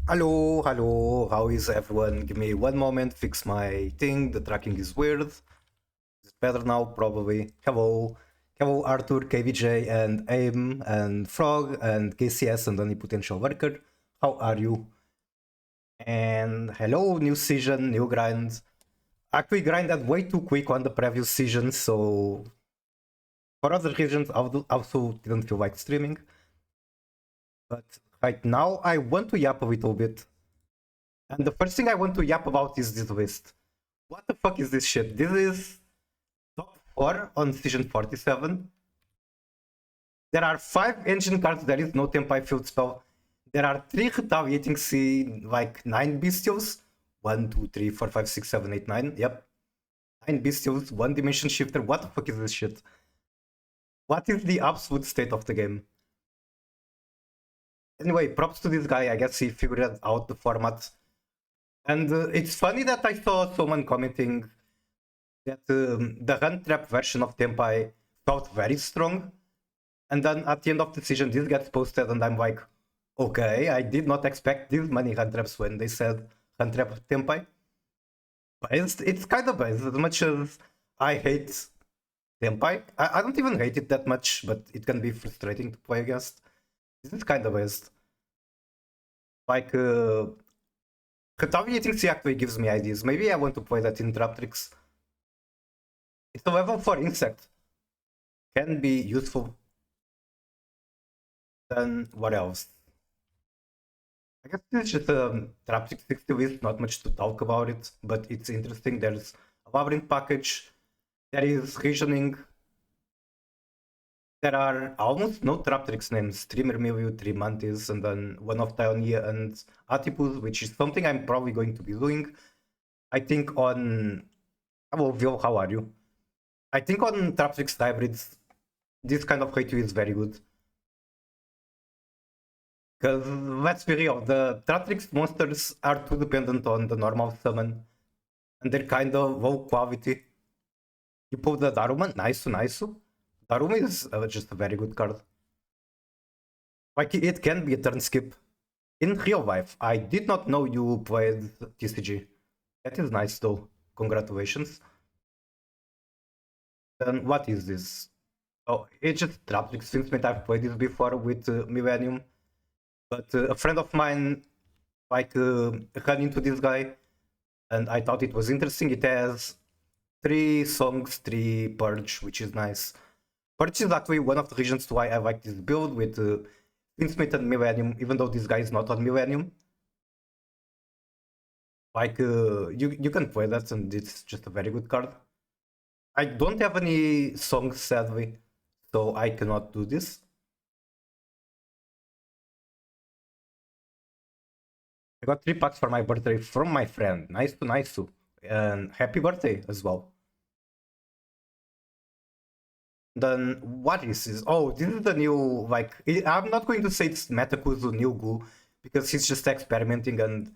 Hello, hello, how is everyone? Give me one moment, fix my thing, the tracking is weird. It's better now, probably. Hello. Hello, Arthur, KVJ, and AIM, and Frog, and KCS, and any potential worker. How are you? And hello, new season, new grind. Actually, grinded way too quick on the previous season, so for other reasons, I also didn't feel like streaming. But right now, I want to yap a little bit. And the first thing I want to yap about is this list. What the fuck is this shit? This is top 4 on season 47. There are 5 engine cards, there is no Tempai field spell. There are 3 retaliating C, like 9 bestials. 1, 2, 3, 4, 5, 6, 7, 8, 9. Yep. 9 bestials, 1 dimension shifter. What the fuck is this shit? What is the absolute state of the game? Anyway, props to this guy. I guess he figured out the format. And it's funny that I saw someone commenting that the run trap version of Tempai felt very strong. And then at the end of the season, this gets posted, and I'm like, okay, I did not expect this many run traps when they said run trap Tempai. But it's kind of biased. As much as I hate Tempai, I don't even hate it that much, but it can be frustrating to play against. This is kind of biased. Like, Retaliating C actually gives me ideas. Maybe I want to play that in Traptrix. It's a level 4 insect. Can be useful. Then what else? I guess it's just a Traptrix 60 list, not much to talk about it, but it's interesting. There's a labyrinth package, there is reasoning, there are almost no Traptrix names, 3 Mermiliu, 3 Mantis, and then one of Tionia and Atipus, which is something I'm probably going to be doing. I think on... Hello, Vil, how are you? I think on Traptrix hybrids, this kind of hate is very good. Because let's be real, the Traptrix monsters are too dependent on the normal summon, and they're kind of low quality. You pull the Daruma, nice. Daruma is just a very good card. Like, it can be a turn skip. In real life, I did not know you played TCG. That is nice though. Congratulations. Then what is this? Oh, it's just Traptrix. Since I've played this before with Millennium. But a friend of mine ran into this guy, and I thought it was interesting. It has 3 songs, 3 purge, which is nice. Purge is actually one of the reasons why I like this build with Finsmith and Millennium, even though this guy is not on Millennium. Like, you can play that, and it's just a very good card. I don't have any songs, sadly, so I cannot do this. I got 3 packs for my birthday from my friend. Nice. And happy birthday as well. Then what is this? Oh, this is the new, like, I'm not going to say it's Metakuzu new Gu, because he's just experimenting, and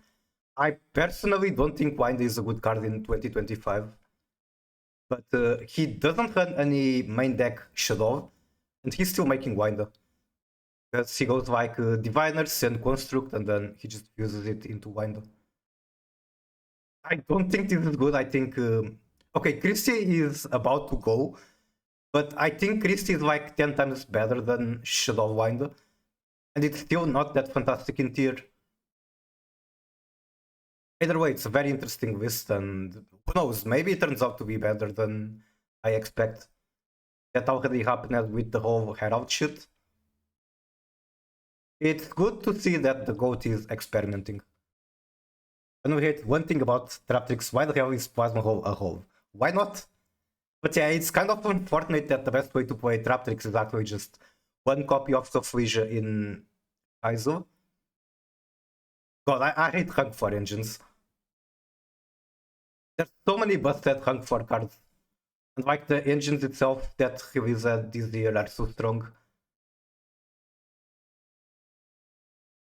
I personally don't think Winder is a good card in 2025. But he doesn't run any main deck Shadow, and he's still making Winder. Because he goes like Diviner, Send Construct, and then he just uses it into Winder. I don't think this is good. I think... okay, Christie is about to go, but I think Christie is like 10 times better than Shadow Winder. And it's still not that fantastic in tier. Either way, it's a very interesting list, and who knows, maybe it turns out to be better than I expect. That already happened with the whole Herald shit. It's good to see that the GOAT is experimenting. And we hate one thing about Traptrix, why the hell is Plasma Hole a hole? Why not? But yeah, it's kind of unfortunate that the best way to play Traptrix is actually just one copy of Sophlisia in Kaizo. God, I hate Hug 4 engines. There's so many busted Hug 4 cards. And like the engines itself that released this year are so strong.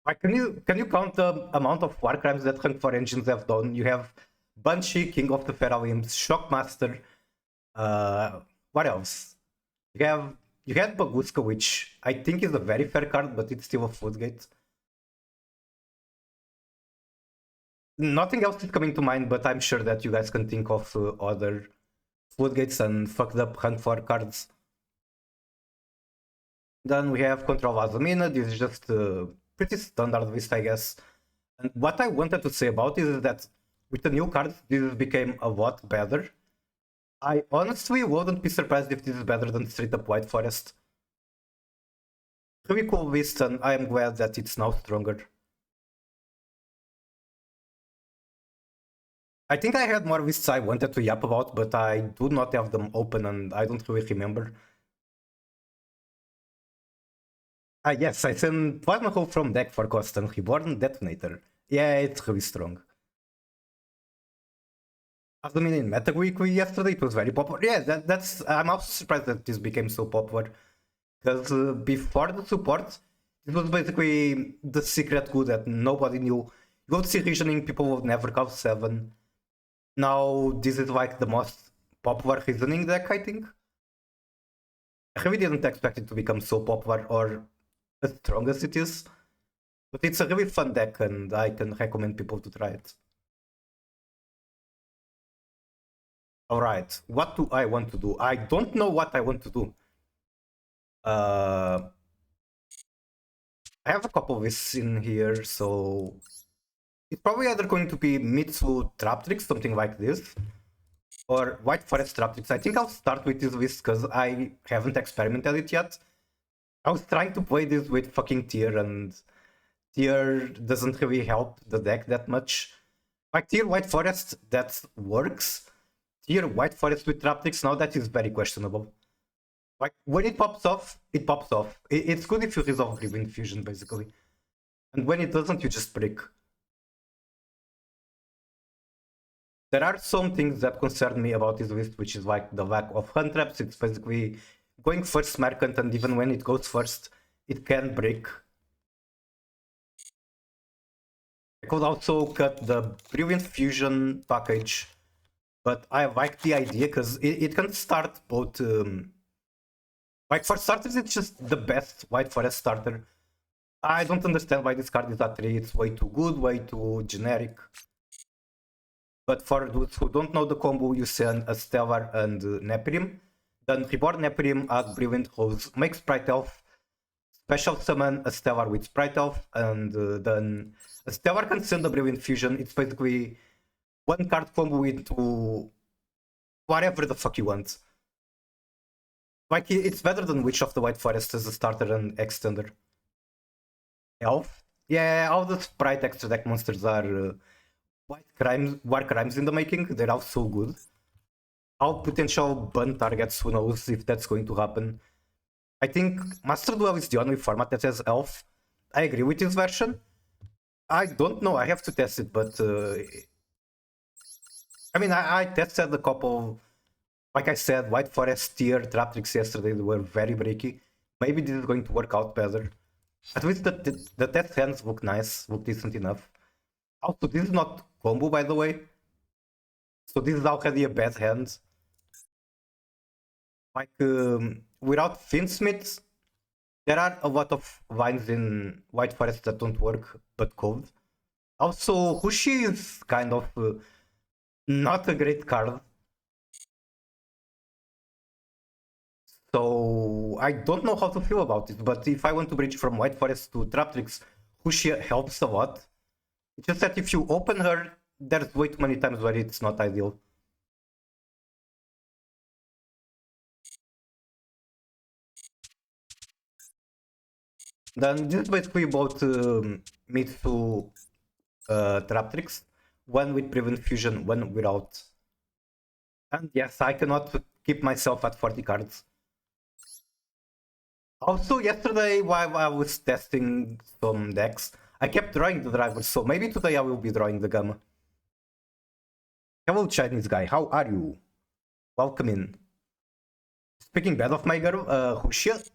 Like, can you count the amount of war crimes that Hug 4 engines have done? You have Banshee, King of the Feral Limbs, Shockmaster, what else? You had Baguska, which I think is a very fair card, but it's still a floodgate. Nothing else is coming to mind, but I'm sure that you guys can think of other floodgates and fucked up rank 4 cards. Then we have Control Azumina. This is just pretty standard list, I guess. And what I wanted to say about it is that with the new cards, this became a lot better. I honestly wouldn't be surprised if this is better than Straight Up White Forest. Really cool list, and I am glad that it's now stronger. I think I had more lists I wanted to yap about, but I do not have them open and I don't really remember. Ah, yes, I sent Plasma Hole from deck for cost and Reborn Detonator. Yeah, it's really strong. After in Meta Weekly yesterday, it was very popular. Yeah, that's. I'm also surprised that this became so popular. Because before the support, it was basically the secret good that nobody knew. You would see reasoning, people would never call 7. Now, this is like the most popular reasoning deck, I think. I really didn't expect it to become so popular or as strong as it is. But it's a really fun deck and I can recommend people to try it. Alright, what do I want to do? I don't know what I want to do. I have a couple of lists in here, so it's probably either going to be Mitsu Traptrix, something like this, or White Forest Traptrix. I think I'll start with this list because I haven't experimented it yet. I was trying to play this with fucking Tier, and Tier doesn't really help the deck that much. Like Tier White Forest, that works. Tier White Forest with Traptrix, now that is very questionable. Like, when it pops off, it pops off. It's good if you resolve Rewind Fusion, basically. And when it doesn't, you just break. There are some things that concern me about this list, which is like the lack of hand traps. It's basically going first Mercant, and even when it goes first, it can break. I could also cut the Brilliant Fusion package, but I like the idea because it can start both. Like, for starters, it's just the best White Forest starter. I don't understand why this card is at 3. It's way too good, way too generic. But for those who don't know the combo, you send a Stellar and Nephilim. Then Reborn Nephilim add Brilliant Rose, make Sprite Elf, special summon a Stellar with Sprite Elf, and then a Stellar can send a Brilliant Fusion. It's basically one card combo into whatever the fuck you want. Like, it's better than Witch of the White Forest as a starter and extender. Elf? Yeah, all the Sprite extra deck monsters are war crimes in the making. They're all so good. All potential ban targets, who knows if that's going to happen. I think Master Duel is the only format that has Elf. I agree with this version. I don't know, I have to test it, but I mean, I tested a couple. Like I said, White Forest Tier Traptrix yesterday, they were very breaky. Maybe this is going to work out better. At least the test hands look nice, look decent enough. Also, this is not combo, by the way. So this is already a bad hand. Like, without Finsmith, there are a lot of lines in White Forest that don't work, but code. Also, Hushi is kind of not a great card. So I don't know how to feel about it, but if I want to bridge from White Forest to Traptrix, Hushi helps a lot. It's just that if you open her, there's way too many times where it's not ideal. Then this is basically both Mitsu Traptrix, one with Prevent Fusion, one without. And yes, I cannot keep myself at 40 cards. Also, yesterday while I was testing some decks, I kept drawing the drivers, so maybe today I will be drawing the Gamma. Hello, Chinese guy, how are you? Welcome in. Speaking bad of my girl, Huxia.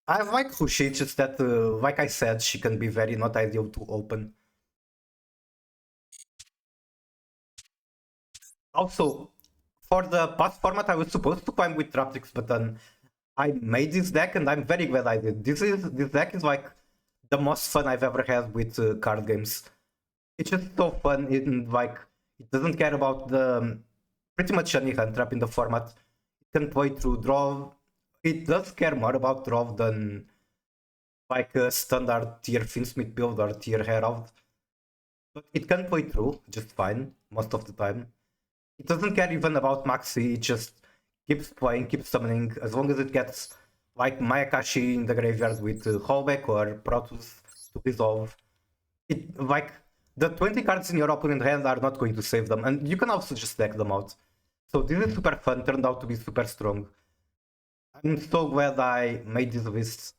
I like Huxia, it's just that, like I said, she can be very not ideal to open. Also, for the past format, I was supposed to climb with Traptrix, but then I made this deck and I'm very glad I did. This deck is like the most fun I've ever had with card games. It's just so fun. It doesn't care about the pretty much any hand trap in the format. It can play through draw. It does care more about draw than like a standard tier Finsmith build or tier Herald. But it can play through just fine most of the time. It doesn't care even about Maxi, it just keeps playing, keeps summoning, as long as it gets like Mayakashi in the graveyard with Hallback or Protoss to resolve. It like the 20 cards in your opponent's hand are not going to save them, and you can also just deck them out. So this is super fun, turned out to be super strong. I'm so glad I made this list.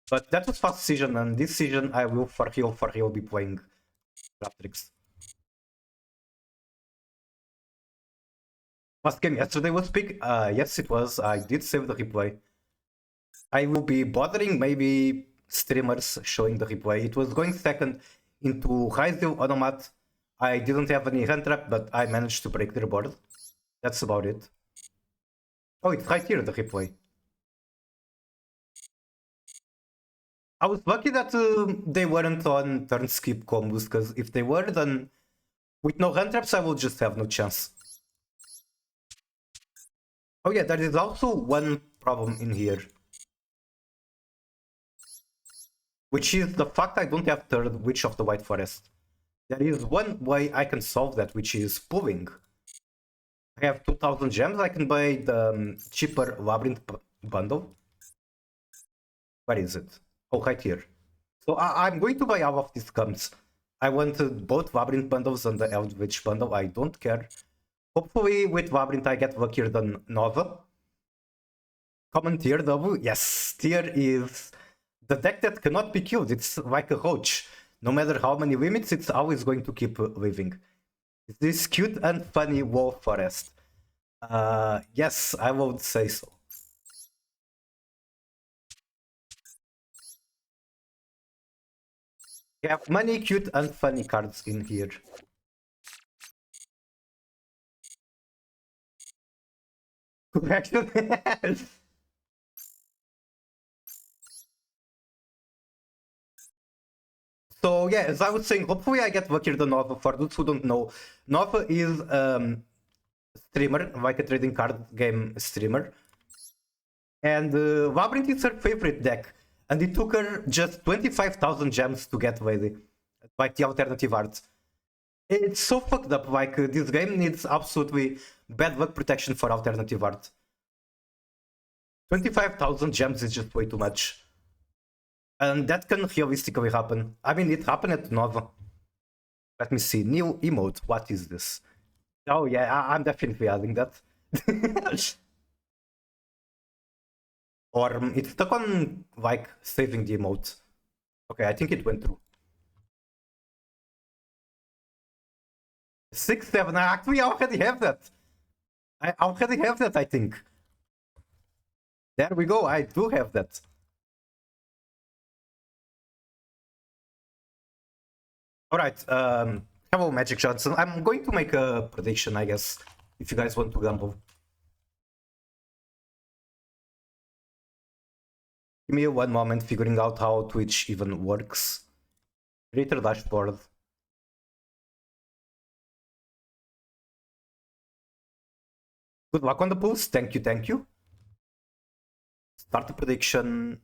But that was fast season, and this season I will for real be playing Traptrix. Last game yesterday was big. Yes, it was. I did save the replay. I will be bothering maybe streamers showing the replay. It was going second into Hyzil Onomat. I didn't have any hand trap, but I managed to break their board. That's about it. Oh, it's right here, the replay. I was lucky that they weren't on turn skip combos, because if they were, then with no hand traps, I will just have no chance. Oh yeah, there is also one problem in here, which is the fact I don't have third Witch of the White Forest. There is one way I can solve that, which is pulling. I have 2000 gems, I can buy the cheaper Labyrinth bundle. Where is it? Oh, right here. So I'm going to buy all of these comes. I wanted both Labyrinth bundles and the Eldritch bundle, I don't care. Hopefully with Labyrinth I get luckier than Nova. Common tier W? Yes, tier is the deck that cannot be killed. It's like a roach. No matter how many limits, it's always going to keep living. Is this cute and funny Wolf Forest? Yes, I would say so. We have many cute and funny cards in here. Correction. So yeah, as I was saying, hopefully I get luckier than Nova. For those who don't know, Nova is streamer, like a trading card game streamer. And Labyrinth is her favorite deck. And it took her just 25,000 gems to get ready. Like the alternative art. It's so fucked up, like this game needs absolutely bad luck protection for alternative art. 25,000 gems is just way too much. And that can realistically happen. I mean, it happened at Nova. Let me see. New emote. What is this? Oh yeah, I'm definitely adding that. Or it's stuck on like saving the emote. Okay, I think it went through. 6, 7. Actually, I already have that. I already have that, I think. There we go. I do have that. Alright, hello Magic Johnson. I'm going to make a prediction, I guess, if you guys want to gamble. Give me one moment figuring out how Twitch even works. Creator dashboard. Good luck on the pulls. Thank you, thank you. Start the prediction.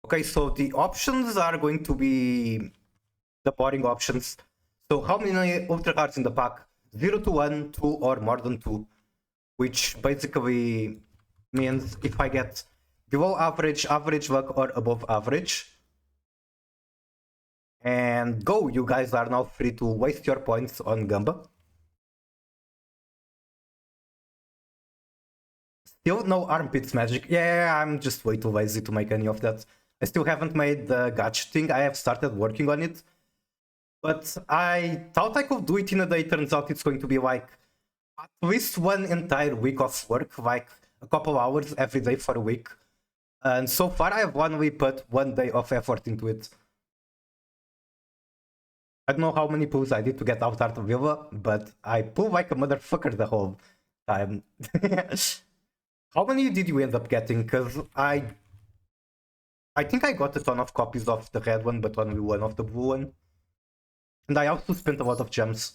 Okay, so the options are going to be the boring options. So how many ultra cards in the pack? 0 to 1, 2 or more than 2. Which basically means if I get below average, average luck or above average. And go, you guys are now free to waste your points on Gamba. Still no armpits magic. Yeah, I'm just way too lazy to make any of that. I still haven't made the gacha thing. I have started working on it. But I thought I could do it in a day. Turns out it's going to be like at least one entire week of work, like a couple hours every day for a week. And so far I have only put 1 day of effort into it. I don't know how many pulls I did to get out Art of Villa, but I pull like a motherfucker the whole time. How many did you end up getting? Because I I think I got a ton of copies of the red one, but only one of the blue one. And I also spent a lot of gems.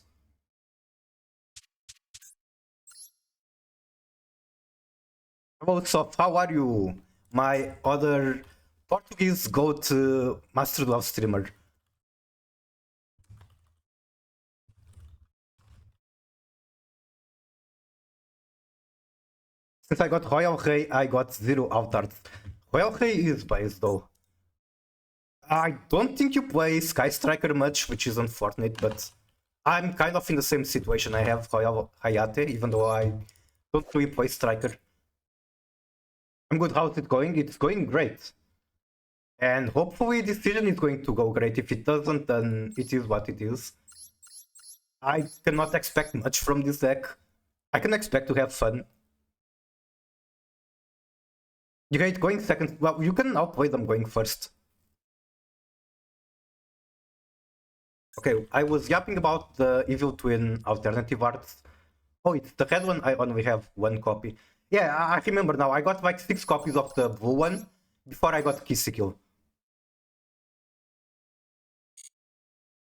Hello, Sof, how are you? My other Portuguese goat Master Love streamer. Since I got Royal Rey, I got 0 Altards. Royal Rey is base though. I don't think you play Sky Striker much, which is unfortunate, but I'm kind of in the same situation. I have Royal Hayate, even though I don't really play Striker. I'm good. How's it going? It's going great. And hopefully this season is going to go great. If it doesn't, then it is what it is. I cannot expect much from this deck. I can expect to have fun. You hate going second. Well, you can outplay them going first. Okay, I was yapping about the Evil Twin alternative arts. Oh, it's the red one. I only have one copy. Yeah, I remember now. I got like 6 copies of the blue one before I got Kill.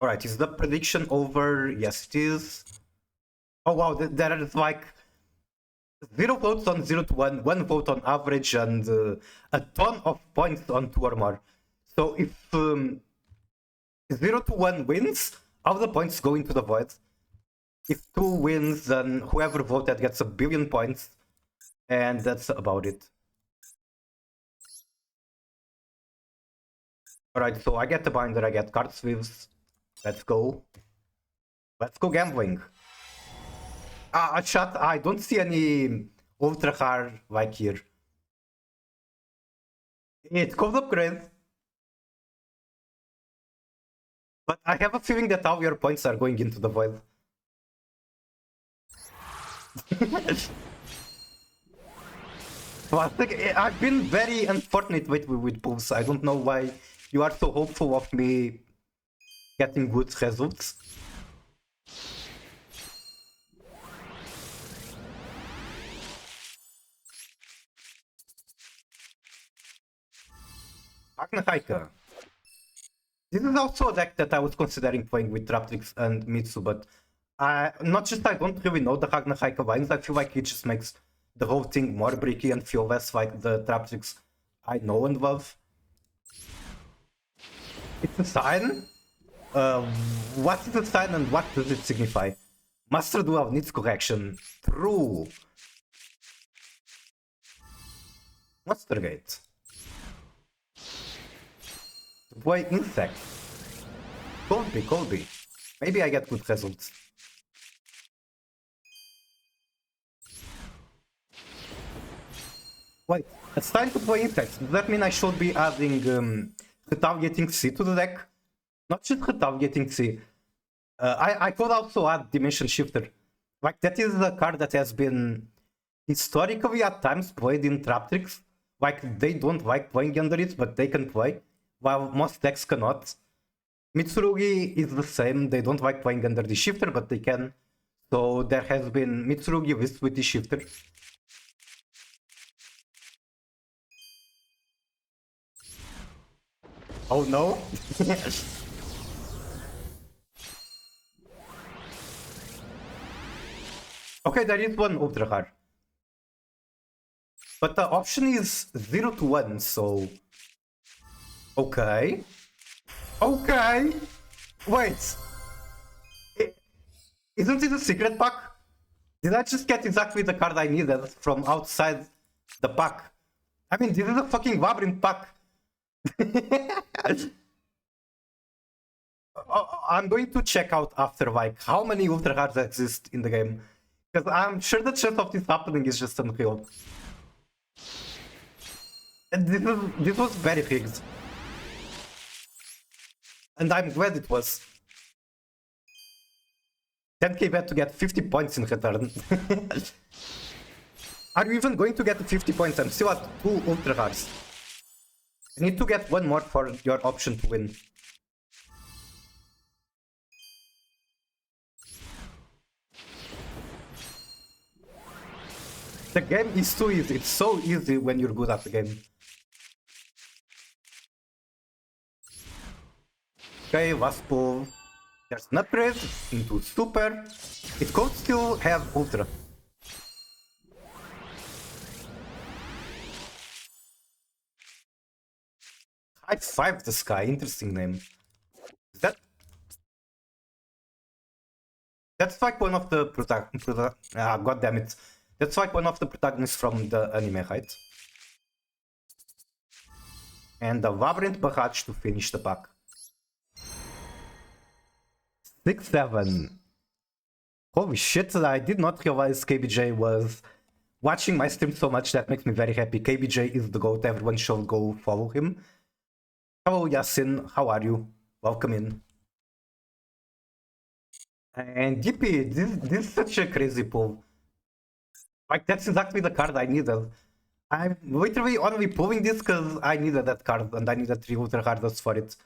Alright, is the prediction over? Yes, it is. Oh wow, there is like 0 votes on 0 to 1, 1 vote on average, and a ton of points on 2 or more. So if 0 to 1 wins, all the points go into the void. If 2 wins, then whoever voted gets 1 billion points, and that's about it. Alright, so I get the binder, I get card sweeps. Let's go. Let's go gambling. Chat, I don't see any ultra hard like here. It's called upgrade. But I have a feeling that all your points are going into the void. Well, I've been very unfortunate with pulls. I don't know why you are so hopeful of me getting good results. Ragnaraka. This is also a deck that I was considering playing with Traptrix and Mitsu, but I don't really know the Ragnaraka lines. I feel like it just makes the whole thing more bricky and feel less like the Traptrix I know and love. It's a sign? What is the sign and what does it signify? Master Duel needs correction. True. Monster Gate. Boy, insect. Colby. Maybe I get good results. Wait, it's time to play insects. Does that mean I should be adding retaliating C to the deck? Not just retaliating C. I could also add Dimension Shifter. Like, that is a card that has been historically at times played in Traptrix. Like, they don't like playing under it, but they can play, while most decks cannot. Mitsurugi is the same. They don't like playing under the Shifter, but they can. So there has been Mitsurugi with the Shifter. Oh no! Okay, there is one ultra rare. But the option is 0 to 1, so... Okay. Okay! Wait! Isn't it a secret pack? Did I just get exactly the card I needed from outside the pack? I mean, this is a fucking Labyrinth pack! I'm going to check out after, like, how many ultra cards exist in the game. Because I'm sure the chance of this happening is just unreal. And this was very rigged. And I'm glad it was. 10k bet to get 50 points in return. Are you even going to get the 50 points? I'm still at 2 ultra cards. I need to get one more for your option to win. The game is too easy. It's so easy when you're good at the game. Okay, Waspov. There's an upgrade into Super. It could still have Ultra. High Five the Sky, interesting name. Is that... That's like one of the god damn it. That's like one of the protagonists from the anime, right? And the Labyrinth Barrage to finish the pack. 6-7. Holy shit, I did not realize KBJ was watching my stream so much. That makes me very happy. KBJ is the GOAT, everyone should go follow him. Hello Yasin, how are you? Welcome in. And DP, this is such a crazy pull. Like, that's exactly the card I needed. I'm literally only pulling this because I needed that card and I needed 3 Ultra Hardas for it.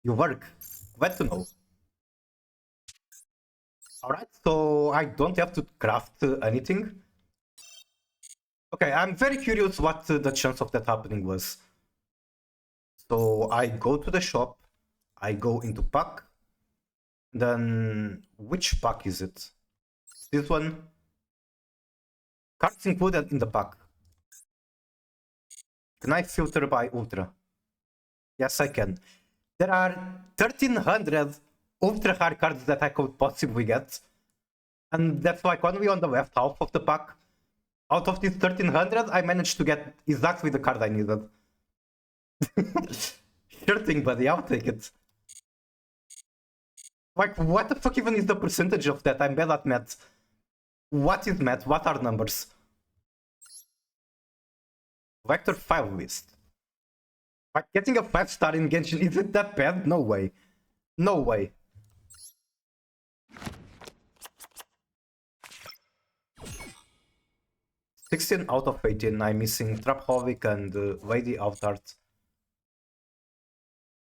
You work. Glad to know. Alright, so I don't have to craft anything. Okay, I'm very curious what the chance of that happening was. So I go to the shop, I go into pack, then which pack is it? This one? Cards included in the pack. Can I filter by Ultra? Yes, I can. There are 1300 Ultra hard cards that I could possibly get. And that's like only on the left half of the pack. Out of these 1300, I managed to get exactly the card I needed. Sure thing, buddy, I'll take it. Like, what the fuck even is the percentage of that? I'm bad at math. What is math? What are numbers? Vector 5 list. Like, getting a 5-star in Genshin, is it that bad? No way. No way. "16 out of 18, I'm missing Traphovic and Lady Outart.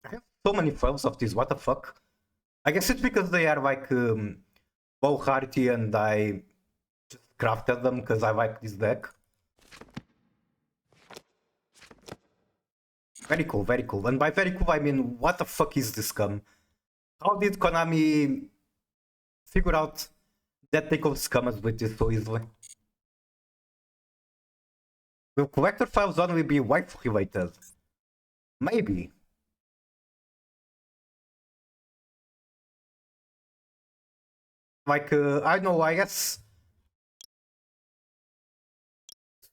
I have so many files of these, what the fuck? I guess it's because they are like low rarity and I just crafted them because I like this deck. Very cool, very cool. And by very cool, I mean, what the fuck is this scum? How did Konami figure out that they could scum us with this so easily? Will collector files only be wife related? Maybe. Like, I don't know, I guess...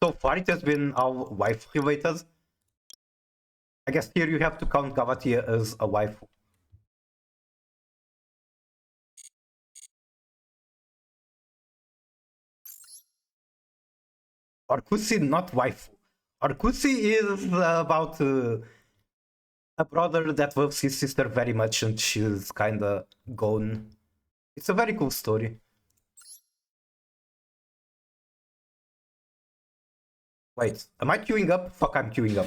So far it has been all wife related. I guess here you have to count Gavatia as a wife. Orkusi, not waifu. Orkusi is about a brother that loves his sister very much and she's kinda gone. It's a very cool story. Wait, am I queuing up? Fuck, I'm queuing up.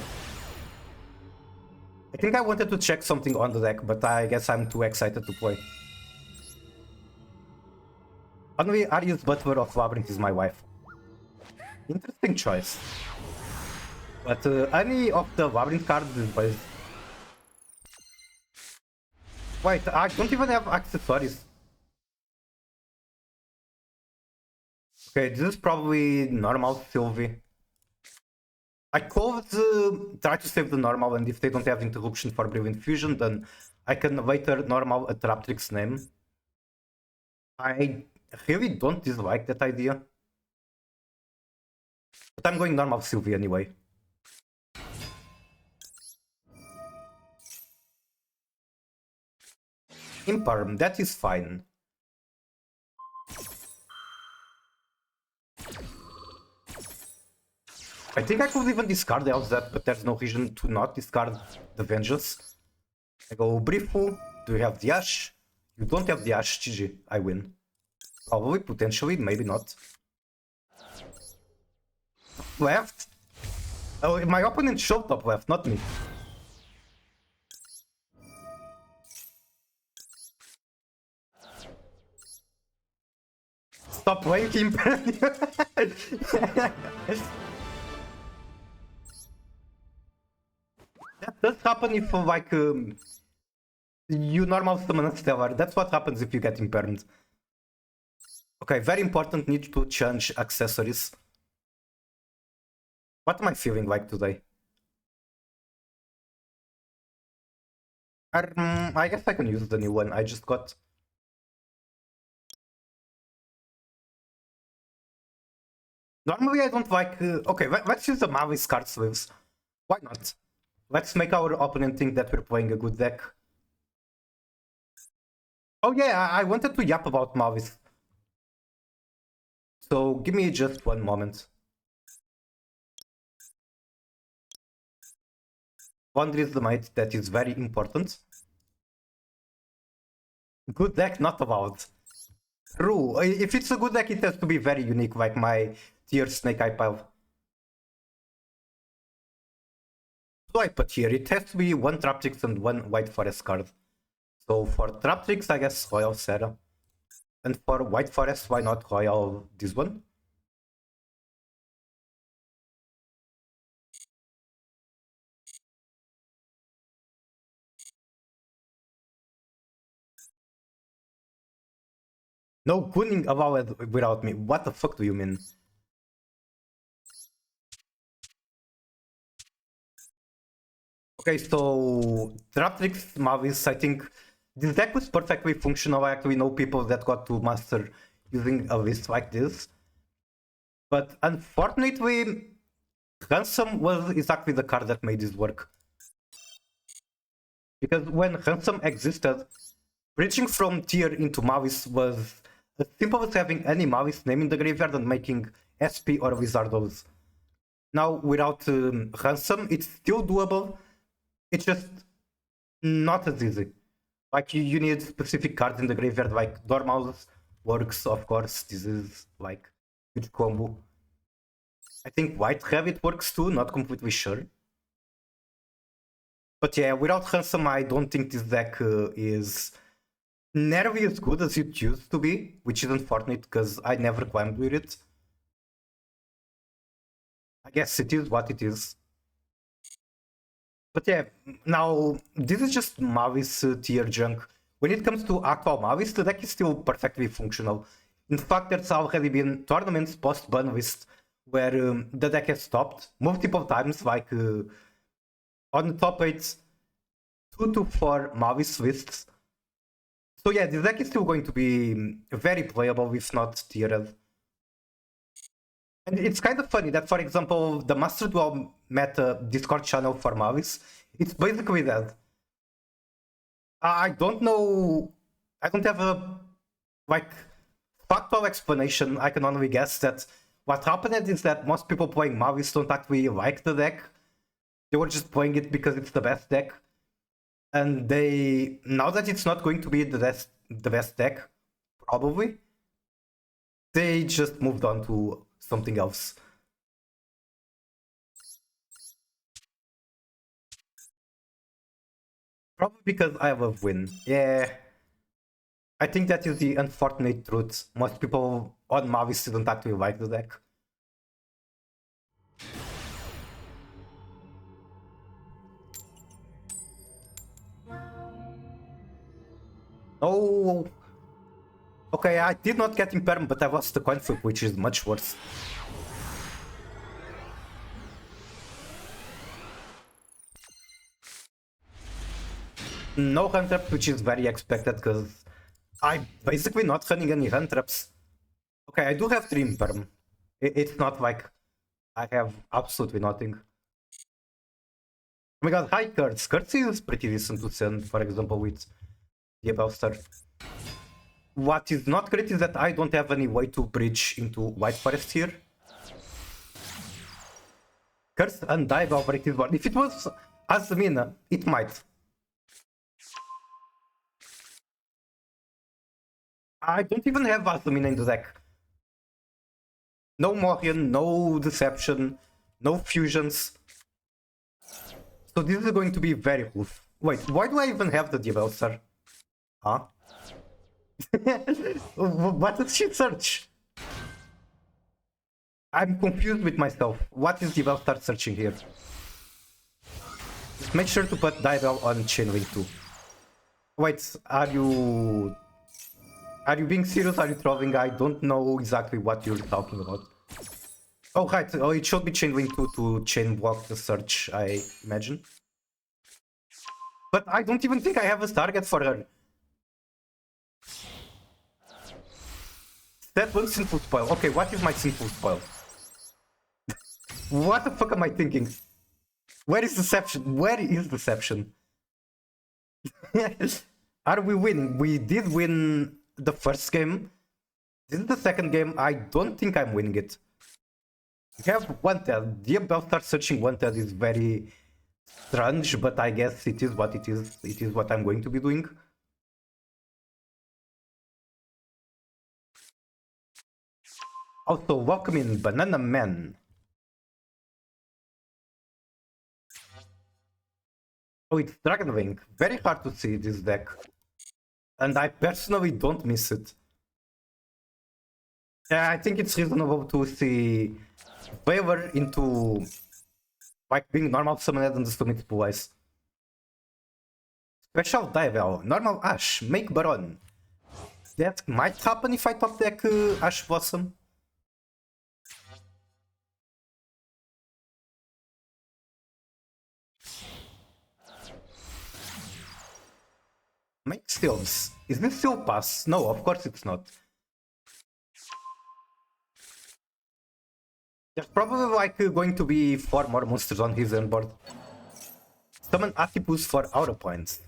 I think I wanted to check something on the deck, but I guess I'm too excited to play. Only Arius Butler of Labyrinth is my wife. Interesting choice. But any of the Labyrinth cards is based... Wait, I don't even have accessories. Okay, this is probably normal Sylvie. I could try to save the normal, and if they don't have interruption for Brilliant Fusion, then I can later normal a Traptrix name. I really don't dislike that idea. But I'm going normal Sylvie anyway. Imperm, that is fine. I think I could even discard that, but there's no reason to not discard the Vengeance. I go Brifu. Do you have the Ash? You don't have the Ash, GG. I win. Probably, potentially, maybe not. Left? Oh, my opponent showed top left, not me. Stop playing Imperm. That does happen if like You normal summon a Stellar. That's what happens if you get impaired. Okay, very important, need to change accessories. What am I feeling like today? I guess I can use the new one. I just got... Normally I don't like... Okay, let's use the Mavis card sleeves. Why not? Let's make our opponent think that we're playing a good deck. Oh yeah, I wanted to yap about Mavis. So give me just one moment. Laundry is the mate, that is very important. Good deck, not allowed. True. If it's a good deck, it has to be very unique, like my tier Snake Eye pile. So I put here, it has to be one Traptrix and one White Forest card. So for Traptrix, I guess Royal Sarah. And for White Forest, why not Royal this one? No Gunning allowed without me. What the fuck do you mean? Okay, so Traptrix Mavis, I think this deck was perfectly functional. I actually know people that got to master using a list like this. But unfortunately, Ransom was exactly the card that made this work. Because when Ransom existed, bridging from tier into Mavis was as simple as having any Mavis name in the graveyard and making SP or Wizardos. Now, without Ransom, it's still doable. It's just not as easy. Like, you need specific cards in the graveyard, like Dormouse works, of course. This is, like, huge combo. I think White Rabbit works too, not completely sure. But yeah, without Ransom, I don't think this deck is nearly as good as it used to be, which is unfortunate because I never climbed with it. I guess it is what it is. But yeah, now this is just Mavis tier junk. When it comes to actual Mavis, the deck is still perfectly functional. In fact, there's already been tournaments post-ban list where the deck has stopped multiple times, like on the top 8, 2 to 4 Mavis lists. So yeah, this deck is still going to be very playable, if not tiered. And it's kind of funny that, for example, the Master Duel meta Discord channel for Mavis, it's basically that. I don't know, I don't have a, like, factual explanation. I can only guess that what happened is that most people playing Mavis don't actually like the deck. They were just playing it because it's the best deck. And they, now that it's not going to be the best deck, probably, they just moved on to something else. Probably because I love Win. Yeah. I think that is the unfortunate truth. Most people on Mavis don't actually like the deck. Oh! Okay, I did not get Imperm, but I lost the coin flip, which is much worse. No hand trap, which is very expected, because I'm basically not running any hand traps. Okay, I do have 3 Imperm. It's not like I have absolutely nothing. Oh my god, hi Kurtz. Kurtz is pretty decent to send, for example, with the Abelstar. What is not great is that I don't have any way to bridge into White Forest here. Curse and dive over it is one. If it was Azmina, it might. I don't even have Azmina in the deck. No Morion, no Deception, no Fusions. So this is going to be very rough. Wait, why do I even have the Diabelstar? Huh? What did she search? I'm confused with myself. What is Diabelstar searching here? Just make sure to put Diabel on Chainlink too. Wait, are you being serious? Are you trolling? I don't know exactly what you're talking about. Oh, right. Oh, it should be Chainlink 2 to chain block the search, I imagine. But I don't even think I have a target for her. That one sinful spoil. Okay, what is my sinful spoil? What the fuck am I thinking? Where is deception? Where is deception? Are we winning? We did win the first game. This is the second game. I don't think I'm winning it. We have wanted. The about start searching wanted is very strange, but I guess it is what it is. It is what I'm going to be doing. Also, welcome in Banana Man. Oh, it's Dragonwing. Very hard to see this deck. And I personally don't miss it. Yeah, I think it's reasonable to see Favor into like being normal summoned and summit twice. Special Dival, normal Ash, make Baron. That might happen if I top deck Ash Blossom. Make Steals. Is this still pass? No, of course it's not. There's probably like going to be 4 more monsters on his end board. Summon Atipus for Aura Points.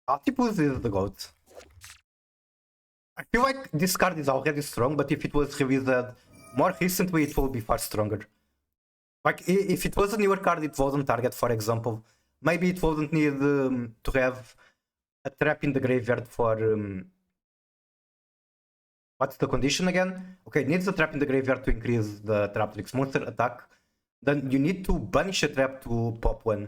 Atipus is the GOAT. I feel like this card is already strong, but if it was released more recently, it will be far stronger. Like, if it was a newer card, it wasn't target, for example. Maybe it wouldn't need to have a trap in the graveyard for... what's the condition again? Okay, it needs a trap in the graveyard to increase the Traptrix monster attack. Then you need to banish a trap to pop one.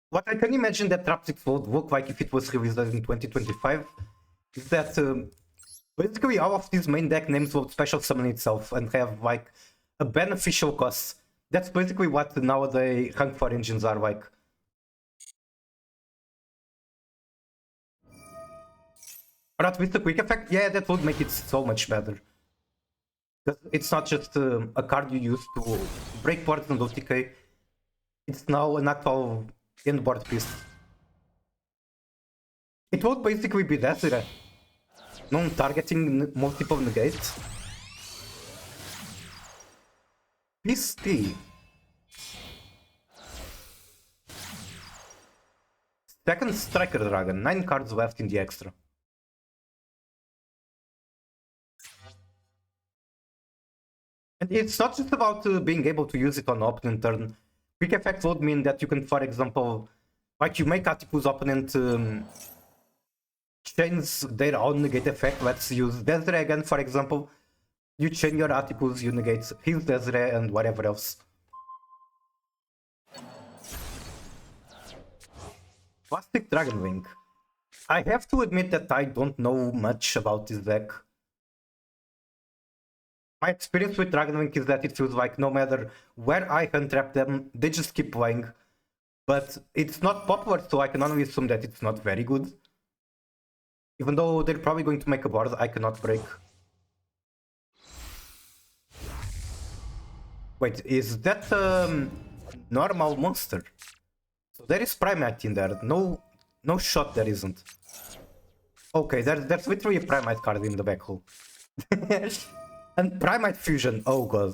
What I can imagine that Traptrix would look like if it was released in 2025 is that basically all of these main deck names will special summon itself and have like a beneficial cost. That's basically what nowadays rank 4 engines are like. Or at least the quick effect, yeah, that would make it so much better. Because it's not just a card you use to break boards and OTK. It's now an actual in-board piece. It would basically be Desiree. Non-targeting multiple negates. Piece T. Second Striker Dragon, 9 cards left in the extra. And it's not just about being able to use it on opponent turn. Quick effect would mean that you can, for example, like you make Atipu's opponent chains their own negate effect. Let's use Desiree again, for example. You chain your Atipus, you negate his Desiree and whatever else. Plastic Dragonwing. I have to admit that I don't know much about this deck. My experience with Dragonwing is that it feels like no matter where I untrap them, they just keep playing. But it's not popular, so I can only assume that it's not very good. Even though they're probably going to make a board I cannot break. Wait, is that a normal monster? So there is Primate in there. No shot there isn't. Okay, there's literally a Primate card in the back hole. And Primate Fusion, oh god.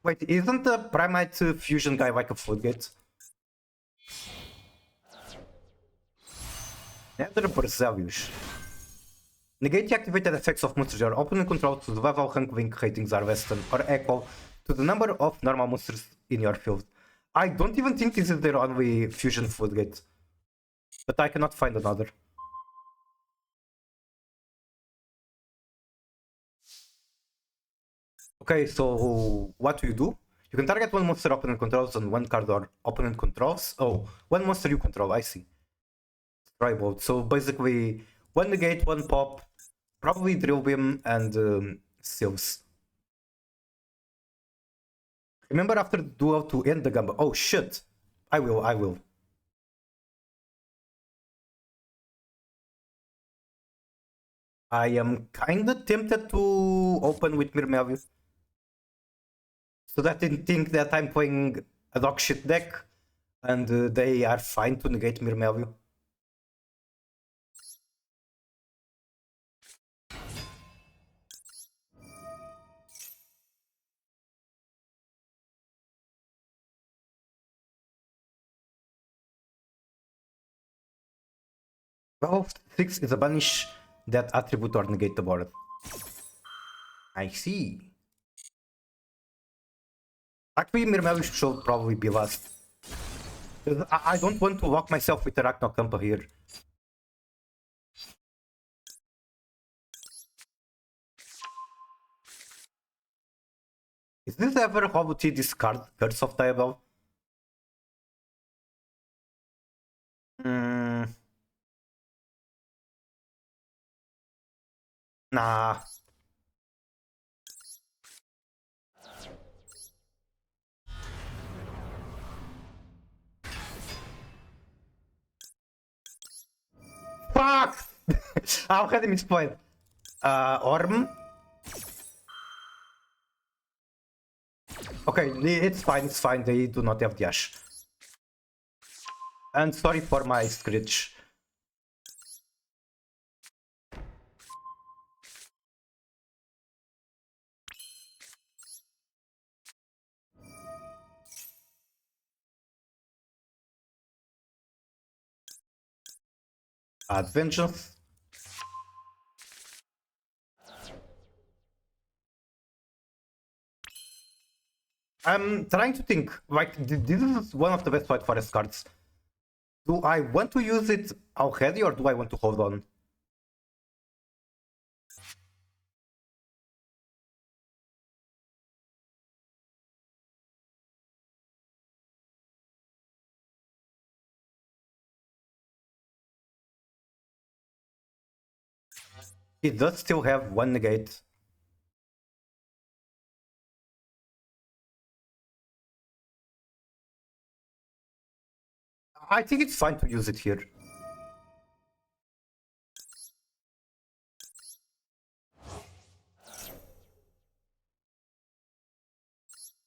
Wait, isn't the Primate Fusion guy like a floodgate? Nether Berzelius. Negate the activated effects of monsters your opponent controls to the level rank link ratings are less than or equal to the number of normal monsters in your field. I don't even think this is their only fusion floodgate. But I cannot find another. Okay, so what do? You can target one monster opponent controls and one card or opponent controls. Oh, one monster you control, I see. Destroy both. So basically, one negate, one pop, Probably Drill Beam and Sieves. Remember after the duel to end the gamble. Oh shit! I will. I am kinda tempted to open with Mirmelvio. So that they think that I'm playing a dog shit deck and they are fine to negate Mirmelvio. Well, 6 is a banish that attribute or negate the board. I see. Actually, Mirmelvio should probably be last. I don't want to lock myself with Arachnokampa here. Is this ever how would he discard Curse of Diablo? Nah. Fuck! I'll have him explain. Orm. Okay, it's fine, they do not have dash. And sorry for my scritch. Vengeance. I'm trying to think, like, this is one of the best White Forest cards. Do I want to use it already or do I want to hold on? It does still have one negate. I think it's fine to use it here.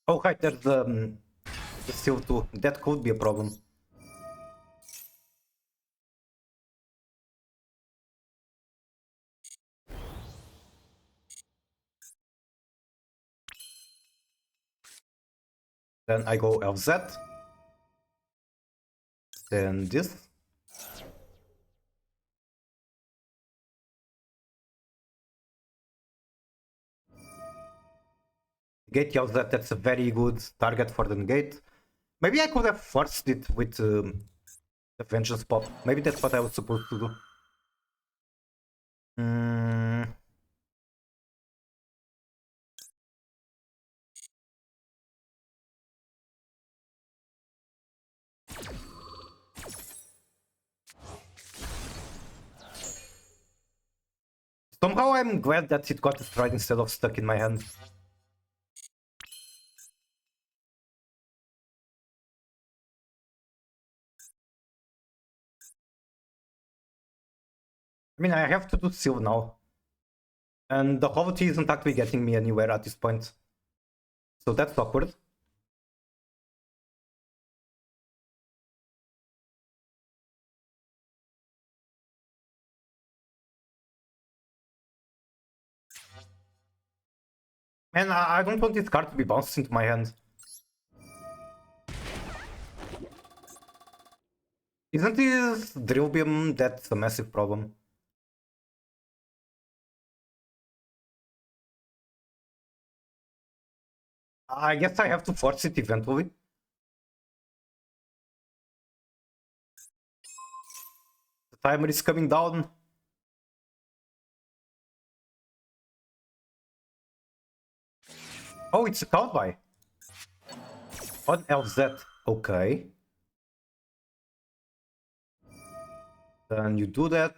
Oh, right, there's the Seal 2. That could be a problem. Then I go LZ. Then this. Gate LZ, that's a very good target for the negate. Maybe I could have forced it with the Vengeance Pop. Maybe that's what I was supposed to do. Somehow I'm glad that it got destroyed instead of stuck in my hand. I mean, I have to do Seal now. And the Hovity isn't actually getting me anywhere at this point. So that's awkward. Man, I don't want this card to be bounced into my hand. Isn't this Drill Beam that's a massive problem? I guess I have to force it eventually. The timer is coming down. Oh, it's a count by. On LZ. Okay. Then you do that.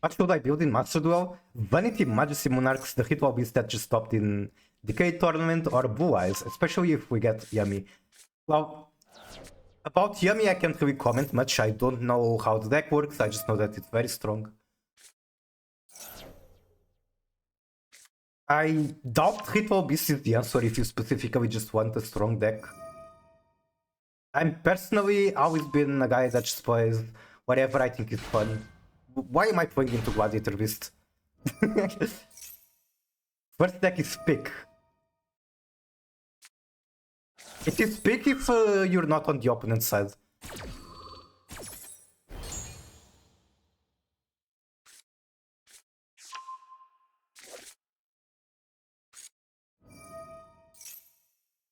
What should I build in Master Duel? Vanity, Majesty, Monarchs, the Ritual Beast that just stopped in Decade Tournament, or Blue Eyes, especially if we get Yummy. Well, about Yummy I can't really comment much. I don't know how the deck works, I just know that it's very strong. I doubt Ritual Beast is the answer if you specifically just want a strong deck. I'm personally always been a guy that just plays whatever I think is fun. Why am I playing into Gladiator Beast? First deck is Pick. It is Pick if you're not on the opponent's side.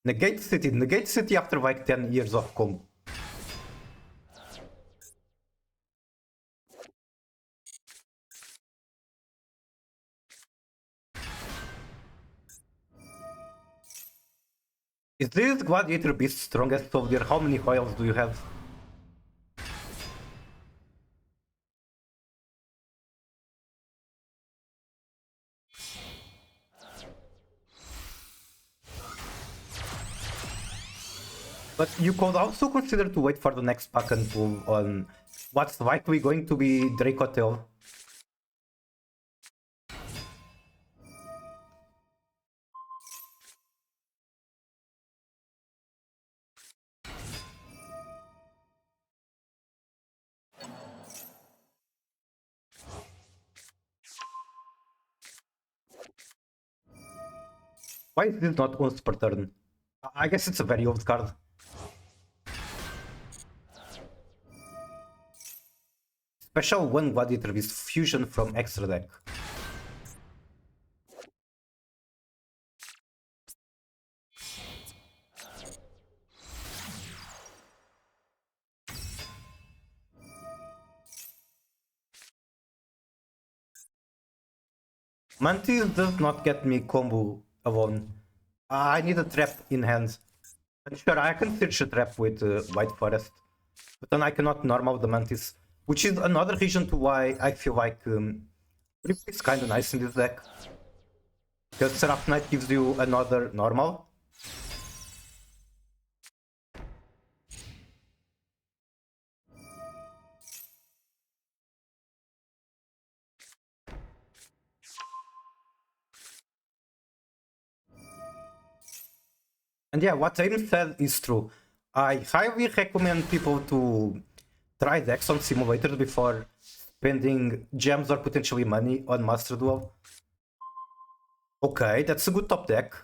Negate City after like 10 years of combo. Is this Gladiator Beast strongest soldier? How many coils do you have? But you could also consider to wait for the next pack and pull on what's likely going to be Dracotail. Why is this not once per turn? I guess it's a very old card. Special 1 Gladiator Beast fusion from extra deck. Mantis does not get me combo alone. I need a trap in hand. And sure, I can search a trap with White Forest, but then I cannot normal the Mantis, which is another reason to why I feel like Rip is kind of nice in this deck. Because Seraph Knight gives you another normal. And yeah, what Aim said is true. I highly recommend people to try decks on simulators before spending gems or potentially money on Master Duel. Okay, that's a good top deck.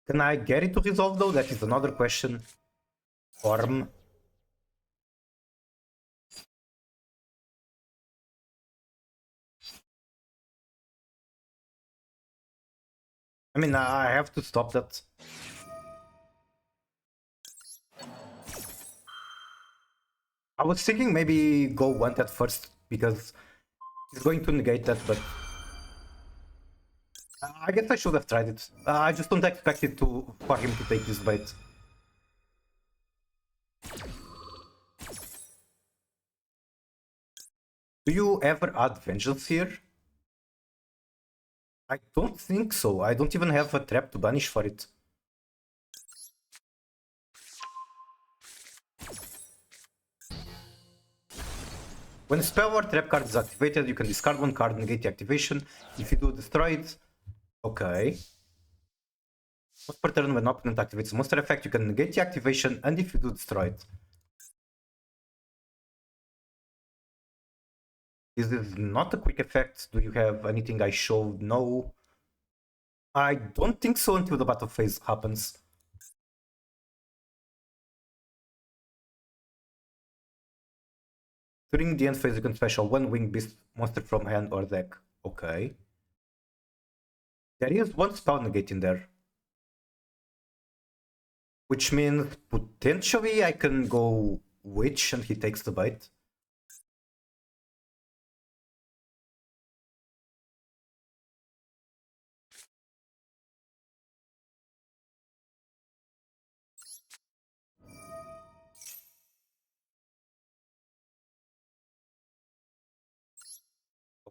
Can I get it to resolve though? That is another question. Form. I mean, I have to stop that. I was thinking maybe go one at first because he's going to negate that, but I guess I should have tried it. I just don't expect it for him to take this bait. Do you ever add Vengeance here? I don't think so. I don't even have a trap to banish for it. When a spell or trap card is activated, you can discard one card, negate the activation. If you do, destroy it. Okay. Once per turn, when opponent activates a monster effect, you can negate the activation, and if you do, destroy it. This is not a quick effect. Do you have anything I showed? No. I don't think so until the battle phase happens. During the end phase, you can special one winged beast monster from hand or deck. Okay. There is one spell negate in there. Which means potentially I can go Witch and he takes the bite.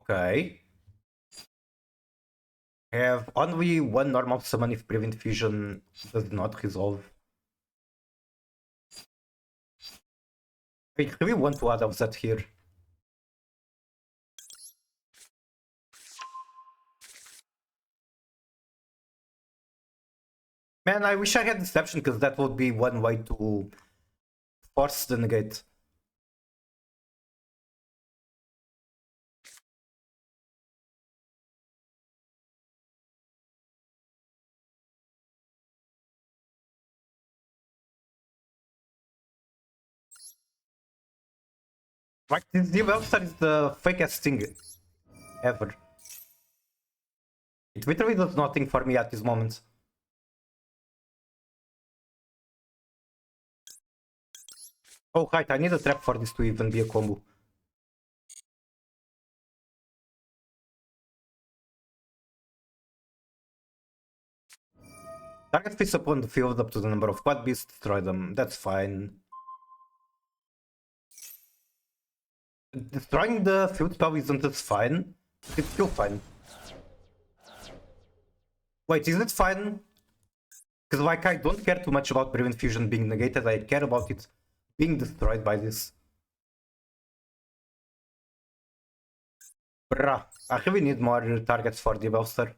Okay. I have only one normal summon if Prevent Fusion does not resolve. I really want to add offset here. Man, I wish I had Deception because that would be one way to force the negate. Like, this Webster is the fakest thing ever. It literally does nothing for me at this moment. Oh, right, I need a trap for this to even be a combo. Target fits upon the field up to the number of quad beasts, destroy them. That's fine. Destroying the field spell isn't as fine. It's still fine. Wait, is it fine? Because like I don't care too much about Prevent Fusion being negated, I care about it being destroyed by this. Bruh, I really need more targets for the Belster.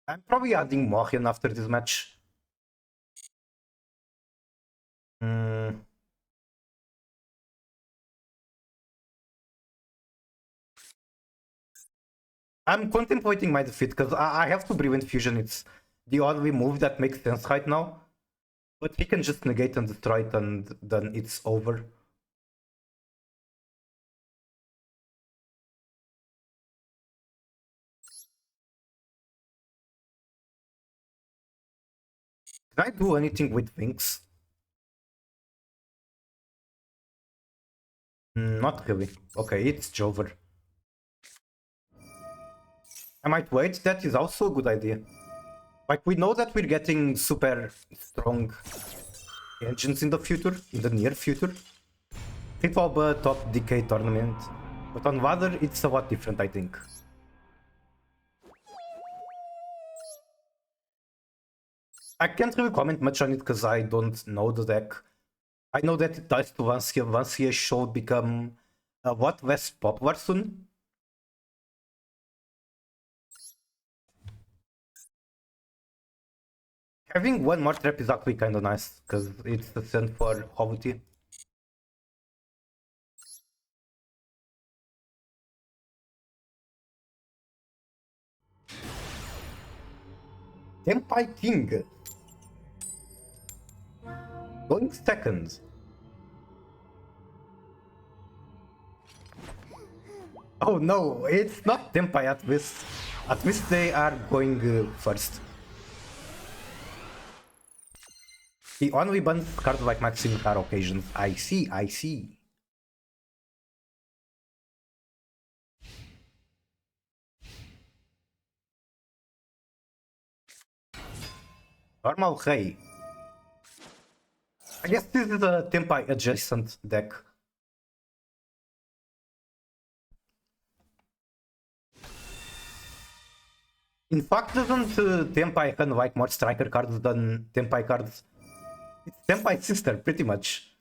I'm probably adding Mohian after this match. I'm contemplating my defeat because I have to Prevent Fusion. It's the only move that makes sense right now. But he can just negate and destroy it and then it's over. Can I do anything with Wings? Not really. Okay, it's Jover. I might wait, that is also a good idea. Like, we know that we're getting super strong engines in the future, in the near future. FIFA top decay tournament. But on Water, it's a lot different, I think. I can't really comment much on it because I don't know the deck. I know that it dies to once he should become a lot less popular soon. Having one more trap is actually kinda nice, because it's the send for Hovity. Tempai King. Going second. Oh no, it's not Tempai at least. At least they are going first. He only bans cards like Maxim rare occasions. I see, I see. Normal Rei. I guess this is a Tempai adjacent deck. In fact, doesn't Tempai run like more striker cards than Tempai cards? It's Tempai's sister, pretty much.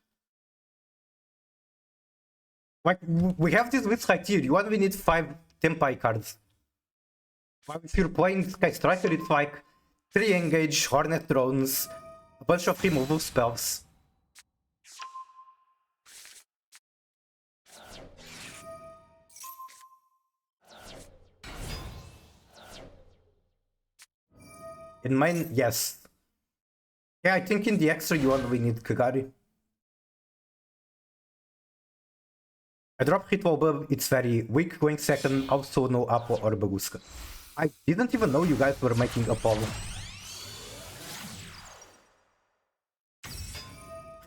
Like, we have this list right here. You only need 5 Tempai cards. But if you're playing Sky Striker, it's like 3 engage, Hornet drones, a bunch of removal spells. In mine, yes. Yeah, I think in the extra you only need Kagari. I drop Ritual Bub, it's very weak going second, also no Apo or Baguska. I didn't even know you guys were making Apollo.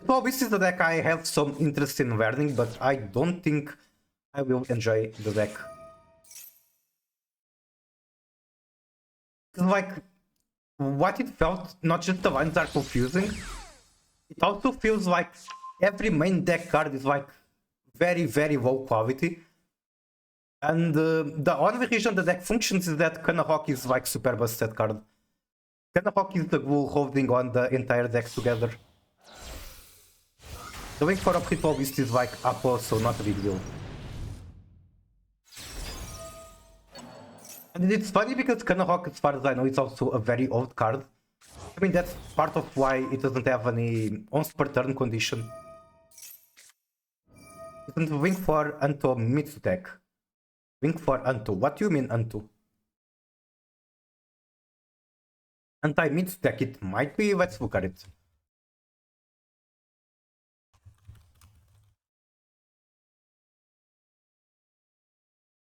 So this is the deck I have some interest in learning, but I don't think I will enjoy the deck. Like, what it felt, not just the lines are confusing, it also feels like every main deck card is like very, very low quality. And the only reason the deck functions is that Kanahawk is like super busted card. Kanahawk is the glue holding on the entire deck together. The wing for Upkeep Beast is like Apo, so not a big deal. And it's funny because Kanahawk, as far as I know, is also a very old card. I mean, that's part of why it doesn't have any once per turn condition. Isn't wing for Anto Mitsu deck? Wing for Anto. What do you mean Anto? Anti-Mitsu deck it might be, let's look at it.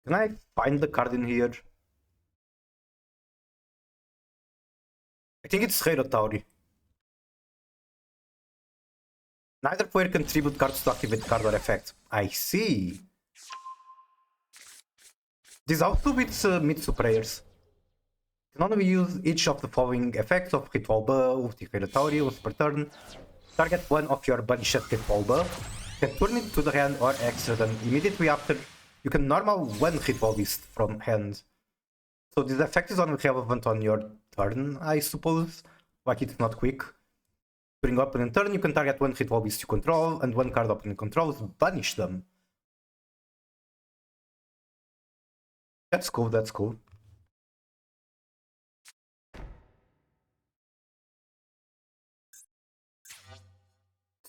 Can I find the card in here? I think it's Tauri. Neither player can tribute cards to activate card or effect. I see. This also with Mitsu prayers. You can only use each of the following effects of Ritual Bow, Tauri once per turn. Target one of your banished Ritual Bow. Can turn it to the hand or extra, then immediately after you can normal one Ritual Beast from hand. So this effect is only relevant on your turn, I suppose. Like it's not quick. During opponent turn, you can target one Ritual Beast you control and one card opponent controls, banish them. That's cool, that's cool.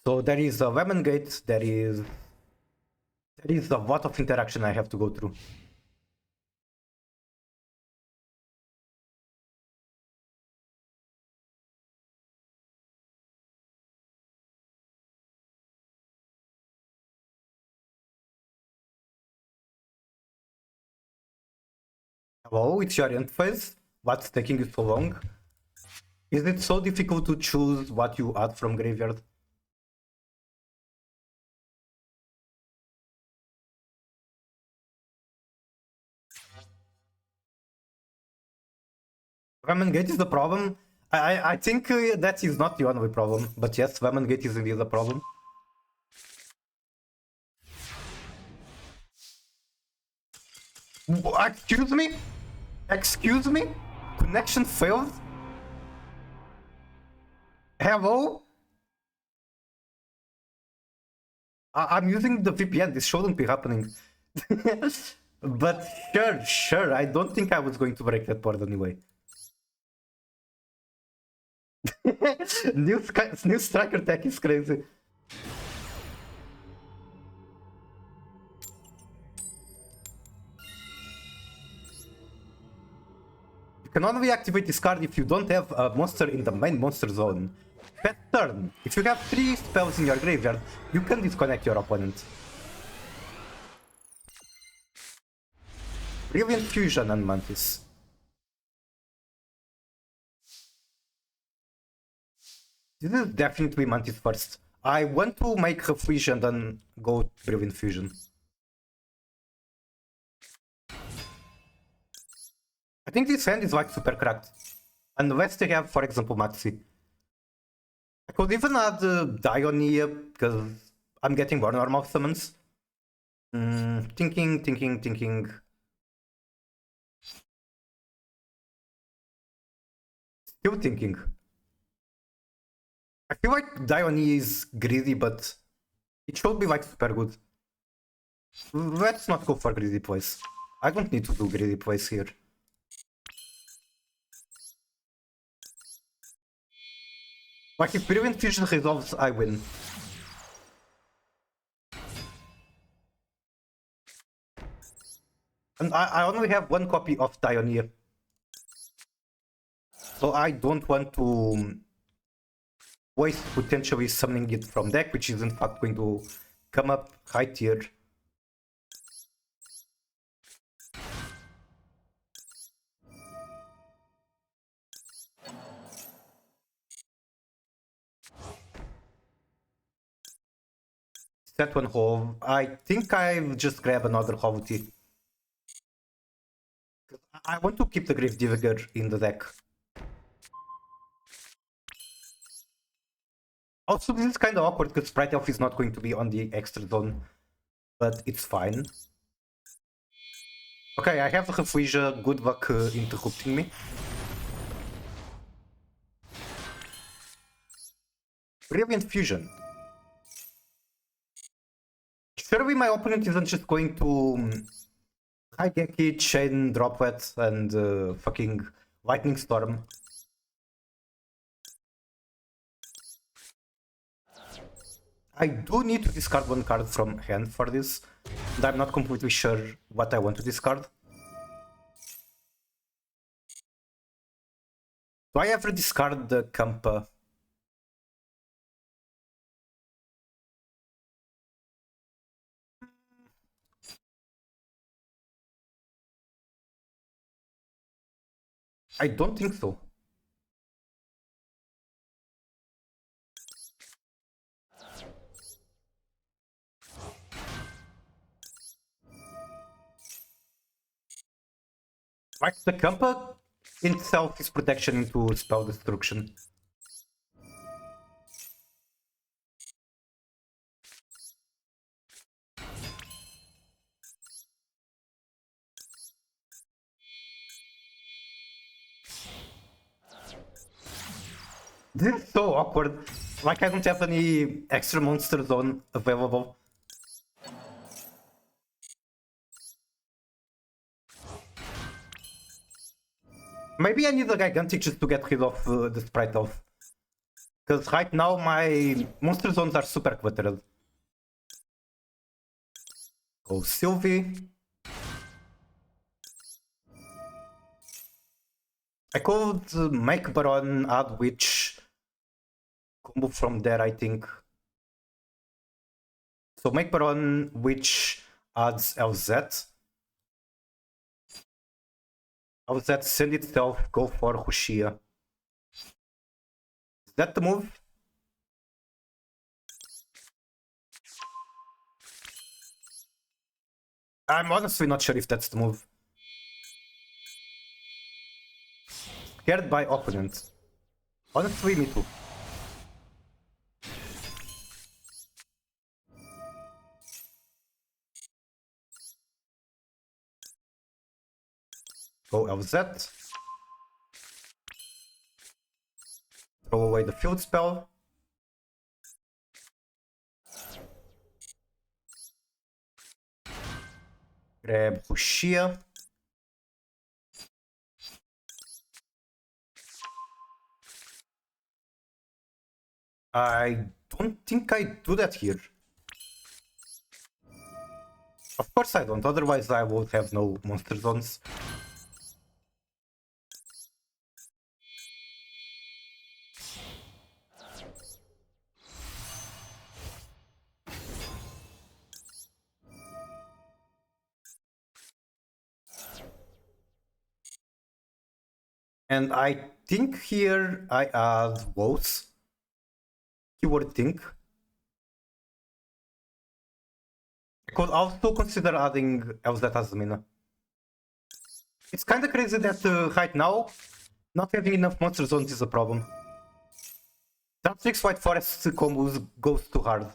So there is a Lemon Gate, there is a lot of interaction I have to go through. Hello, it's your end phase. What's taking you so long? Is it so difficult to choose what you add from graveyard? Lemon Gate is the problem. I think that is not the only problem, but yes, Lemon Gate is indeed a problem. Excuse me? Excuse me? Connection failed? Hello? I'm using the VPN, this shouldn't be happening. But sure, I don't think I was going to break that board anyway. New striker tech is crazy. You can only activate this card if you don't have a monster in the main monster zone. That turn, if you have 3 spells in your graveyard, you can disconnect your opponent. Brilliant Fusion and Mantis. This is definitely Mantis first. I want to make a Fusion then go Brilliant Fusion. I think this hand is like super cracked. Unless they have, for example, Maxi. I could even add Dionia because I'm getting more normal summons. Thinking. Still thinking. I feel like Dionia is greedy, but it should be like super good. Let's not go for greedy plays. I don't need to do greedy plays here. Like if Brilliant Fusion resolves, I win. And I only have one copy of Dioneer. So I don't want to waste potentially summoning it from deck, which is in fact going to come up high tier. Set one hole. I think I'll just grab another Hovoti. I want to keep the Gravedigger in the deck. Also, this is kind of awkward because Sprite Elf is not going to be on the extra zone. but it's fine. Okay, I have Refugio, good luck interrupting me. Brilliant fusion. Surely my opponent isn't just going to Higeki, Chain, Droplet, and fucking Lightning Storm. I do need to discard one card from hand for this, and I'm not completely sure what I want to discard. Do I ever discard the Kampa? I don't think so. Like, the Kampa itself is protection into spell destruction. This is so awkward. Like, I don't have any extra monster zone available. Maybe I need a Gigantic just to get rid of the Sprite Elf. Because right now my monster zones are super cluttered. Go Sylvie. I could make Baron, add Witch, combo from there, I think. So make Baron, Witch adds LZ. LZ send itself, go for Hushia. Is that the move? I'm honestly not sure if that's the move. Scared by opponent. Honestly, me too. Go LZ. Throw away the field spell. Grab Hushia. I don't think I do that here. Of course I don't, otherwise I would have no monster zones. And I think here I add woes. Keyword think. I could also consider adding Elzat as Mina. It's kinda crazy that right now, not having enough monster zones is a problem. Traptrix White Forest combos goes too hard.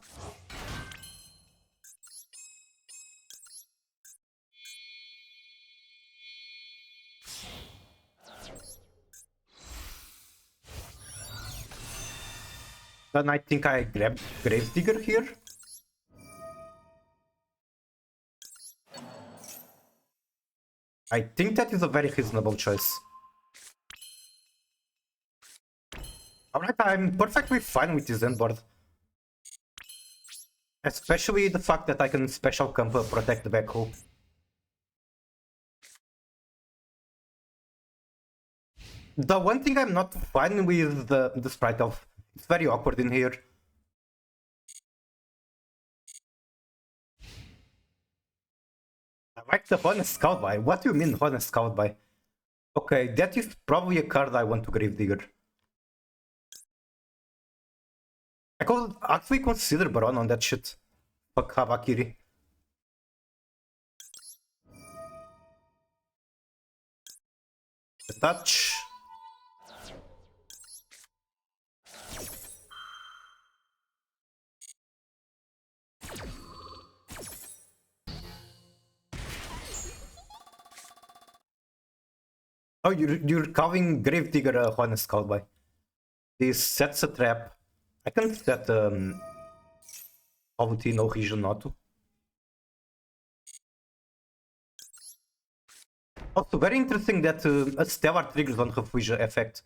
Then I think I grab Gravedigger here. I think that is a very reasonable choice. Alright, I'm perfectly fine with this end board. Especially the fact that I can special camp protect the backhoe. The one thing I'm not fine with the sprite of, it's very awkward in here. I like the Honest Scout by. What do you mean Honest Scout by? Okay, that is probably a card I want to Gravedigger. I could actually consider Baron on that shit. Fuck Habakiri. The touch. Oh, you're calling Gravedigger a honest cowboy. This sets a trap. I can set poverty no region not to. Also, very interesting that a stellar triggers on Refugia effect.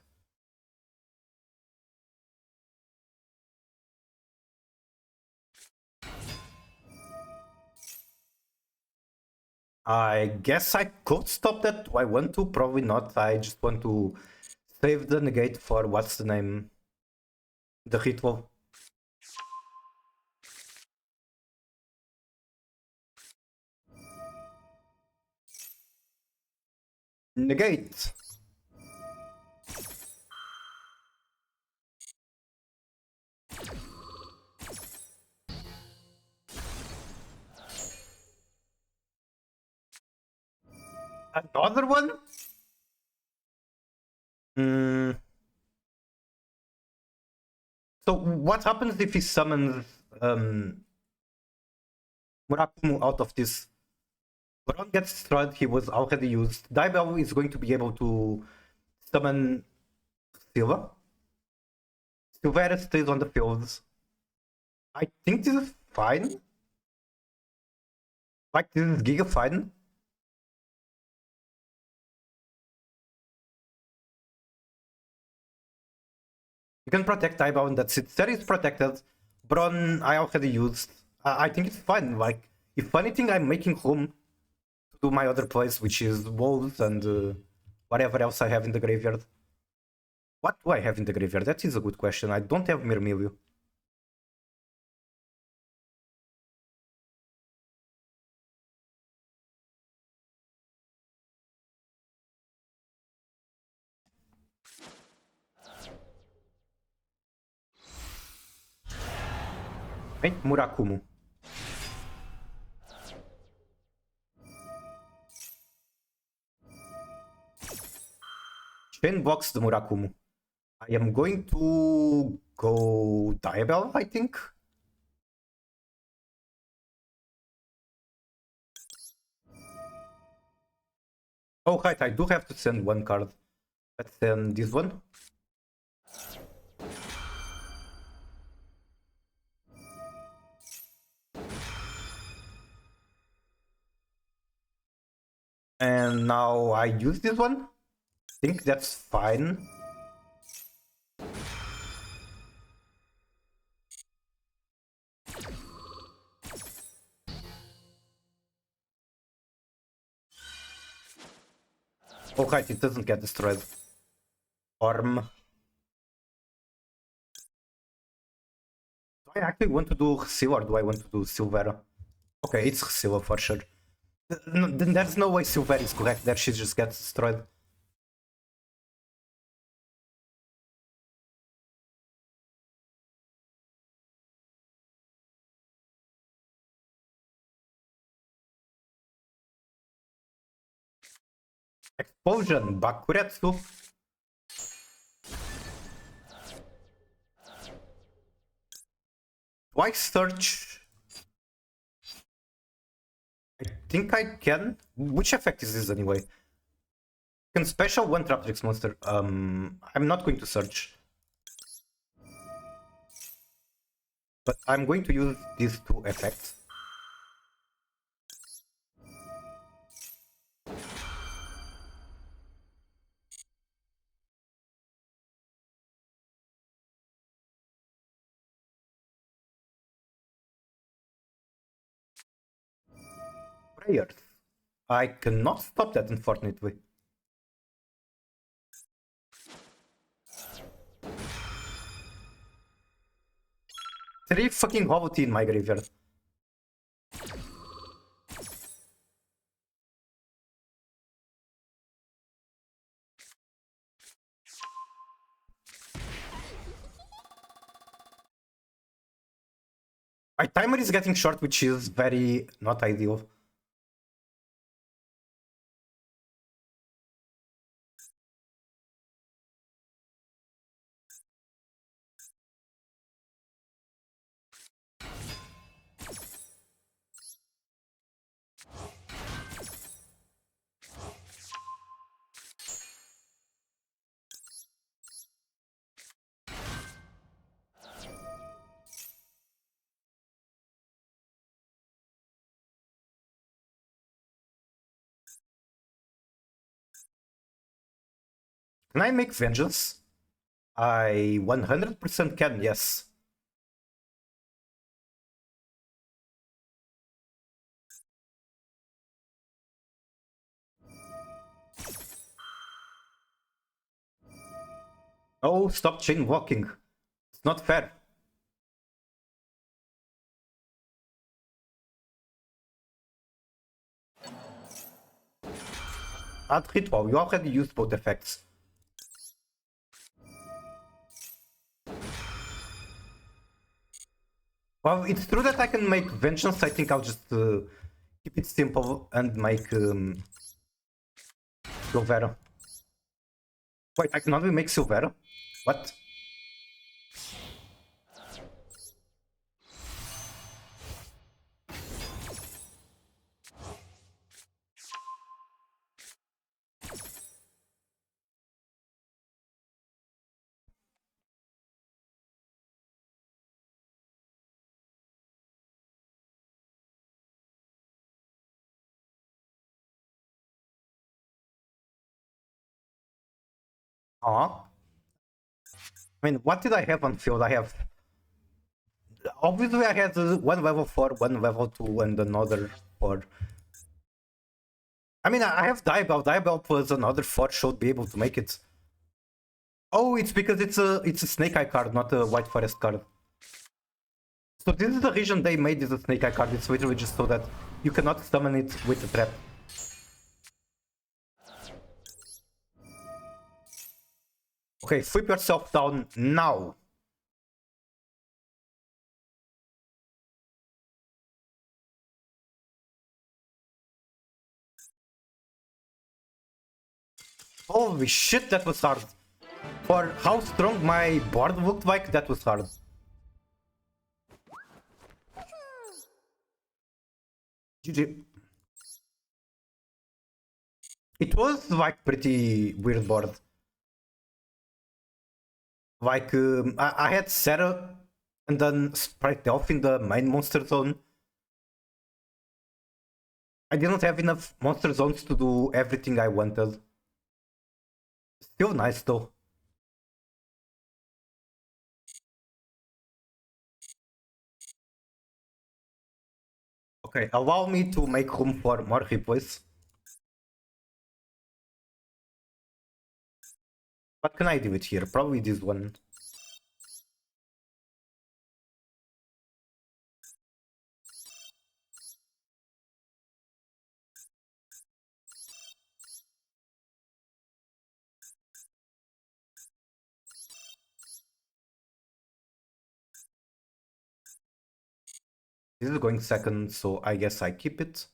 I guess I could stop that. Do I want to? Probably not. I just want to save the negate for what's the name? The ritual. Negate. Another one? Hmm. So what happens if he summons Murakumo out of this? Baron gets destroyed, he was already used. Daibel is going to be able to summon Silva. Silvera stays on the fields. I think this is fine. Like, this is Giga fine. You can protect Daibel and that's it. Seri is protected. Bron, I already used. I think it's fine. Like, if anything, I'm making room to do my other plays, which is Wolves and whatever else I have in the graveyard. What do I have in the graveyard? That is a good question. I don't have Mirmilio. Right? Murakumo. Chain box the Murakumo. I am going to go Diabell, I think. Oh, right, I do have to send one card. Let's send this one. And now I use this one. I think that's fine. Oh, right, it doesn't get destroyed. Orm. Do I actually want to do Seal or do I want to do Silvera? Okay, it's Seal for sure. Then there's no way Silvera is correct there, she just gets destroyed. Explosion, Bakuretsu. Why search? I think I can. Which effect is this anyway? Can special one Traptrix monster. I'm not going to search. But I'm going to use these two effects. Prayers. I cannot stop that, unfortunately. Three fucking Hobbity in my graveyard. My timer is getting short, which is very not ideal. Can I make vengeance? I 100% can, yes. Oh, stop chain walking. It's not fair. Add ritual, you already used both effects. Well, it's true that I can make vengeance. I think I'll just keep it simple and make Silvera. Wait, I can only make Silvera? What? Huh? I mean, what did I have on field? I have... Obviously, I had one level 4, one level 2, and another 4. I mean, I have Diabell. Diabell plus another 4 should be able to make it. Oh, it's because it's a Snake Eye card, not a White Forest card. So this is the reason they made this a Snake Eye card. It's literally just so that you cannot summon it with a trap. Okay, flip yourself down now. Holy shit, that was hard. For how strong my board looked like, that was hard. GG. It was like pretty weird board. Like, I had Sarah and then Sprite Elf in the main monster zone. I didn't have enough monster zones to do everything I wanted. Still nice though. Okay, allow me to make room for more replays. What can I do with here? Probably this one. This is going second, so I guess I keep it.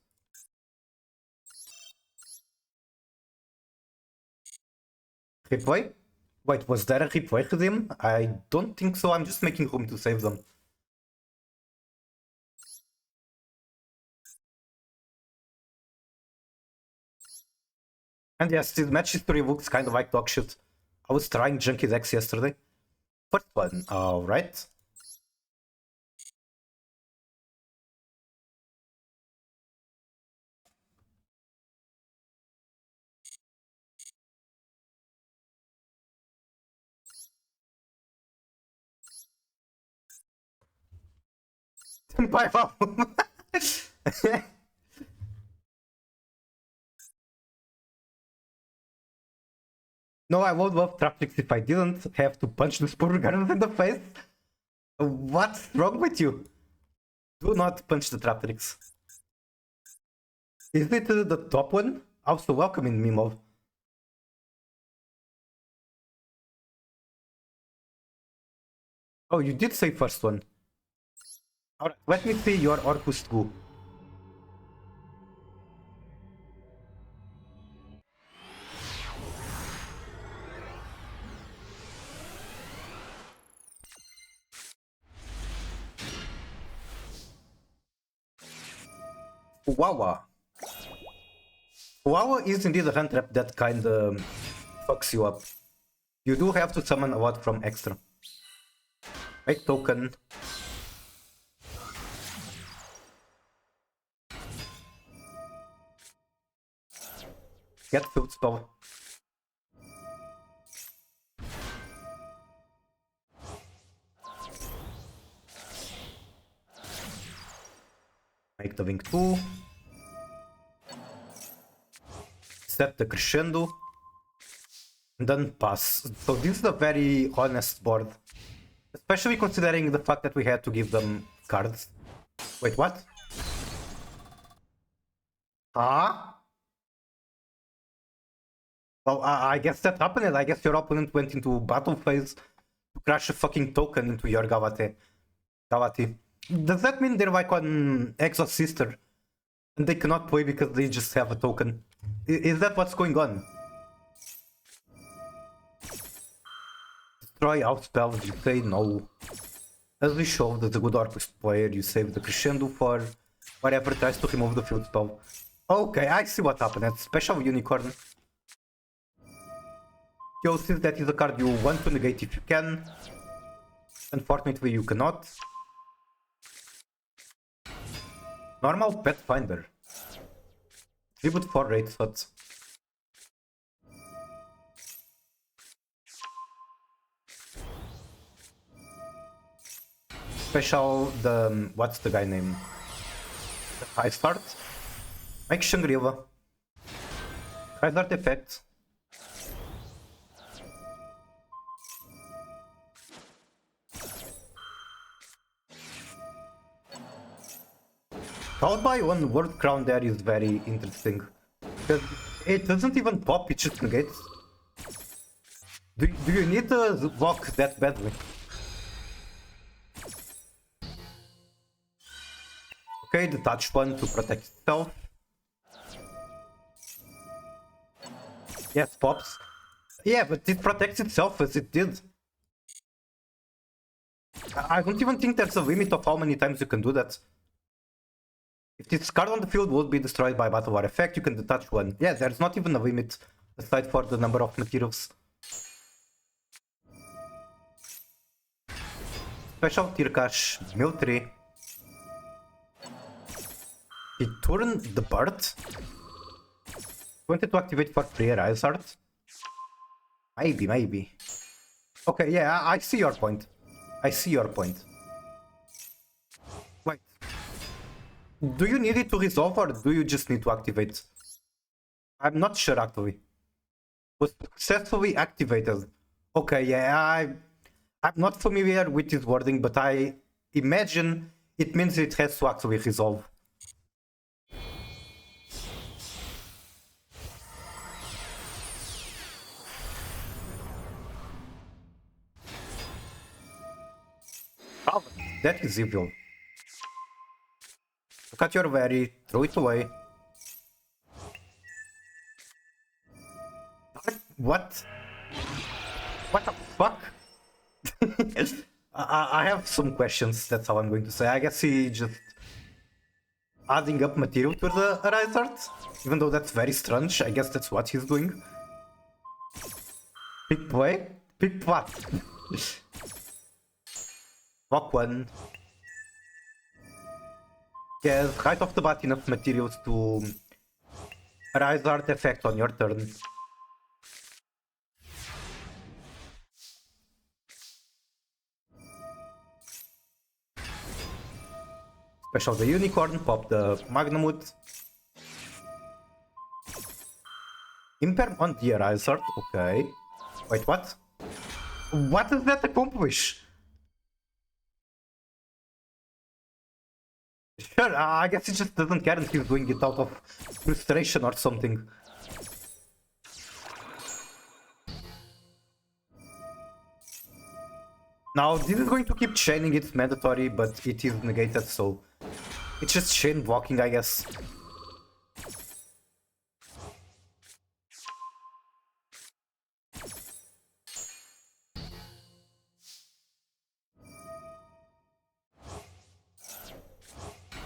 Replay? Wait, was there a replay redeem? I don't think so, I'm just making room to save them. And yes, this match history looks kind of like dog shit. I was trying Junkie decks yesterday. First one, alright. Bye, wow. No, I would love Traptrix if I didn't have to punch the Spore Guardians in the face. What's wrong with you? Do not punch the Traptrix. Is it the top one? Also welcome in Mimov. Oh, you did say first one. Alright, let me see your Orcus too. Wawa. Wawa is indeed a hand trap that kinda fucks you up. You do have to summon a lot from extra. Make token. Get field spell. Make the wing 2. Set the crescendo. And then pass. So this is a very honest board. Especially considering the fact that we had to give them cards. Wait, what? Huh? Well, I guess that happened. I guess your opponent went into battle phase to crash a fucking token into your Gavate. Does that mean they're like on Exo Sister and they cannot play because they just have a token? Is that what's going on? Destroy outspells, you say no. As we showed as a good Orcus player, you save the crescendo for whatever tries to remove the field spell. Okay, I see what happened. That's Special Unicorn. Theosis, that is a card you want to negate if you can. Unfortunately, you cannot. Normal Pathfinder. Tribute 4 rate slots. Special the... what's the guy name? High start. Make Shangri-La. High start effect. Followed by one word crown there is very interesting. Because it doesn't even pop, it just negates. Do you need to block that badly? Okay, detach one to protect itself. Yes, pops. Yeah, but it protects itself as it did. I don't even think there's a limit of how many times you can do that. If this card on the field would be destroyed by Battle War effect, you can detach one. Yeah, there's not even a limit aside for the number of materials. Special Tirkash, mill 3. He turned the bird. Wanted to activate for prayer Art. Maybe. Okay, yeah, I see your point. Wait. Do you need it to resolve or do you just need to activate? I'm not sure actually. Was successfully activated. Okay, yeah, I'm not familiar with this wording, but I imagine it means it has to actually resolve. Oh, that is evil. Look at your very, throw it away. What? What the fuck? I have some questions, that's how I'm going to say. I guess he just adding up material to the Arise Art, even though that's very strange. I guess that's what he's doing. Pick play? Pick what? Block one. Yes, right off the bat enough materials to Arise Art effect on your turn. Special the Unicorn, pop the Magnamut. Imperm on the Arise Art, okay. Wait, what? What does that accomplish? Sure, I guess he just doesn't care and he's doing it out of frustration or something. Now, this is going to keep chaining, it's mandatory, but it is negated, so it's just chain blocking, I guess.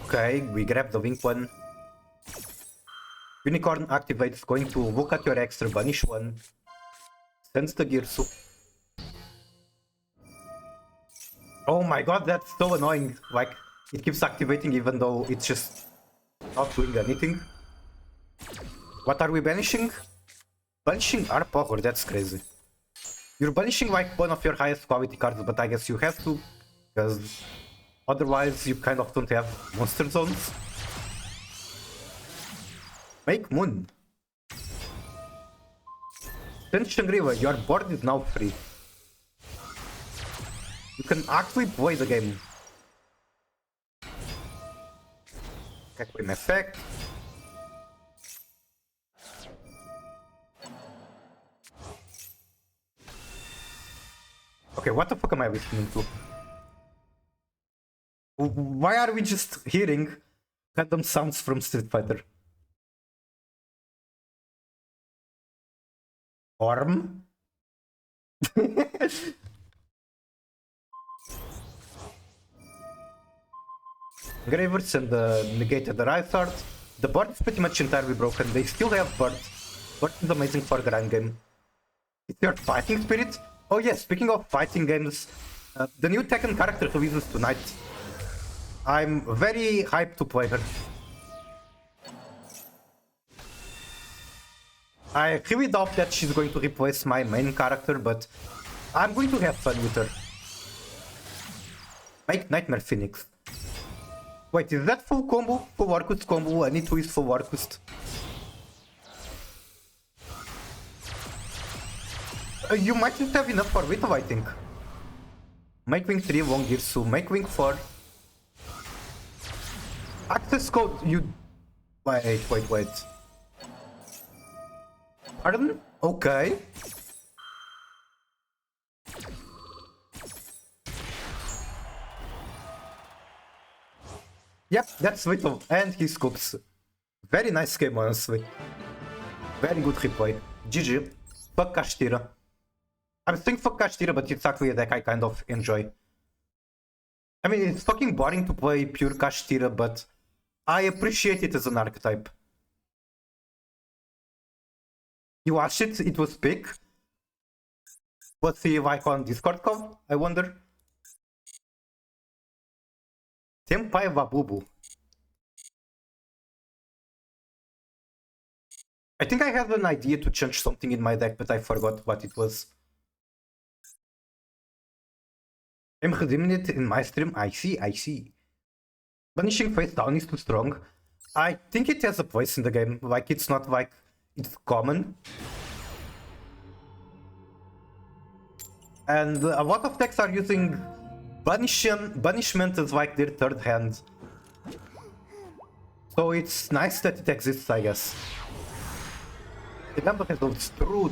Okay, we grab the wing one. Unicorn activates, going to look at your extra, banish one. Sends the Girsu. Oh my god, that's so annoying. Like, it keeps activating even though it's just not doing anything. What are we banishing? Banishing our power, that's crazy. You're banishing like one of your highest quality cards, but I guess you have to, because otherwise you kind of don't have monster zones. Make Moon. Send Shangri-La, your board is now free. You can actually play the game. Equine effect. Okay, what the fuck am I listening to? Why are we just hearing random sounds from Street Fighter? Orm? Gravers and negated the right art. The board is pretty much entirely broken. They still have Bird. Bird is amazing for grind game. It's your fighting spirit? Oh yeah, speaking of fighting games, the new Tekken character releases tonight. I'm very hyped to play her. I really doubt that she's going to replace my main character, but I'm going to have fun with her. Make Nightmare Phoenix. Wait, is that full combo? Full Warcust combo? I need to use full Warcust. You might just have enough for Vito, I think. Make Wing 3, Long Girsu, make Wing 4. Access code, you... Wait. Pardon? Okay. Yep, that's Vito, and he scoops. Very nice game, honestly. Very good replay. GG. Fuck Kashtira. I'm saying fuck Kashtira, but it's actually a deck I kind of enjoy. I mean, it's fucking boring to play pure Kashtira, but I appreciate it as an archetype. You watched it? It was big. What's the icon Discord called? I wonder. Senpai Wabubu. I think I had an idea to change something in my deck, but I forgot what it was. I'm redeeming it in my stream. I see. Banishing face down is too strong. I think it has a place in the game. Like, it's not like it's common. And a lot of decks are using banishment as like their third hand. So it's nice that it exists, I guess. The number results, true.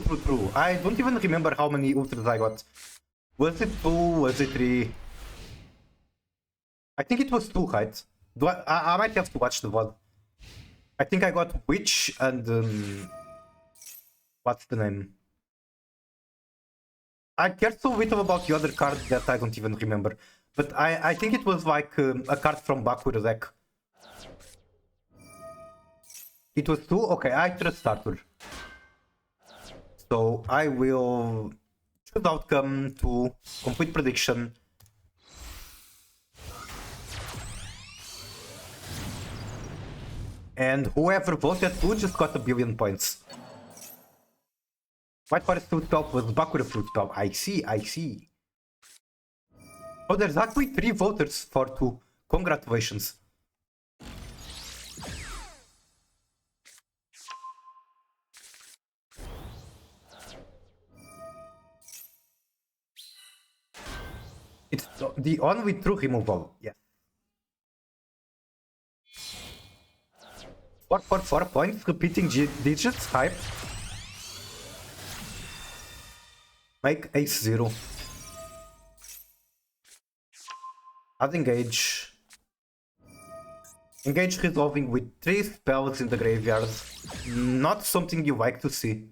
I don't even remember how many ultras I got. Was it 2? Was it 3? I think it was 2, right? I might have to watch the VOD. I think I got Witch and... what's the name? I cared so little about the other card that I don't even remember. But I think it was like a card from Bakura deck. It was 2? Okay, I trust Arthur. So I will choose outcome to complete prediction. And whoever voted who just got 1 billion points. White Forest Fruit Pulp was Bakura Fruit Pulp. I see. Oh, there's actually 3 voters for 2. Congratulations. It's the only true removal, yes. 4 points, repeating digits, hype. Make ace 0. Add engage. Engage resolving with 3 spells in the graveyard. Not something you like to see.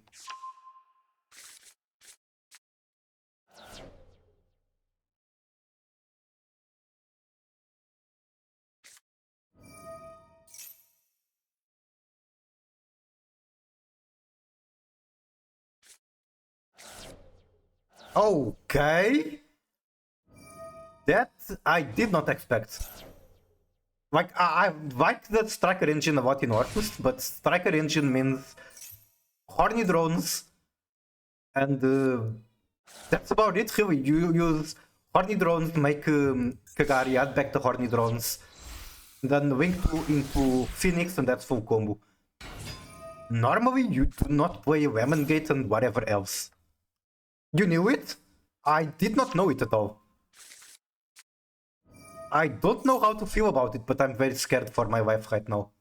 Okay. That I did not expect. Like, I like the Striker engine a lot in Orcust, but Striker engine means horny drones, and that's about it really. You use horny drones, make Kagari, add back the horny drones, then Wing 2 into Phoenix, and that's full combo. Normally you do not play Lemon Gate and whatever else. You knew it? I did not know it at all. I don't know how to feel about it, but I'm very scared for my life right now.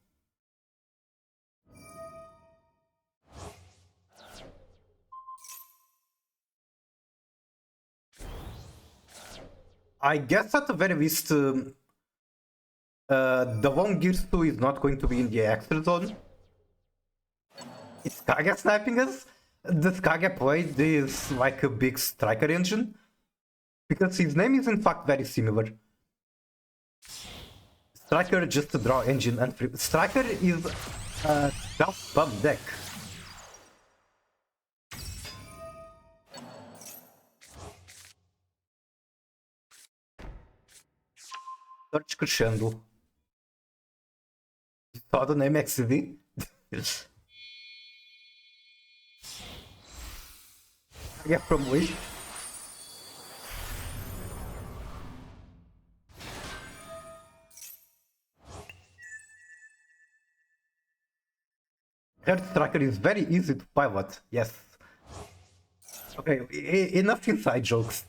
I guess at the very least, the Long Gears 2 is not going to be in the extra zone. It's Kage sniping us. The Kage played is like a big striker engine, because his name is in fact very similar. Striker just a draw engine and Striker is a self-bum deck. Search Crescendo. You saw the name XD? Yeah, from Wish. Third Striker is very easy to pivot, yes. Okay, enough inside jokes.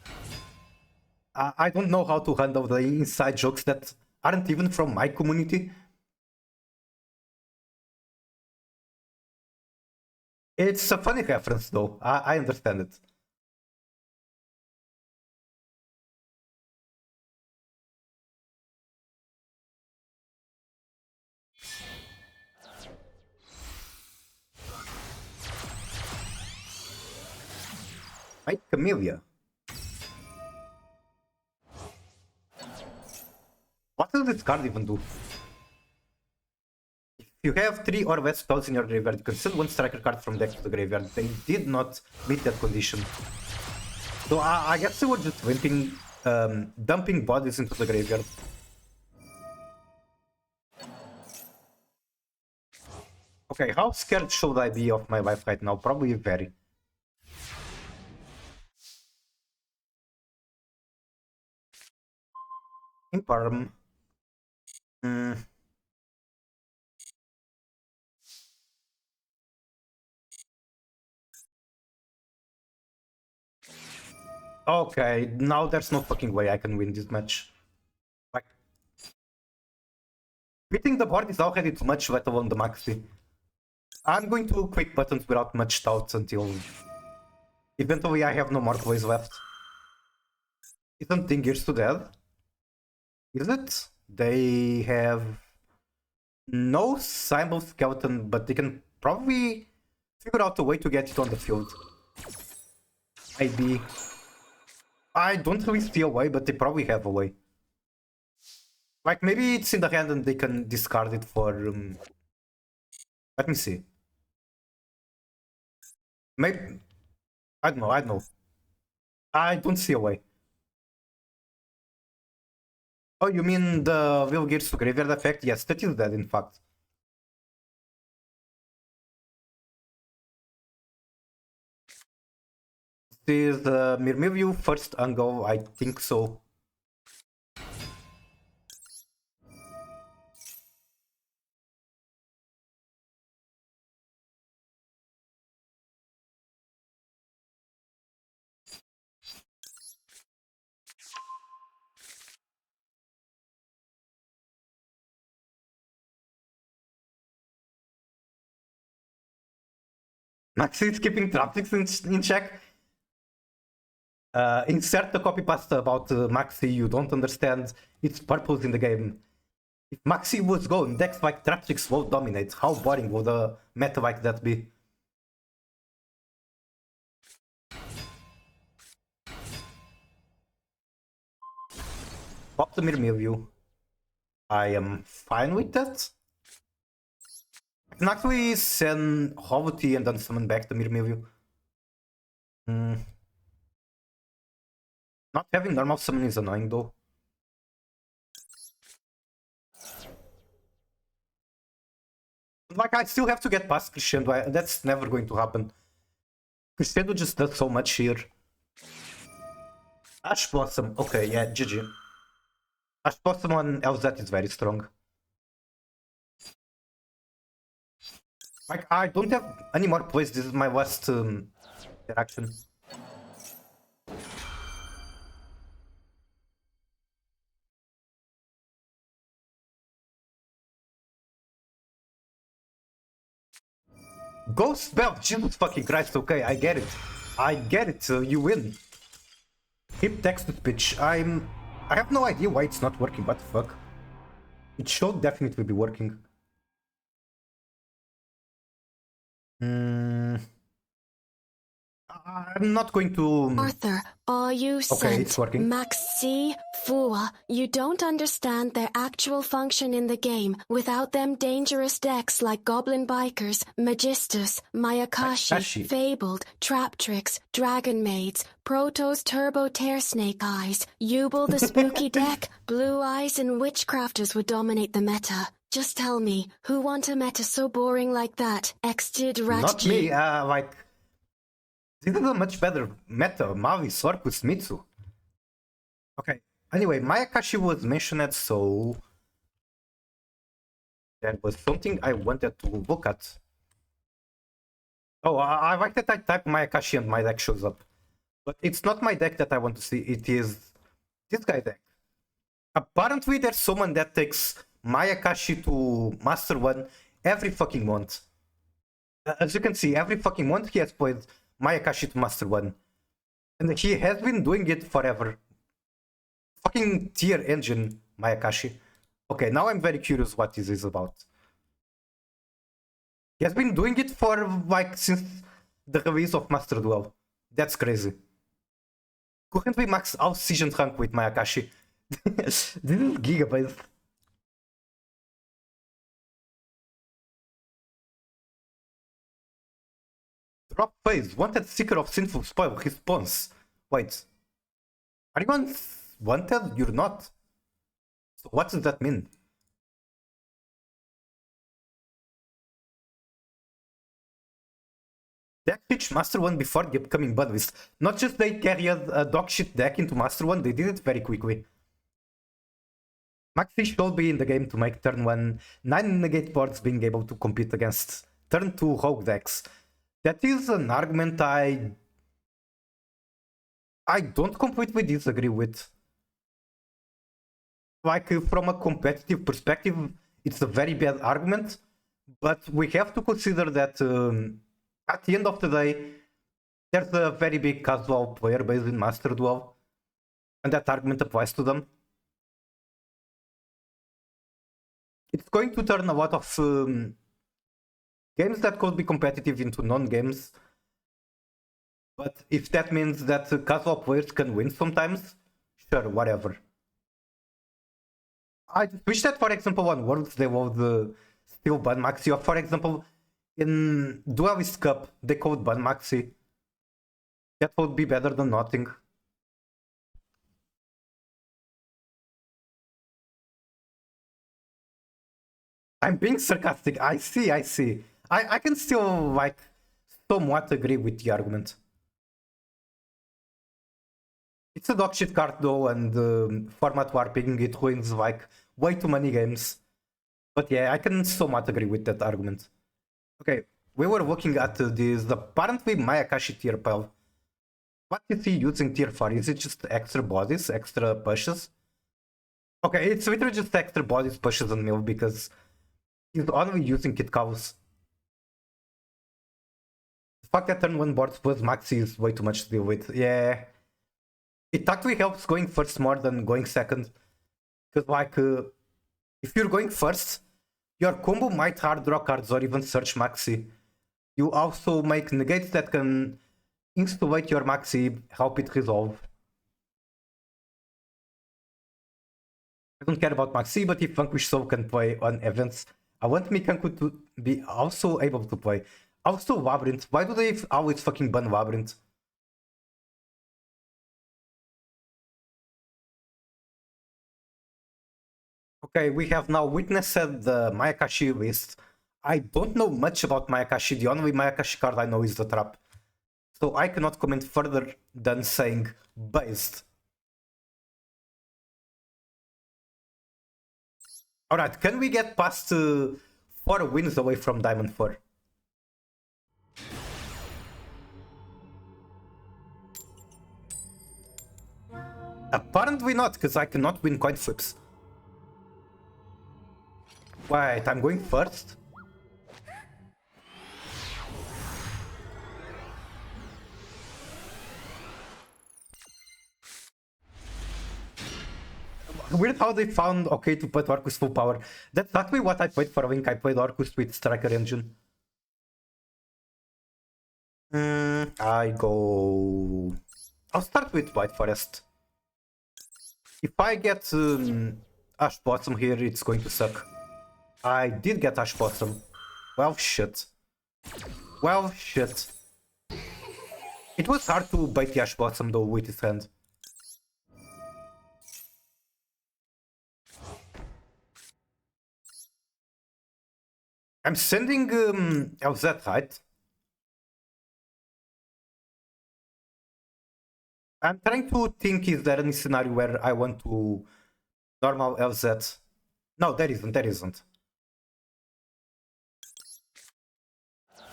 I don't know how to handle the inside jokes that aren't even from my community. It's a funny reference though, I understand it. Right, Camellia. What does this card even do? If you have 3 or less spells in your graveyard, you can send 1 striker card from deck to the graveyard. They did not meet that condition. So I guess they were just dumping bodies into the graveyard. Okay, how scared should I be of my life right now? Probably very. Imperm. Okay, now there's no fucking way I can win this match. Like, beating the board is already too much, let alone the maxi. I'm going to quick buttons without much thoughts until eventually I have no more plays left. Isn't Tingers to dead? Is it? They have no Symbol Skeleton, but they can probably figure out a way to get it on the field. Maybe. I don't really see a way, but they probably have a way. Like, maybe it's in the hand and they can discard it for... Let me see. Maybe... I don't know. I don't see a way. Oh, you mean the Will Gears to Graveyard effect? Yes, that is dead, in fact. This is the Mirmillion first angle, I think so. Maxi is keeping Traptrix in check. Insert the copy pasta about Maxi, you don't understand its purpose in the game. If Maxi was going, decks like Traptrix won't dominate. How boring would a meta like that be? Pop the Mirmillion. I am fine with that. I can actually send Hovoti and then summon back the Mirmillion. Not having normal summon is annoying though. Like, I still have to get past Crescendo. That's never going to happen. Crescendo just does so much here. Ash Blossom. Okay, yeah, GG. Ash Blossom on LZ is very strong. Like, I don't have any more plays. This is my last interaction. Ghost spell, Jesus fucking Christ, okay, I get it. I get it, you win. Keep text to speech. I have no idea why it's not working, what the fuck. It should definitely be working. I'm not going to... Arthur, are you sent? Okay, it's working. Maxi, Fua, you don't understand their actual function in the game. Without them, dangerous decks like Goblin Bikers, Magistus, Mayakashi, Fabled, Traptrix, Dragon Maids, Protoss Turbo Tear Snake Eyes, Yubel the Spooky Deck, Blue Eyes and Witchcrafters would dominate the meta. Just tell me, who want a meta so boring like that? Exited Rat Not me, like... This is a much better meta, Mavi, Sorkus, Mitsu. Okay, anyway, Mayakashi was mentioned, so... That was something I wanted to look at. Oh, I like that I type Mayakashi and my deck shows up. But it's not my deck that I want to see, it is this guy deck. Apparently there's someone that takes Mayakashi to Master 1 every fucking month. As you can see, every fucking month he has played Mayakashi to Master 1. And he has been doing it forever. Fucking tier engine, Mayakashi. Okay, now I'm very curious what this is about. He has been doing it for, like, since the release of Master Duel. That's crazy. Currently max out season rank with Mayakashi. This is gigabyte. Drop phase. Wanted Seeker of Sinful Spoil. Response. Wait. Are you on wanted? You're not. So what does that mean? Deck reached Master 1 before becoming Budwist. Not just they carried a dogshit deck into Master 1, they did it very quickly. Maxi should be in the game to make turn 1 9 negate boards being able to compete against turn 2 rogue decks. That is an argument I don't completely disagree with. Like, from a competitive perspective, it's a very bad argument, but we have to consider that at the end of the day, there's a very big casual player base in Master Duel, and that argument applies to them. It's going to turn a lot of games that could be competitive into non-games, but if that means that casual players can win sometimes, sure, whatever. I wish that, for example, on Worlds they would still ban Maxi, or for example, in Duelist Cup they could ban Maxi. That would be better than nothing. I'm being sarcastic. I see. I can still, like, somewhat agree with the argument. It's a dogshit card though, and format warping, it ruins, like, way too many games. But yeah, I can somewhat agree with that argument. Okay, we were looking at this, apparently Mayakashi tier pile. What is he using tier for? Is it just extra bodies, extra pushes? Okay, it's literally just extra bodies, pushes, and mill, because he's only using Kit Cows. The fact that turn 1 boards plus Maxi is way too much to deal with. Yeah. It actually helps going first more than going second. Because, like, if you're going first, your combo might hard draw cards or even search Maxi. You also make negates that can installate your Maxi, help it resolve. I don't care about Maxi, but if Vanquish Soul can play on events, I want Mikanku to be also able to play. Also Labyrinth. Why do they always fucking ban Labyrinth? Okay, we have now witnessed the Mayakashi list. I don't know much about Mayakashi. The only Mayakashi card I know is the Trap. So I cannot comment further than saying based. Alright, can we get past 4 wins away from Diamond 4? Apparently not, because I cannot win coin flips. Wait, I'm going first? Weird how they found okay to put Orcus full power. That's exactly what I played for a Link. I played Orcus with Striker Engine. I go... I'll start with White Forest. If I get Ash Blossom here, it's going to suck. I did get Ash Blossom. Well, shit. Well, shit. It was hard to bait the Ash Blossom though with his hand. I'm sending LZ, right? I'm trying to think, is there any scenario where I want to normal LZ? No, there isn't.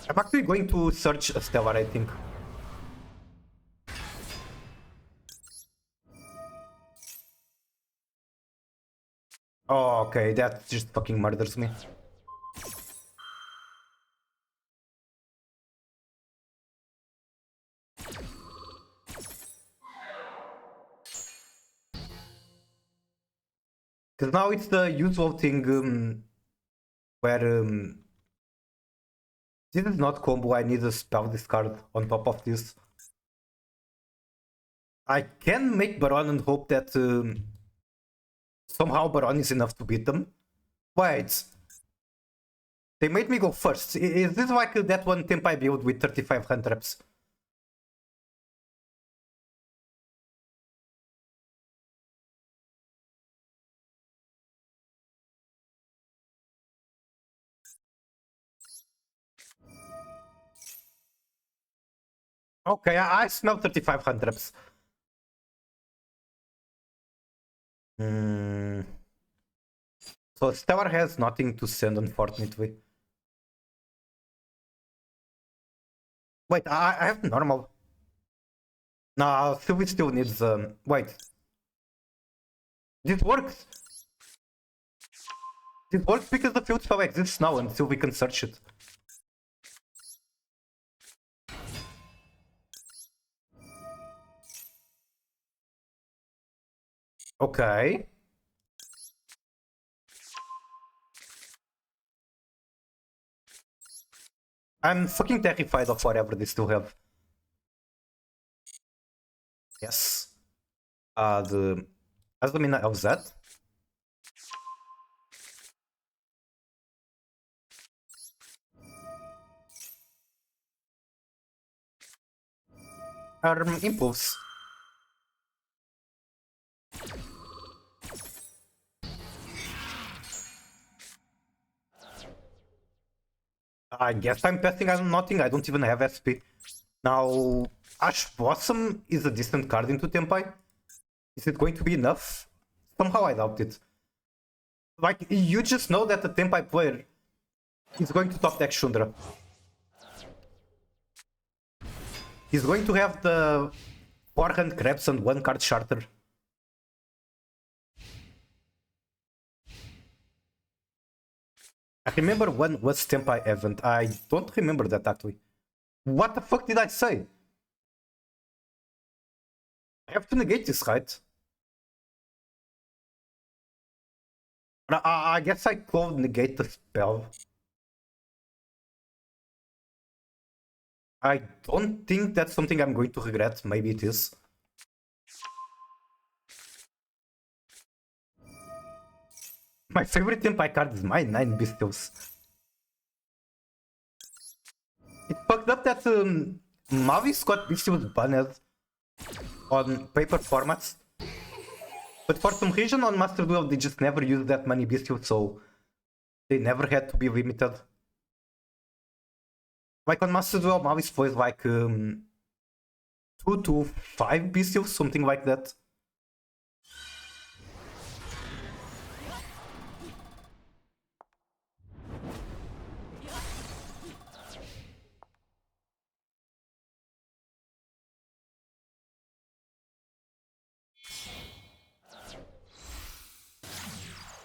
I'm actually going to search a Stellar, I think. Oh, okay, that just fucking murders me. Because now it's the usual thing where this is not combo, I need a spell discard on top of this. I can make Baron and hope that somehow Baron is enough to beat them. Wait. They made me go first. Is this like that one temp I built with 35 hand traps? Okay, I smell 35 hand traps. So Stellar has nothing to send, unfortunately. Wait, I have normal. No, Sylvie still needs. Wait. This works. This works because the field spell exists now until we can search it. Okay. I'm fucking terrified of whatever they still have. Yes. The Aslamina LZ. Impulse. I guess I'm passing on nothing. I don't even have SP. Now, Ash Blossom is a decent card into Tempai. Is it going to be enough? Somehow I doubt it. Like, you just know that the Tempai player is going to top deck Shundra. He's going to have the 4-hand Crabs and 1-card Charter. I remember one was Tempai event. I don't remember that actually. What the fuck did I say? I have to negate this, right? I guess I could negate the spell. I don't think that's something I'm going to regret. Maybe it is. My favorite Tempai card is my 9 Bestials. It's fucked up that Mavis got Bestials banned on paper formats. But for some reason on Master Duel they just never used that many Bestials, so they never had to be limited. Like on Master Duel, Mavis plays like 2 to 5 Bestials, something like that.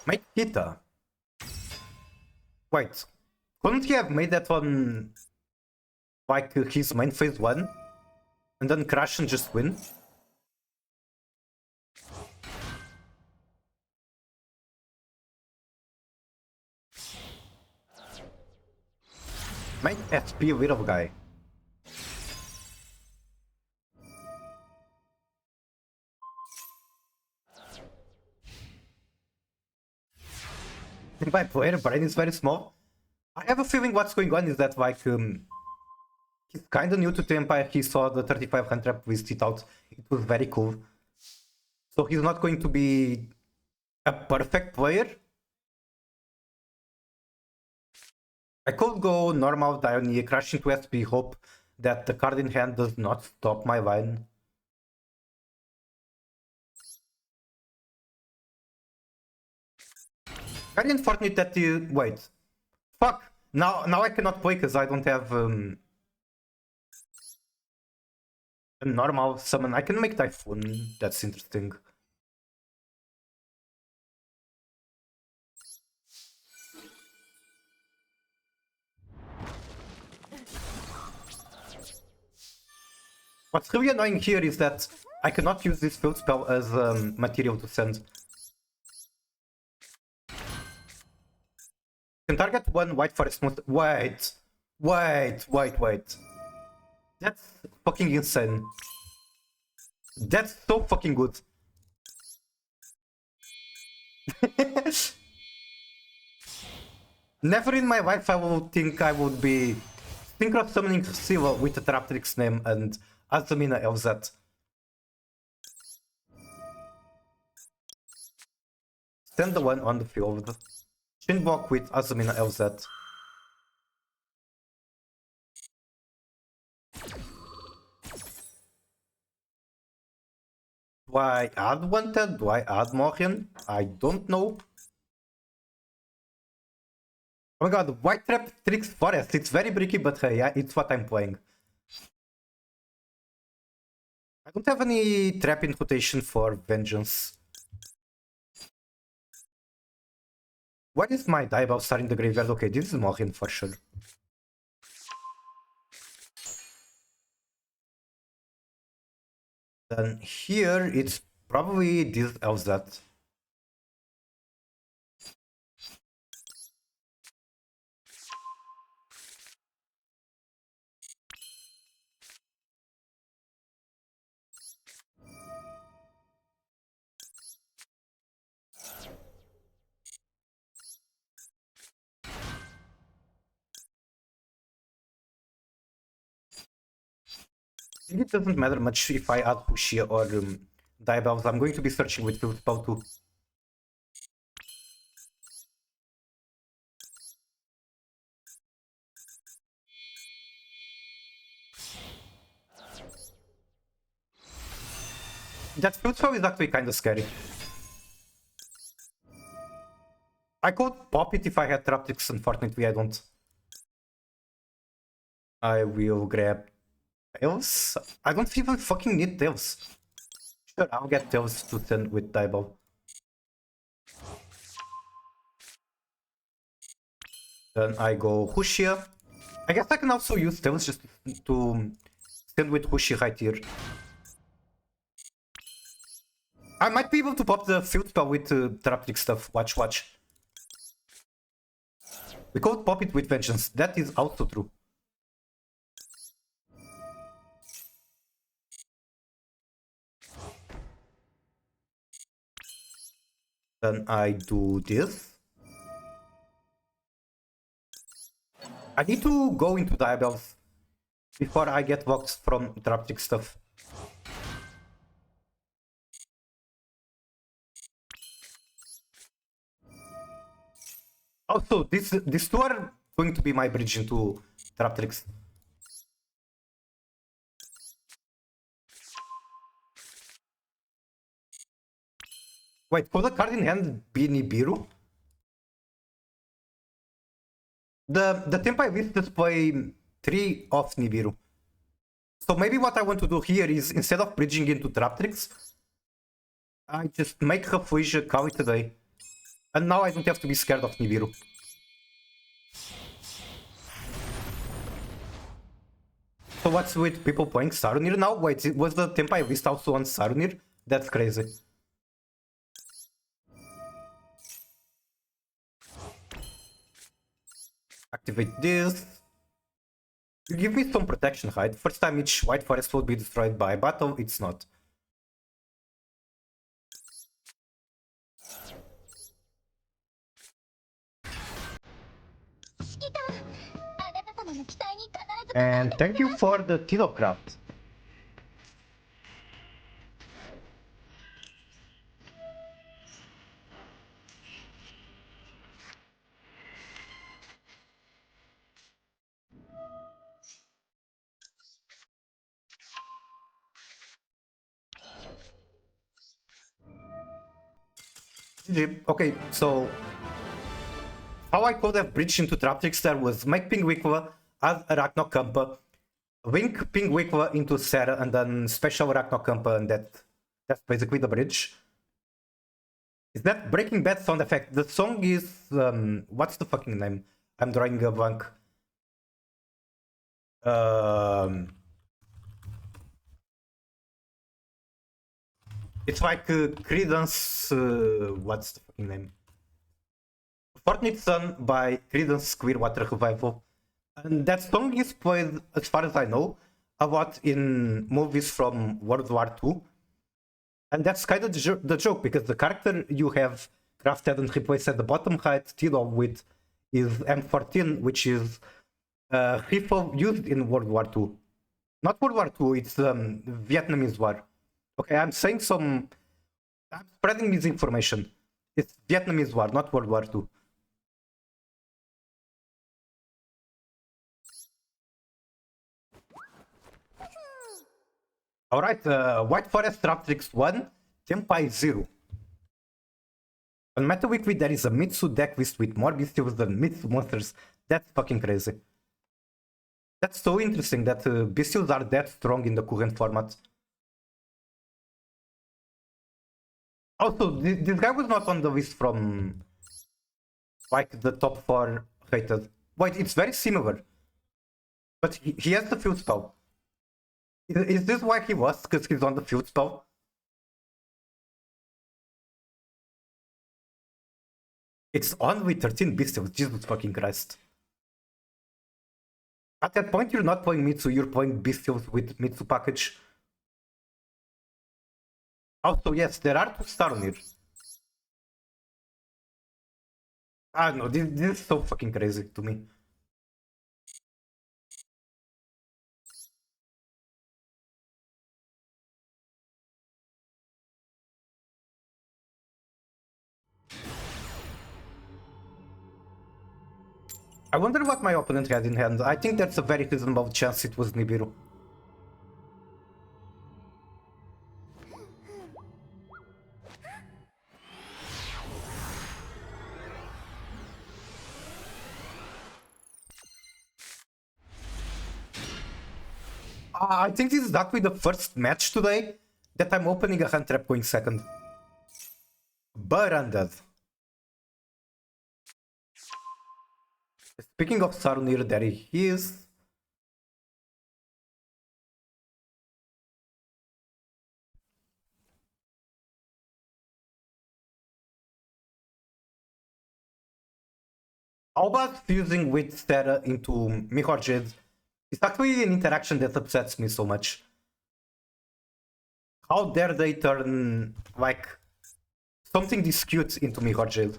Make Kita. Wait, couldn't he have made that one like his main phase 1 and then crash and just win? Make SP a little guy. My player brain is very small. I have a feeling what's going on is that like he's kinda new to the Empire. He saw the 3500 trap with it out. It was very cool. So he's not going to be a perfect player. I could go normal Dionia, crash into SP, hope that the card in hand does not stop my line. Very unfortunate that you wait. Fuck! Now I cannot play because I don't have a normal summon. I can make Typhoon. That's interesting. What's really annoying here is that I cannot use this field spell as material to send. Can target one white for a smooth. Wait. That's fucking insane. That's so fucking good. Never in my life I would think I would be synchro summoning Scylla with a Traptrix name and Azamina LZ. Send the one on the field. Shinbok with Azamina LZ. Do I add Wanted? Do I add Morgan? I don't know. Oh my god, White Traptrix Forest. It's very bricky, but hey, yeah, it's what I'm playing. I don't have any trap in rotation for Vengeance. Why is my Diablo star in the graveyard? Okay, this is Morgan for sure. Then here it's probably this LZ. It doesn't matter much if I add Pushia or Diabells. I'm going to be searching with Field Spell too. That Field Spell is actually kind of scary. I could pop it if I had Traptrix, unfortunately I don't. I will grab Tails. I don't even fucking need Tails. Sure, I'll get Tails to send with Diabell. Then I go Hushia. I guess I can also use Tails just to send with Hushi right here. I might be able to pop the field spell with Traptrix stuff. Watch. We could pop it with Vengeance. That is also true. Then I do this. I need to go into Diabells before I get blocked from Traptrix stuff. Also, these two are going to be my bridge into Traptrix. Wait, could the card in hand be Nibiru? The tempo list display 3 of Nibiru. So maybe what I want to do here is, instead of bridging into Traptrix, I just make Rafuija, call it a day. And now I don't have to be scared of Nibiru. So what's with people playing Sarunir now? Wait, was the Tempai list also on Sarunir? That's crazy. Activate this. You give me some protection, right? First time each white forest will be destroyed by battle, it's not. And thank you for the Tilocraft. Okay, so how I could have bridged into Traptrix there was make Pingwikwa, add Arachnokampa, link Pingwikwa into Sarah, and then special Arachnokampa, and that's basically the bridge. Is that Breaking Bad sound effect? The song is what's the fucking name? I'm drawing a blank. It's like Credence. What's the fucking name? Fortnite Sun by Credence Clearwater Revival. And that song is played, as far as I know, a lot in movies from World War II. And that's kind of the joke, because the character you have crafted and replaced at the bottom right Tilo with is M14, which is a rifle used in World War II. Not World War II, it's Vietnamese War. Okay, I'm spreading misinformation. It's Vietnamese War, not World War II. Alright, White Forest Traptrix 1, Tempai 0. On Meta Weekly there is a Mitsu deck list with more bestials than Mitsu monsters. That's fucking crazy. That's so interesting that bestials are that strong in the current format. Also, this guy was not on the list from like the top 4 rated. Wait, it's very similar. But he has the field spell. Is this why he was? Because he's on the field spell? It's on with 13 bestials, Jesus fucking Christ. At that point you're not playing Mitsu, you're playing bestials with Mitsu package. Also, yes, there are 2 Starunir. Ah no, this is so fucking crazy to me. I wonder what my opponent had in hand. I think that's a very reasonable chance it was Nibiru. I think this is actually the first match today that I'm opening a hand trap going second. But undead. Speaking of Sarunir, there he is. How about fusing with Terra into Mirror Jade? It's actually an interaction that upsets me so much. How dare they turn, like, something this cute into Mirror Jade?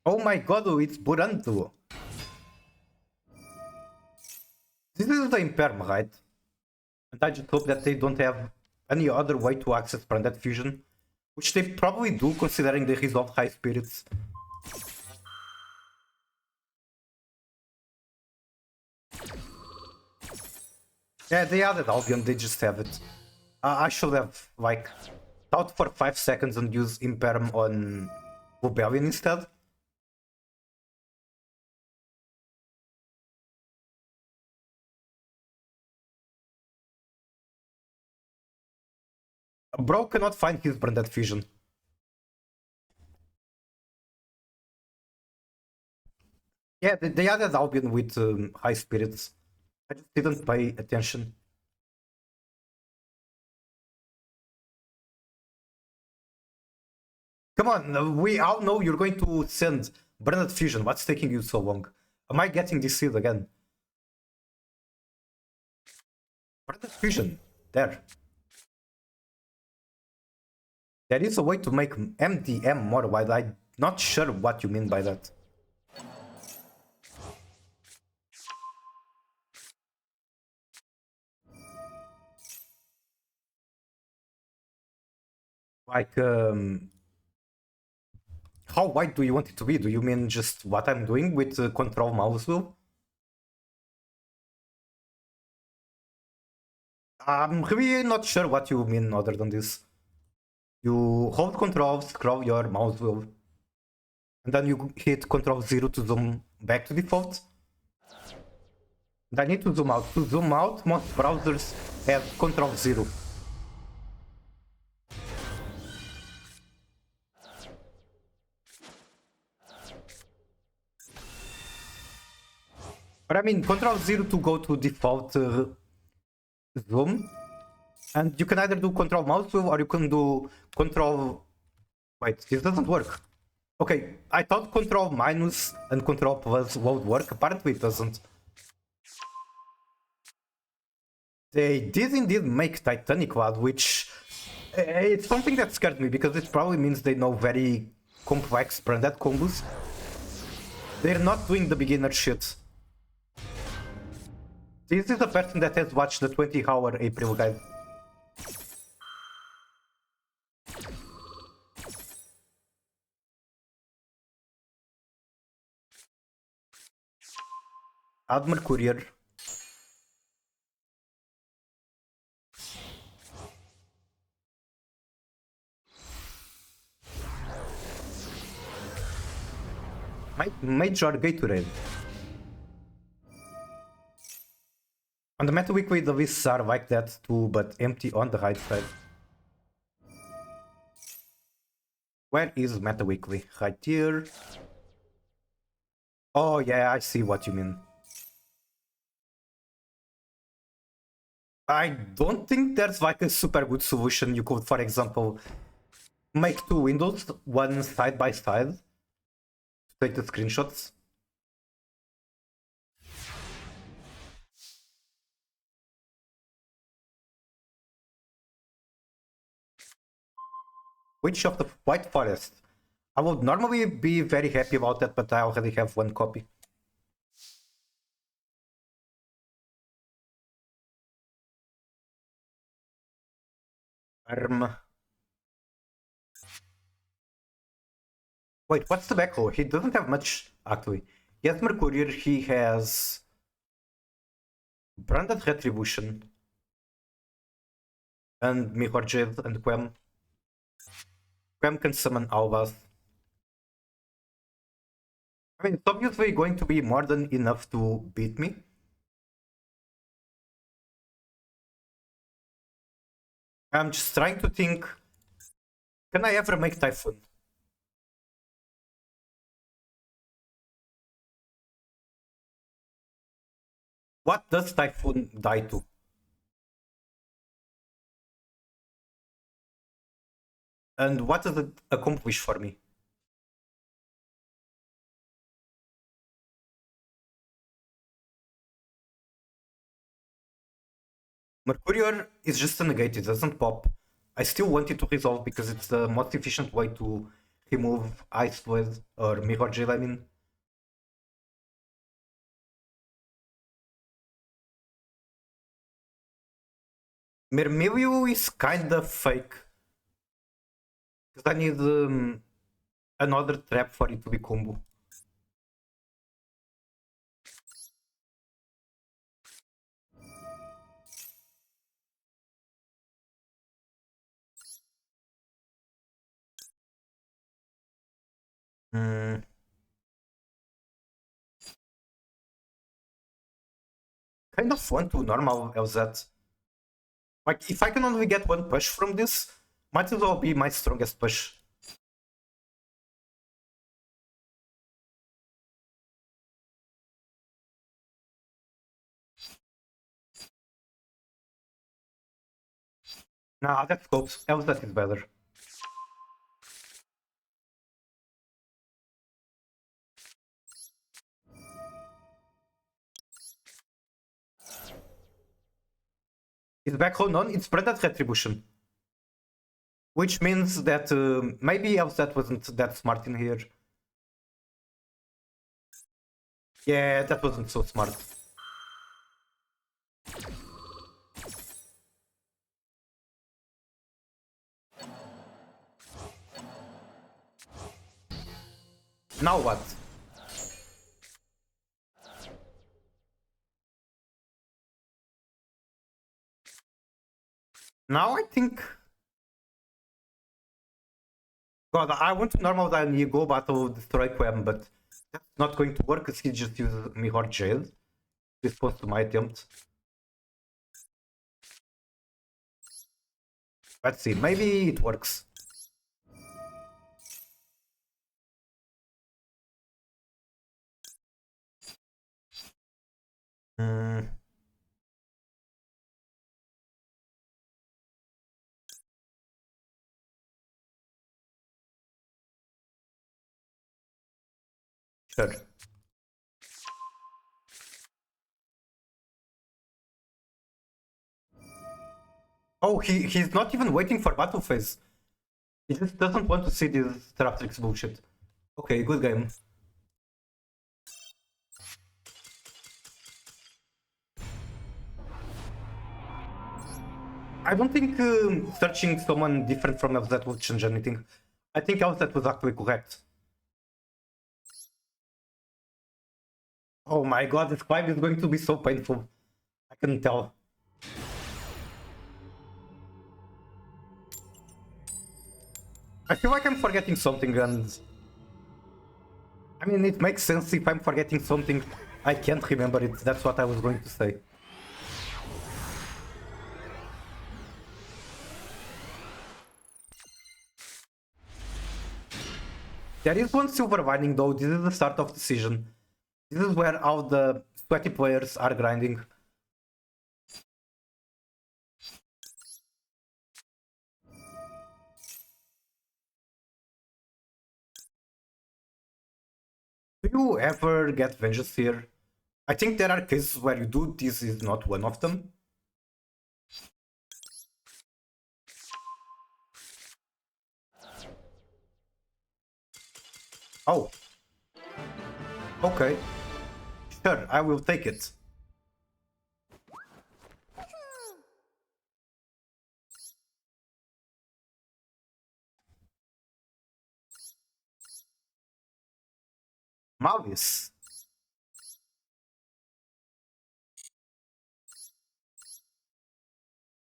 Oh my god, it's Burantu. This is the Imperm, right? And I just hope that they don't have any other way to access Brandet Fusion. Which they probably do, considering they resolve High Spirits. Yeah, they added Albion, they just have it. I should have, like, out for 5 seconds and use Imperm on Rebellion instead. Bro cannot find his Branded Fusion. Yeah, they added Albion with high spirits. I just didn't pay attention. Come on, we all know you're going to send Branded Fusion. What's taking you so long? Am I getting this seed again? Branded Fusion. There. There is a way to make MDM more wide. I'm not sure what you mean by that. Like, how wide do you want it to be? Do you mean just what I'm doing with control mouse wheel? I'm really not sure what you mean other than this. You hold control, scroll your mouse wheel, and then you hit control 0 to zoom back to default. And I need to zoom out. To zoom out, most browsers have control 0. But I mean, control 0 to go to default zoom. And you can either do control mouse wheel or you can do control... Wait, this doesn't work. Okay, I thought control minus and control plus would work. Apparently it doesn't. They did indeed make Titanic Lad, which... it's something that scared me because it probably means they know very complex branded combos. They're not doing the beginner shit. This is a person that has watched the 20-hour April guide. Admiral Courier. Major Gatorade. On the Meta Weekly, the lists are like that too, but empty on the right side. Where is Meta Weekly? Right here. Oh yeah, I see what you mean. I don't think there's like a super good solution. You could, for example, make two windows, one side by side, to take the screenshots. Witch of the White Forest. I would normally be very happy about that, but I already have one copy. Wait, what's the back row? He doesn't have much, actually. He has Mercurier, he has... Branded Retribution. And Mirror Jade and Quem. Quem can summon Albaz. I mean, it's obviously going to be more than enough to beat me. I'm just trying to think... Can I ever make Typhoon? What does Typhoon die to? And what does it accomplish for me? Mercurior is just a negate, it doesn't pop. I still want it to resolve because it's the most efficient way to remove Ice Blade or Mirror Jade, I mean. Mermilio is kinda fake. Because I need another trap for it to be combo. kind of want to normal LZ. Like, if I can only get one push from this, might as well be my strongest push. Nah, that scopes. LZ is better. Is back home on? It's Predator Retribution. Which means that maybe LZ wasn't that smart in here. Yeah, that wasn't so smart. Now what? Now I think... God, I want to normal that you go battle destroy Quem, but that's not going to work because he just uses Mihor Jade. Response to my attempt. Let's see, maybe it works. Sure. Oh, he's not even waiting for battle phase. He just doesn't want to see this Traptrix bullshit. Okay, good game. I don't think searching someone different from LZ will change anything. I think LZ was actually correct. Oh my god, this climb is going to be so painful. I can tell. I feel like I'm forgetting something, and... I mean, it makes sense if I'm forgetting something. I can't remember it, that's what I was going to say. There is one silver lining though, this is the start of the season. This is where all the sweaty players are grinding. Do you ever get vengeance here? I think there are cases where you do, this is not one of them. Oh. Okay. Sure, I will take it. Malvis.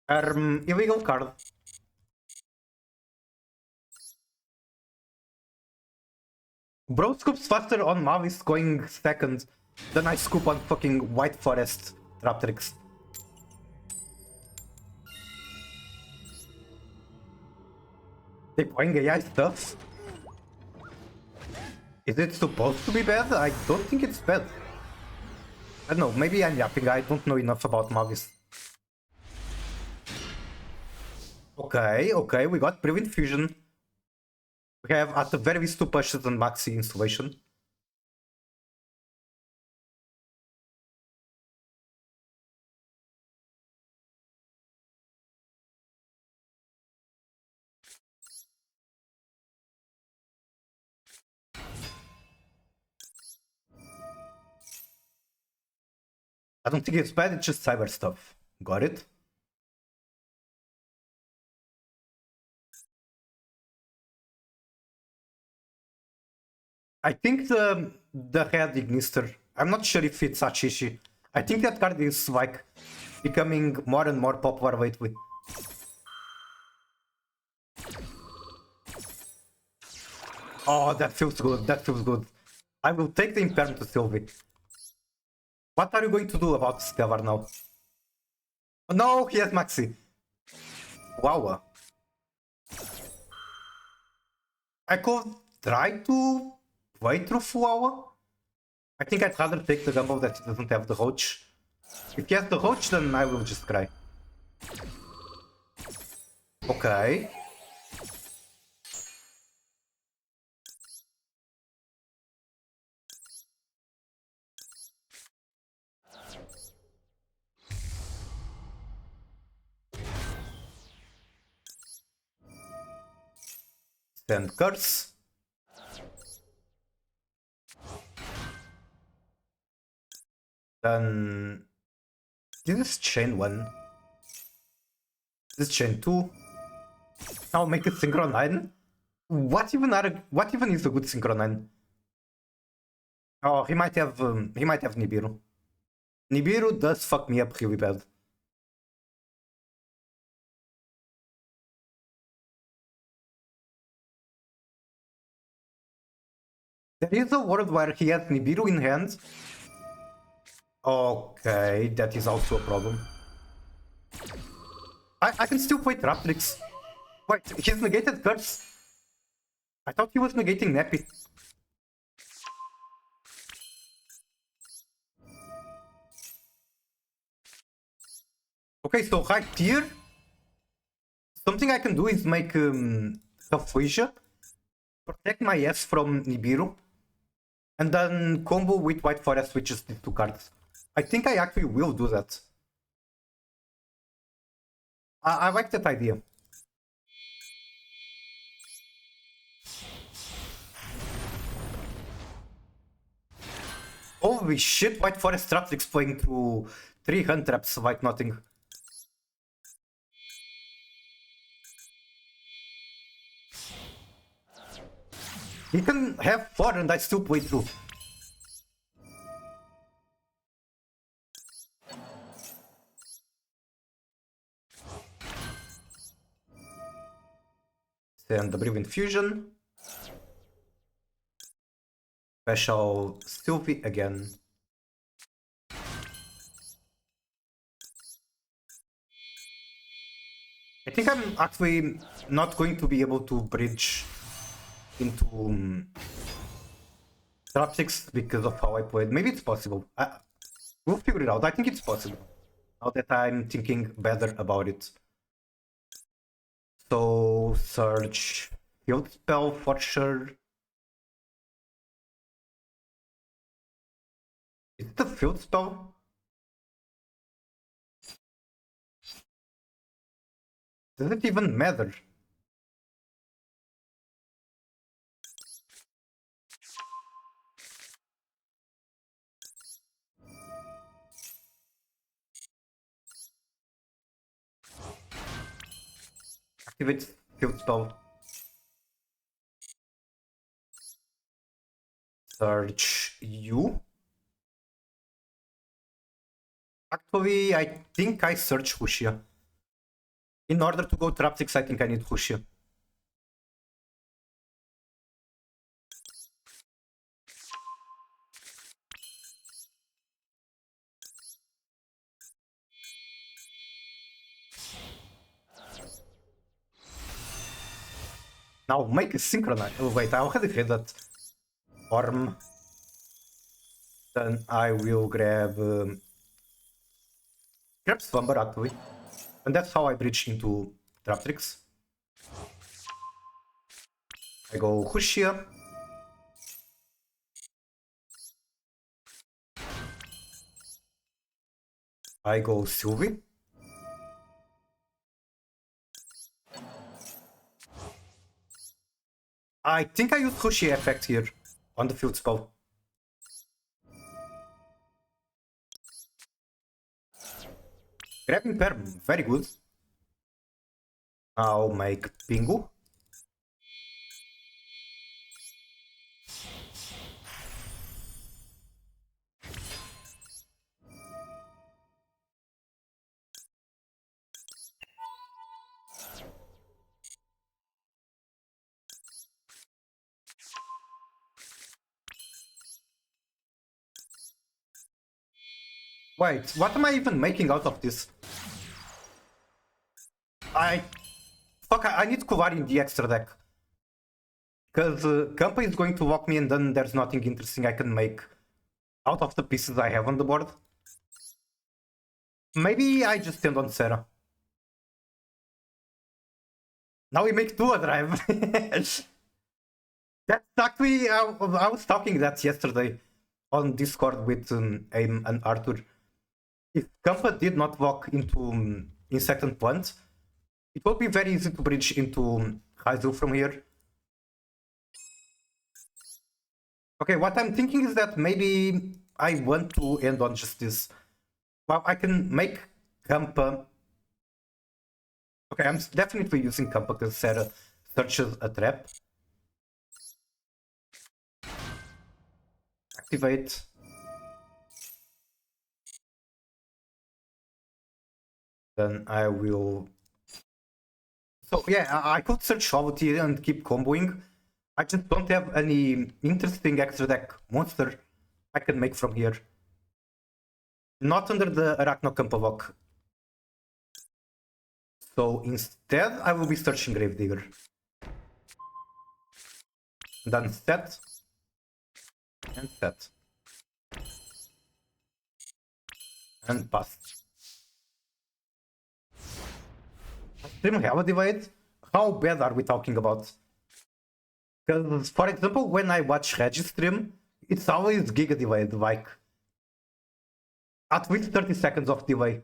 Illegal card. Bro scoops faster on Malvis going second than I scoop on fucking White Forest Traptrix. They playing AI stuff? Is it supposed to be bad? I don't think it's bad. I don't know, maybe I'm yapping, I don't know enough about Malvis. Okay, okay, we got Brilliant Fusion. We have at the very least 2 pushes and Maxi installation. I don't think it's bad, it's just cyber stuff. Got it? I think the Red Ignister, I'm not sure if it's Achishi. I think that card is like becoming more and more popular lately. Oh, that feels good, that feels good. I will take the Impairment to Sylvie. What are you going to do about Scavar now? Oh, no, he has Maxi. Wow. I could try to wait through Fuawa. I think I'd rather take the gamble that he doesn't have the Roach. If he has the Roach, then I will just cry. Okay. Send Curse. Then... This is chain 1. This is chain 2. Now make it Synchro 9. What even is a good Synchro 9? Oh, he might have Nibiru. Nibiru does fuck me up really bad. There is a world where he has Nibiru in hand. Okay, that is also a problem. I can still play Traptrix. Wait, he's negated Curse? I thought he was negating Nappy. Okay, so right here, something I can do is make Halflesia, protect my ass from Nibiru, and then combo with White Forest, which is these 2 cards. I think I actually will do that. I like that idea. Holy shit, White Forest Traptrix playing through 3 hand traps like nothing. He can have 4 and I still play through. Send the Brilliant Fusion. Special Sylvie again. I think I'm actually not going to be able to bridge into Traptrix because of how I played. Maybe it's possible. We'll figure it out. I think it's possible. Now that I'm thinking better about it. So, search Field Spell for sure. Is it a Field Spell? Does it even matter? Activate Field Spell. Search you. Actually, I think I search Huxia. In order to go Traptrix, I think I need Huxia. Now make a synchronize. Oh wait, I already read that. Orm. Then I will grab Slumber actually. And that's how I bridge into Traptrix. I go Huxia. I go Sylvie. I think I use Huxia effect here on the field spell. Grabbing Perm, very good. I'll make Pingu. Wait, what am I even making out of this? Fuck, I need Kuvari in the extra deck. Because Kampa is going to walk me and then there's nothing interesting I can make out of the pieces I have on the board. Maybe I just stand on Sarah. Now we make two a drive. That's actually, I was talking that yesterday on Discord with Aim and Arthur. If Kampa did not walk into Insect and Plant, it would be very easy to bridge into Haizu from here. Okay, what I'm thinking is that maybe I want to end on just this. Well, I can make Kampa. Okay, I'm definitely using Kampa because Sarah searches a trap. Activate. Then I will. So yeah, I could search Shavati and keep comboing. I just don't have any interesting extra deck monster I can make from here. Not under the Arachnocampavok. So instead, I will be searching Gravedigger. Then set. And set. And pass. Stream have a divide? How bad are we talking about? Because, for example, when I watch Reggie stream, it's always Giga divide, like at least 30 seconds of delay.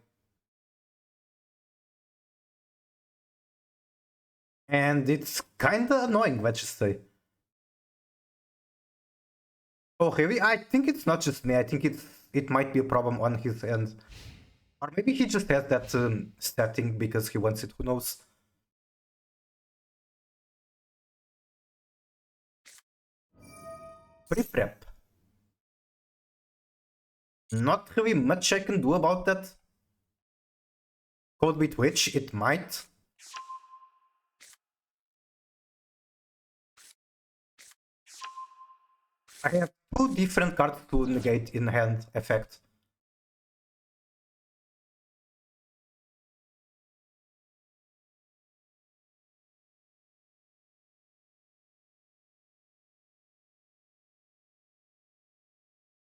And it's kinda annoying, let's just say. Oh, really? I think it's not just me. I think it might be a problem on his end. Or maybe he just has that setting because he wants it, who knows? Pre-prep. Not really much I can do about that. Code with which it might. I have two different cards to negate in hand effect.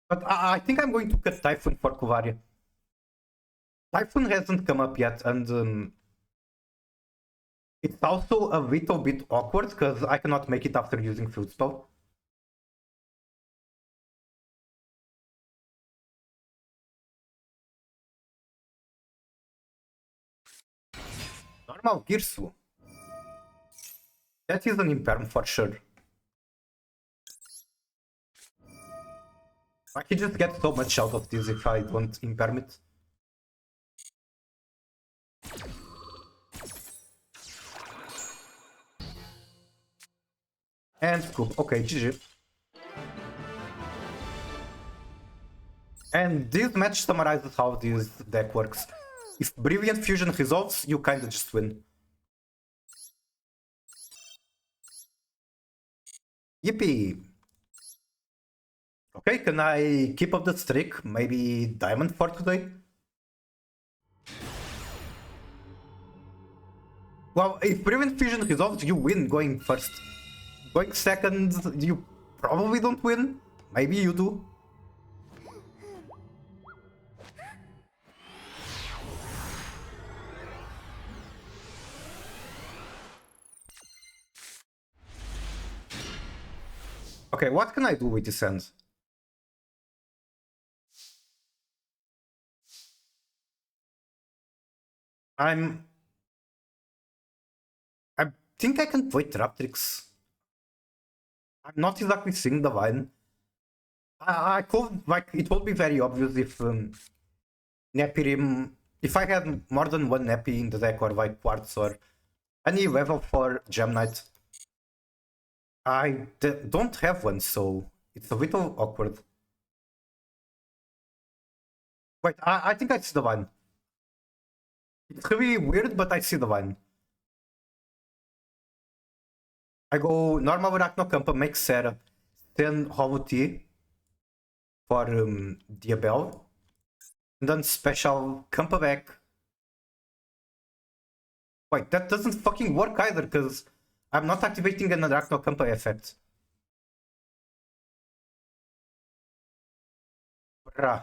But I think I'm going to cut Typhoon for Kuvari. Typhoon hasn't come up yet, and it's also a little bit awkward because I cannot make it after using Field Spell. Normal Girsu. That is an imperm for sure. I can just get so much out of this if I don't imperm it. And scoop. Okay, GG. And this match summarizes how this deck works. If Brilliant Fusion resolves, you kinda just win. Yippee! Okay, can I keep up the streak? Maybe Diamond for today? Well, if Brilliant Fusion resolves, you win going first. Going second, you probably don't win. Maybe you do. Okay, what can I do with this hand? I think I can play Traptrix. I'm not exactly seeing the line. I could, like, it would be very obvious if Nepirim, if I had more than one Nepi in the deck, or like Quartz or any level 4 Gem Knight. I don't have one, so it's a little awkward. Wait, I think I see the line. It's really weird, but I see the line. I go normal Arachnocampa, make Sarah, then Hollow T for Diabel. And then special comeback. Wait, that doesn't fucking work either, because I'm not activating an Arachno Kampa effect. Bruh.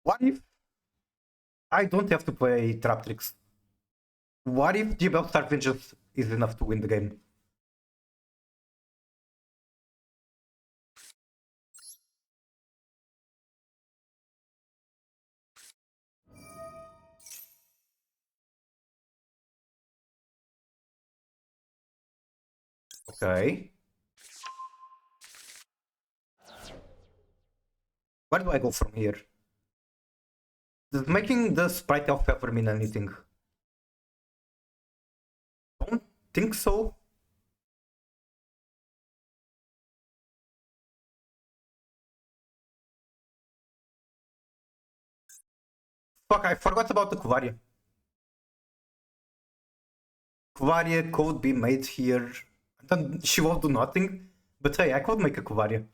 What if I don't have to play Traptrix? What if Jebel Star Vengeance is enough to win the game? Okay. Where do I go from here? Does making the sprite of pepper mean anything? Don't think so. Fuck, I forgot about the Kuvaria. Kuvaria could be made here. Then she won't do nothing. But hey, I could make a Kuvaria.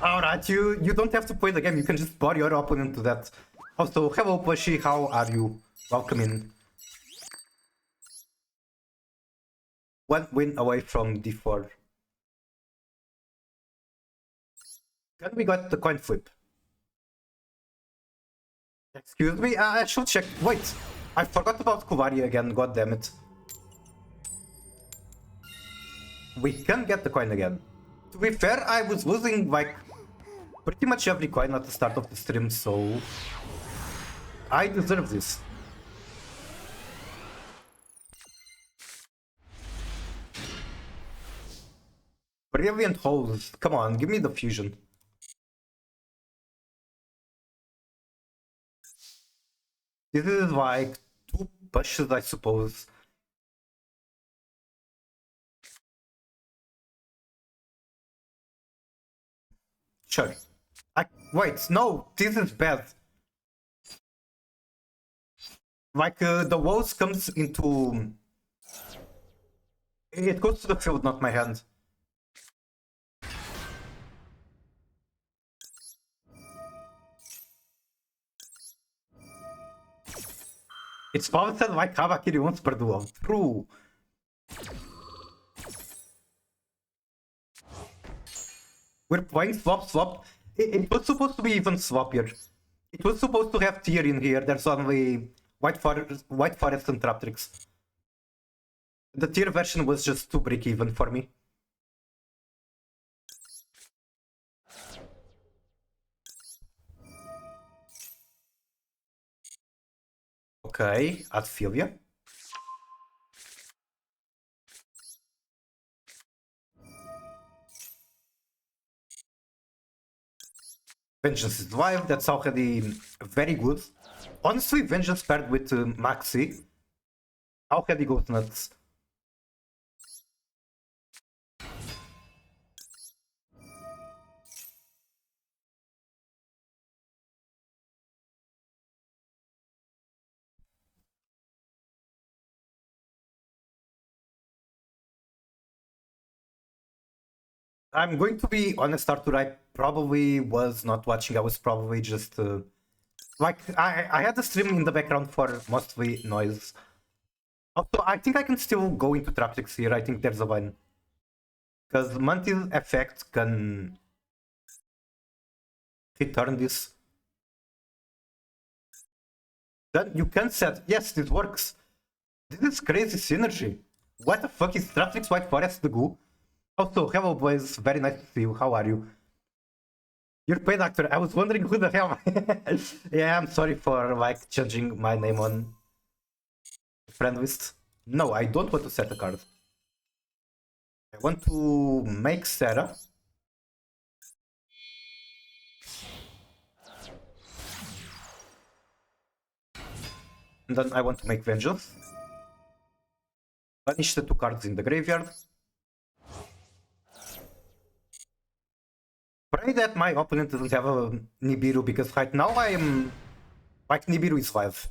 Alright, you don't have to play the game, you can just bore your opponent to that. Also, hello Plushy, how are you? Welcome in. One win away from D4. Then we got the coin flip. Excuse me, I should check. Wait, I forgot about Kuvari again, god damn it. We can get the coin again. To be fair, I was losing like pretty much every coin at the start of the stream, so I deserve this. Brilliant holes. Come on, give me the fusion. This is like 2 pushes, I suppose. Sure. Wait, no, this is bad. Like, the walls comes into... It goes to the field, not my hand. It's powered like Kavakiri once per duel. True. We're playing Slop. It was supposed to be even sloppier. It was supposed to have tier in here. There's only White Forest and Traptrix. The tier version was just too break even for me. Okay, I feel ya. Vengeance is live, that's already very good. Honestly, Vengeance paired with Maxi already goes nuts. I'm going to be honest, Arthur, I probably was not watching, I was probably just... like, I had the stream in the background for mostly noise. Also, I think I can still go into Traptrix here, I think there's a win. Because Mantis effect can... return this. Then you can set... Yes, this works. This is crazy synergy. What the fuck is Traptrix White Forest the goo? Also, hello boys, very nice to see you, how are you? You're paid actor, I was wondering who the hell... Yeah, I'm sorry for like changing my name on friend list. No, I don't want to set a card. I want to make Sarah. And then I want to make Vengeance. Banish the 2 cards in the graveyard. pray that my opponent doesn't have a Nibiru, because right now I am... Like, Nibiru is 5.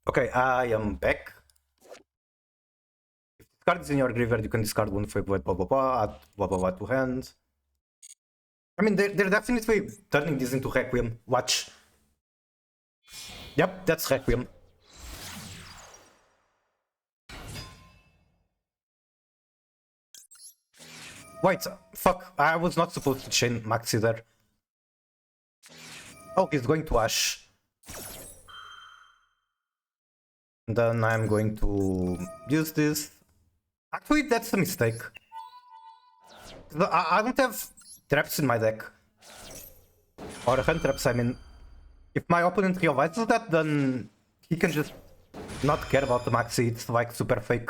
Okay, I am back. If this card is in your graveyard, you can discard one Feyblade, blah blah blah, add blah blah blah to hand. I mean, they're definitely turning this into Requiem. Watch. Yep, that's Requiem. Wait, fuck, I was not supposed to chain Maxi there. Oh, he's going to Ash. And then I'm going to use this. Actually, that's a mistake. I don't have traps in my deck. Or hand traps, I mean. If my opponent realizes that, then he can just not care about the Maxi. It's like super fake.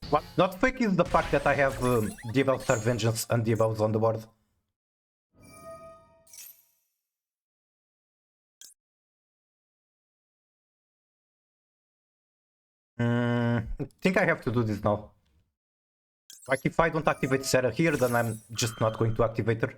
What's not fake is the fact that I have Diablo Star Vengeance and Diablos on the board. I think I have to do this now. Like, if I don't activate Sarah here, then I'm just not going to activate her.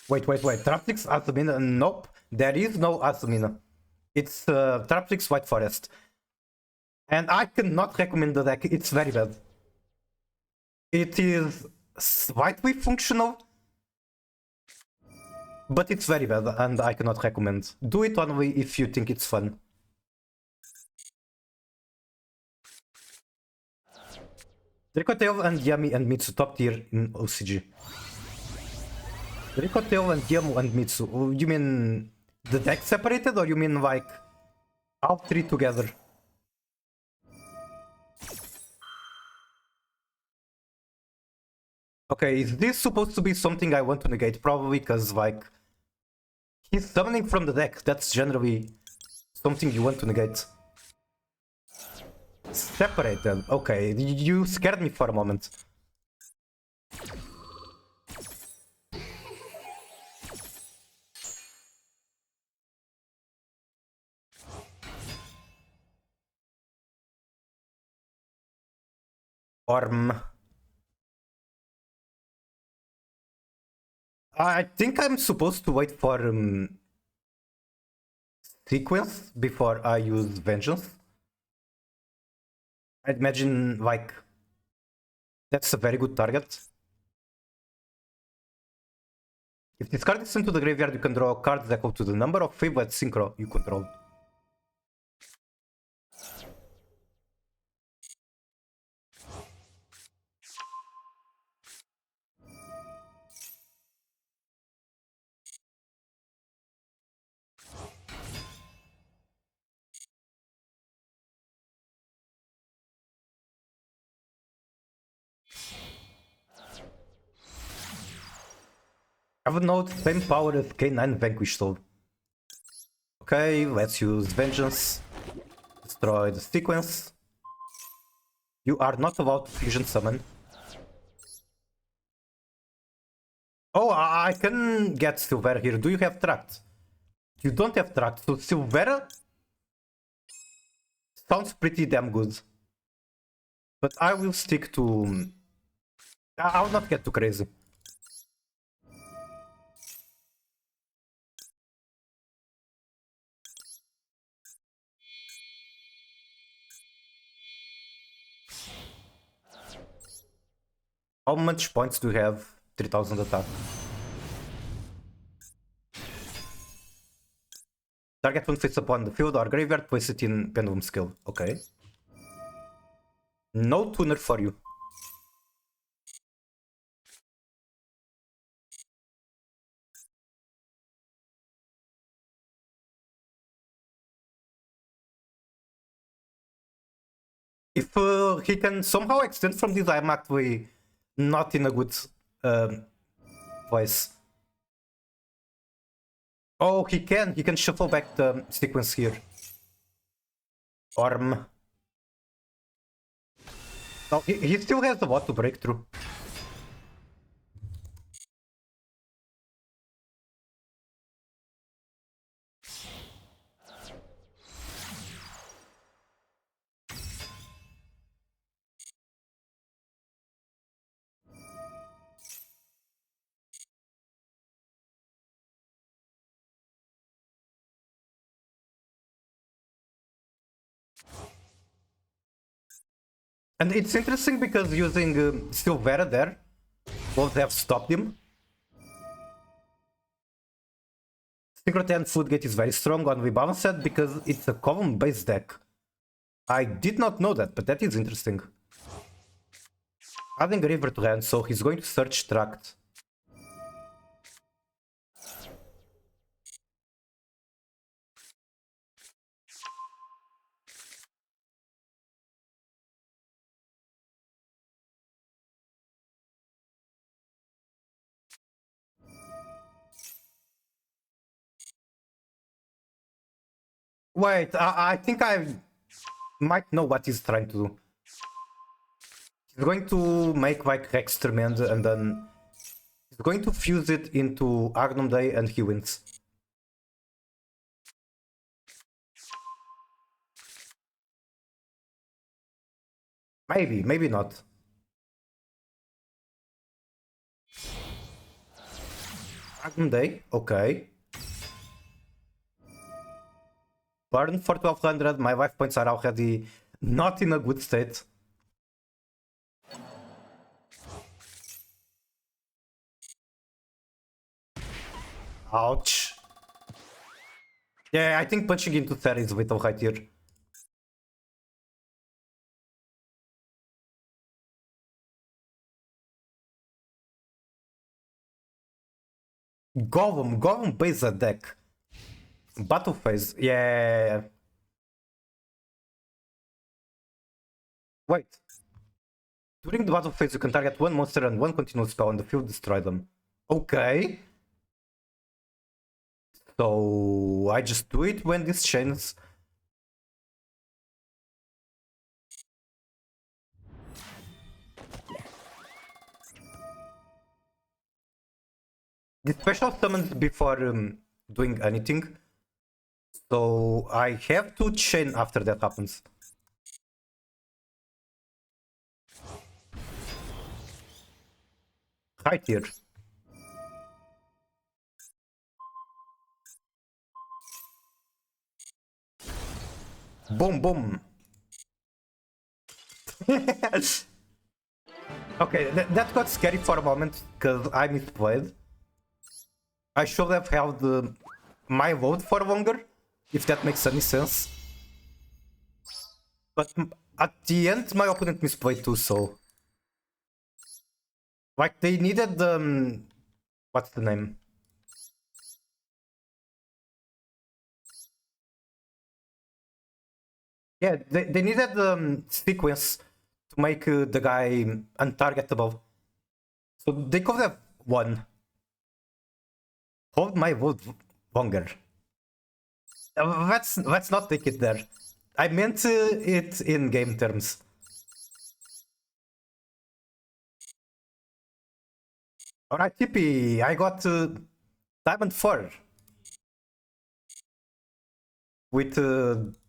Wait. Traptrix Azumina? Nope, there is no Azumina. It's Traptrix White Forest. And I cannot recommend the deck, it's very bad. It is slightly functional, but it's very bad and I cannot recommend. Do it only if you think it's fun. Dracotail and Yami and Mitsu top tier in OCG. Dracotail and Yamu and Mitsu. You mean the deck separated, or you mean like all three together? Okay, is this supposed to be something I want to negate? Probably, because like he's summoning from the deck. That's generally something you want to negate. Separated. Okay, you scared me for a moment. Orm. I think I'm supposed to wait for sequence before I use Vengeance. I'd imagine, like, that's a very good target. If this card is sent to the graveyard, you can draw cards equal to the number of Feyblade Synchro you control. I have no same power as K9 Vanquish, so. Okay, let's use Vengeance. Destroy the sequence. You are not allowed to fusion summon. Oh, I can get Silvera here. Do you have Tract? You don't have Tract, so Silvera sounds pretty damn good. But I will stick to... I'll not get too crazy. How much points do you have? 3000 attack. Target one fits upon the field or graveyard, place it in Pendulum Skill. Okay. No tuner for you. If he can somehow extend from this, I'm actually not in a good place. Oh, he can shuffle back the sequence here. Orm. Oh, he still has a lot to break through. And it's interesting because using Silvera there would have stopped him. Synchrotron Floodgate is very strong on Rebalanced because it's a column based deck. I did not know that, but that is interesting. Adding a river to hand, so he's going to search Tract. Wait, I think I might know what he's trying to do. He's going to make like Rex Tremend and then he's going to fuse it into Agnum Day and he wins. Maybe, maybe not. Agnum Day, okay. Burn for 1200, my life points are already not in a good state. Ouch. Yeah, I think punching into Thera is vital right here. Golem base a deck. Battle phase, yeah. Wait. During the battle phase, you can target one monster and one continuous spell on the field, destroy them. Okay. So I just do it when this chains. The special summons before doing anything. So I have to chain after that happens. Right here. Boom, boom. Okay, that got scary for a moment because I misplayed. I should have held my load for longer, if that makes any sense. But at the end, my opponent misplayed too, so... Like, they needed what's the name? Yeah, they needed sequence to make the guy untargetable. So they could have won. Hold my wood longer. Let's not take it there. I meant it in game terms. Alright, Tippy, I got Diamond 4 with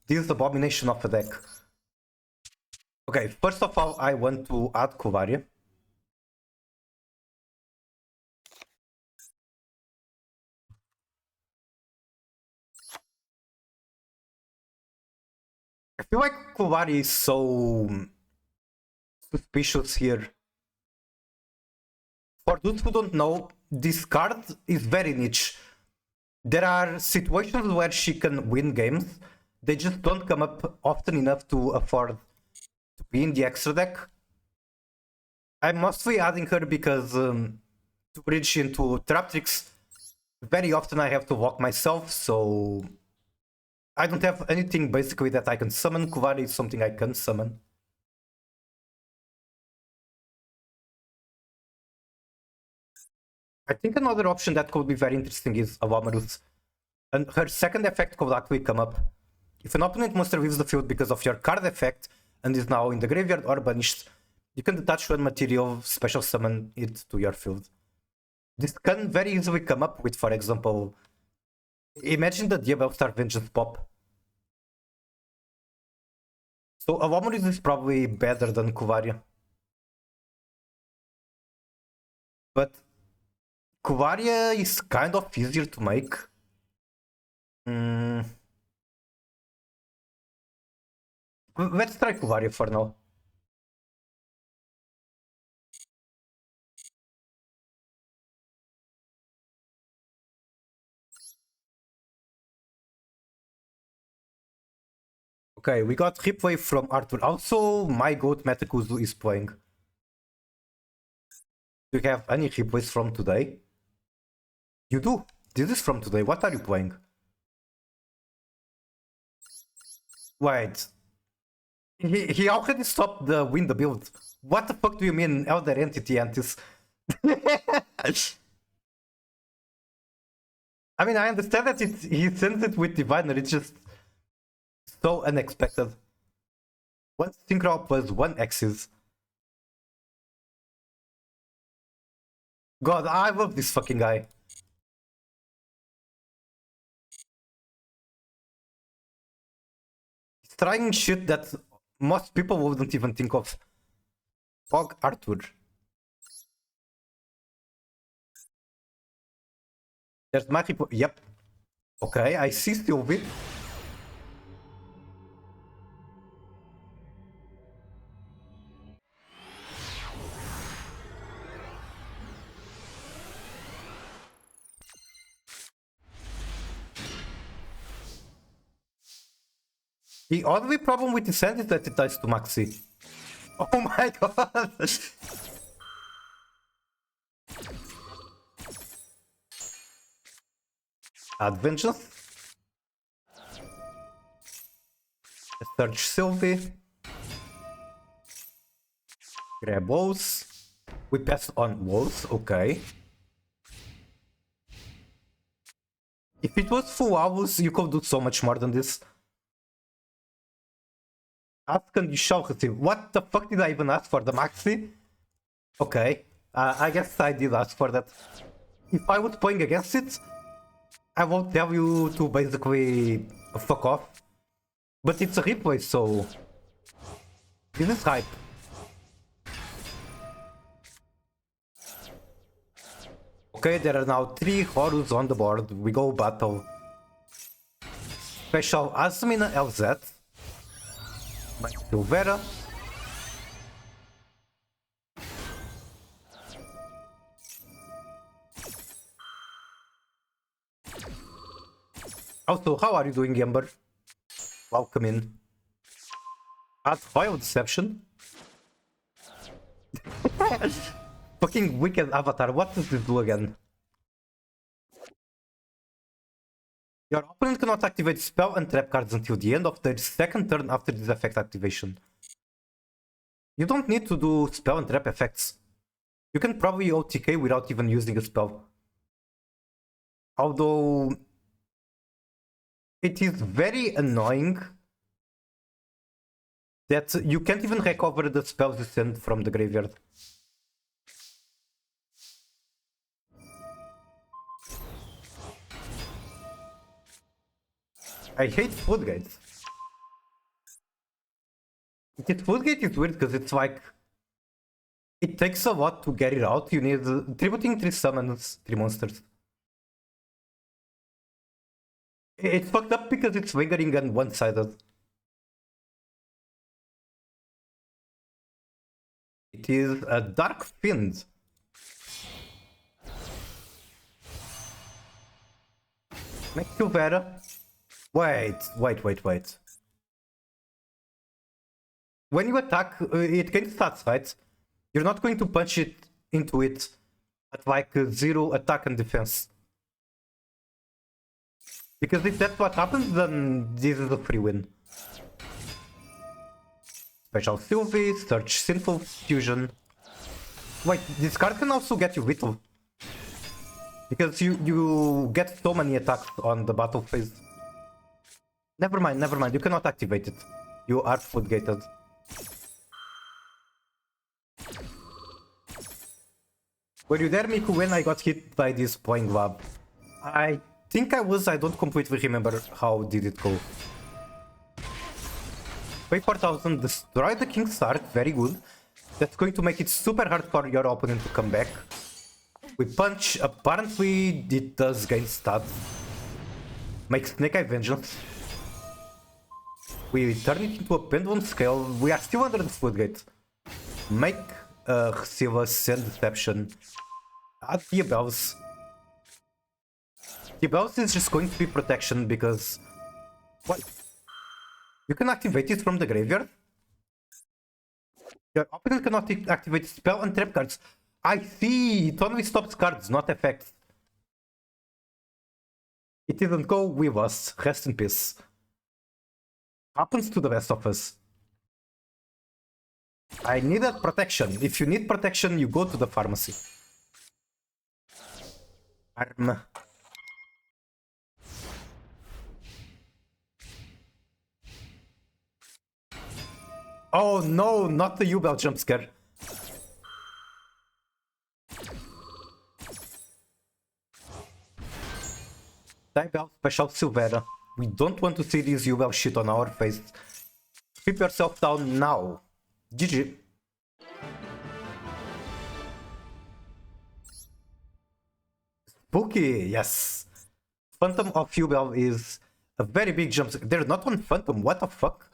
this abomination of a deck. Okay, first of all, I want to add Kuvari. I feel like Kuvari is so suspicious here. For those who don't know, this card is very niche. There are situations where she can win games. They just don't come up often enough to afford to be in the extra deck. I'm mostly adding her because to bridge into Traptrix, very often I have to walk myself, so I don't have anything basically that I can summon. Kuvari is something I can summon. I think another option that could be very interesting is Avamarus. And her second effect could actually come up. If an opponent monster leaves the field because of your card effect and is now in the graveyard or banished, you can detach one material, special summon it to your field. This can very easily come up with, for example, imagine the Diabellstar Vengeance pop. So Avamarus is probably better than Kuvaria. But Kuvaria is kind of easier to make. Let's try Kuvaria for now. Okay, we got replay from Arthur. Also, my goat Metakuzu is playing. Do you have any replays from today? You do? This is from today. What are you playing? Wait. He already stopped the win the build. What the fuck do you mean, Elder Entity Antis? I mean, I understand that he sends it with Diviner, it's just so unexpected. One Synchro plus one X's. God, I love this fucking guy. He's trying shit that most people wouldn't even think of. Fog Arthur. There's my people. Yep. Okay, I see Sylvie. The only problem with the sand is that it dies to Maxi. Oh my god! Adventure. Search Sylvie. Grab walls. We pass on walls, okay. If it was full hours, you could do so much more than this. Ask and you shall receive. What the fuck did I even ask for? The Maxi? Okay. I guess I did ask for that. If I was playing against it, I won't tell you to basically fuck off. But it's a replay, so this is hype. Okay, there are now 3 Horus on the board. We go battle. Special Asmina LZ. Silvera. Also, how are you doing, Ember? Welcome in. Add Foil Deception. Fucking wicked avatar, what does this do again? Your opponent cannot activate spell and trap cards until the end of their second turn after this effect activation. You don't need to do spell and trap effects. You can probably OTK without even using a spell. Although it is very annoying that you can't even recover the spells you send from the graveyard. I hate Floodgate. Floodgate is weird because it's like it takes a lot to get it out. You need tributing 3 summons, 3 monsters. It's fucked up because it's lingering and one-sided. It is a Dark Fiend. Makes you better. Wait. When you attack, it gains stats, right? You're not going to punch it into it at like 0 attack and defense. Because if that's what happens, then this is a free win. Special Sylvie, Search Sinful Fusion. Wait, this card can also get you Whittle. Because you get so many attacks on the battle phase. Never mind, you cannot activate it. You are foot-gated. Were you there, Miku, when I got hit by this Boing Lab? I think I was, I don't completely remember how did it go. Pay 4000, destroy the King's Heart, very good. That's going to make it super hard for your opponent to come back. We punch, apparently it does gain stats. Make Snake Eye Vengeance. We turn it into a Pendulum Scale. We are still under the Floodgate. Make Silas send Deception. Add Diabels. Diabels is just going to be protection because... What? You can activate it from the graveyard? Your opponent cannot activate spell and trap cards. I see! It only stops cards, not effects. It didn't go with us. Rest in peace. Happens to the best of us. I needed protection. If you need protection, you go to the pharmacy. Arm. Oh no, not the U-Bell jump scare. Dive Special Silvera. We don't want to see this U-Bell shit on our face. Keep yourself down now. GG. Spooky, yes. Phantom of U-Bell is a very big jump scare. There's not one Phantom, what the fuck?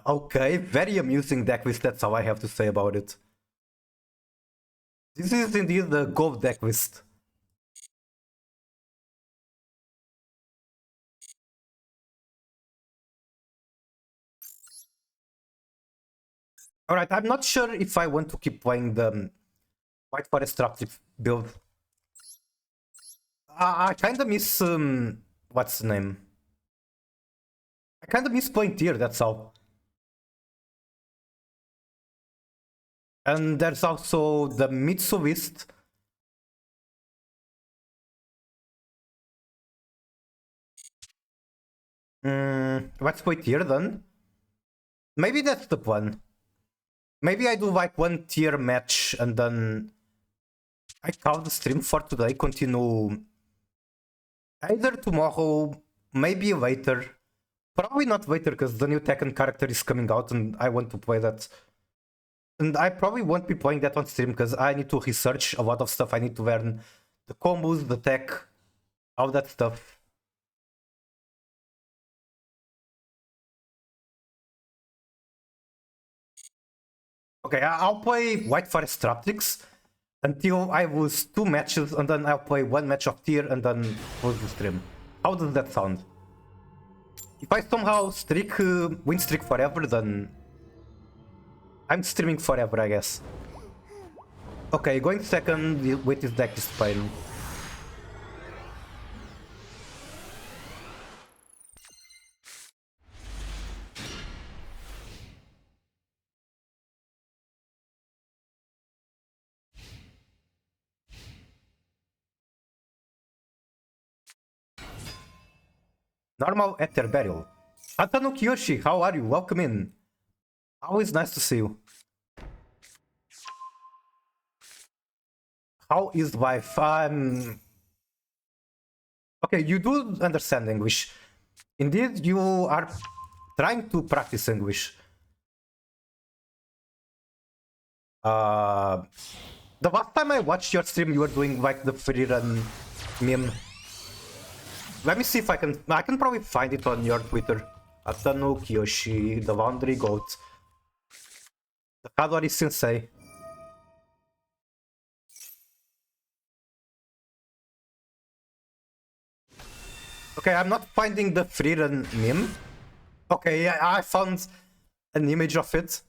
Okay, very amusing deck list, that's all I have to say about it. This is indeed the gold deck list. Alright, I'm not sure if I want to keep playing the White Forest Traptrix build. I kinda miss... what's the name? I kinda miss playing tier, that's all. And there's also the Mitsu list. Let's play tier then. Maybe that's the plan. Maybe I do like one tier match and then I call the stream for today, continue either tomorrow, maybe later. Probably not later because the new Tekken character is coming out and I want to play that. And I probably won't be playing that on stream because I need to research a lot of stuff. I need to learn the combos, the tech, all that stuff. Okay, I'll play White Forest Traptrix until I lose 2 matches and then I'll play 1 match of tier and then close the stream. How does that sound? If I somehow win streak forever, then I'm streaming forever, I guess. Okay, going second with this deck is fine. Normal Ether Burial. Atano Kiyoshi, how are you? Welcome in. Always nice to see you. How is life? Okay, you do understand English. Indeed, you are trying to practice English. The last time I watched your stream, you were doing like the free run meme. Let me see if I can probably find it on your Twitter. Atano Kiyoshi, the laundry goat. The Kadori Sensei. Okay, I'm not finding the free run meme. Okay, I found an image of it.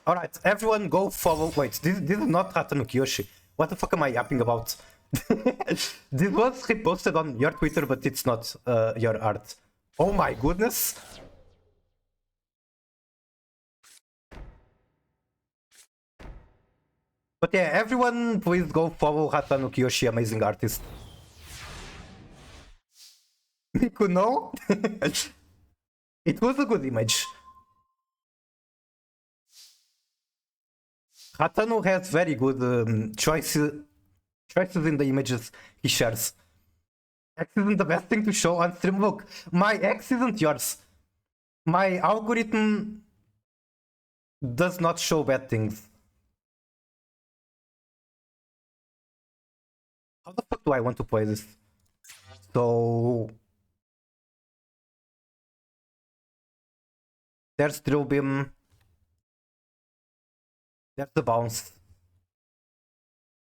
Alright, everyone go follow. Wait, this is not Hatano Kiyoshi. What the fuck am I yapping about? This was reposted on your Twitter, but it's not your art. Oh my goodness. But yeah, everyone please go follow Hatano Kiyoshi, amazing artist. Miku, no? It was a good image. Hatano has very good choices in the images he shares. X isn't the best thing to show on stream. Look, my X isn't yours. My algorithm does not show bad things. How the fuck do I want to play this? So... There's Drill Beam. There's the bounce.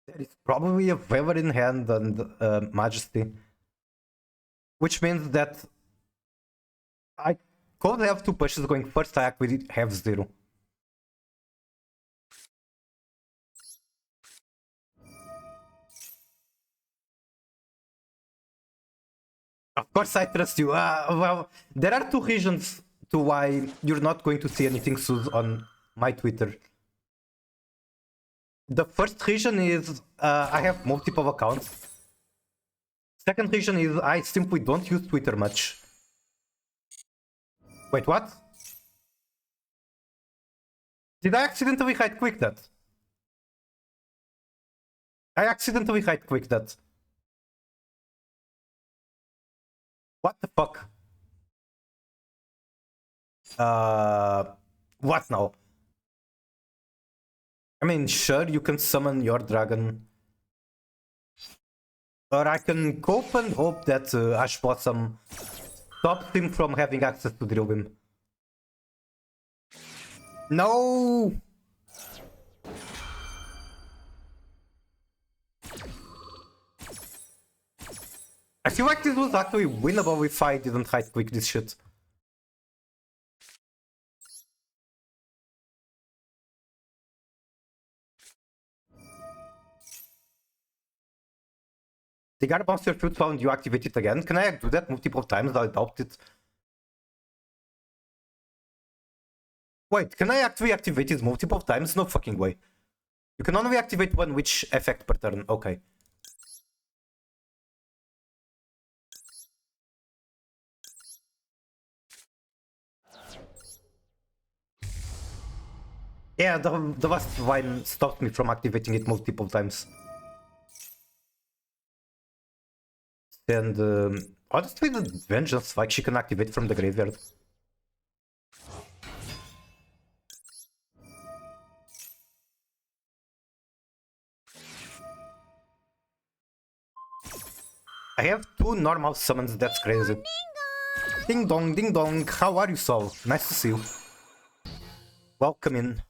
There is probably a favor in hand and majesty. Which means that I could have two pushes going first attack with have 0. Of course I trust you. Well, there are two reasons to why you're not going to see anything soon on my Twitter. The first reason is I have multiple accounts. Second reason is I simply don't use Twitter much. Wait, what? Did I accidentally right-click that? I accidentally right-clicked that. What the fuck? What now? I mean, sure, you can summon your dragon. Or I can cope and hope that Ash Blossom stops him from having access to Drill Beam. No! I feel like this was actually winnable if I didn't right-click this shit. They gotta bounce your fruit while you activate it again. Can I do that multiple times? I doubt it. Wait, can I actually activate it multiple times? No fucking way. You can only activate one witch effect per turn. Okay. Yeah, the last line stopped me from activating it multiple times. And honestly, the vengeance, like, she can activate from the graveyard. I have 2 normal summons, that's crazy. Ding dong, ding dong. How are you, Sol? Nice to see you. Welcome in.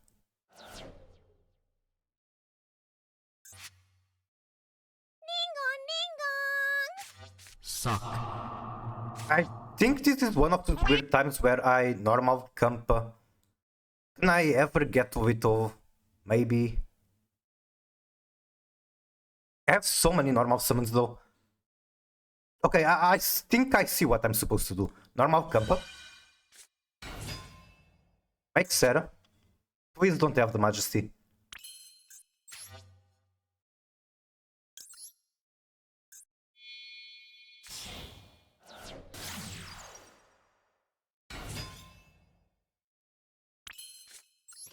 Suck. I think this is one of those weird times where I normal camp. Can I ever get little? Maybe. I have so many normal summons though. Okay, I think I see what I'm supposed to do. Normal camp. Make Sarah. Please don't have the majesty.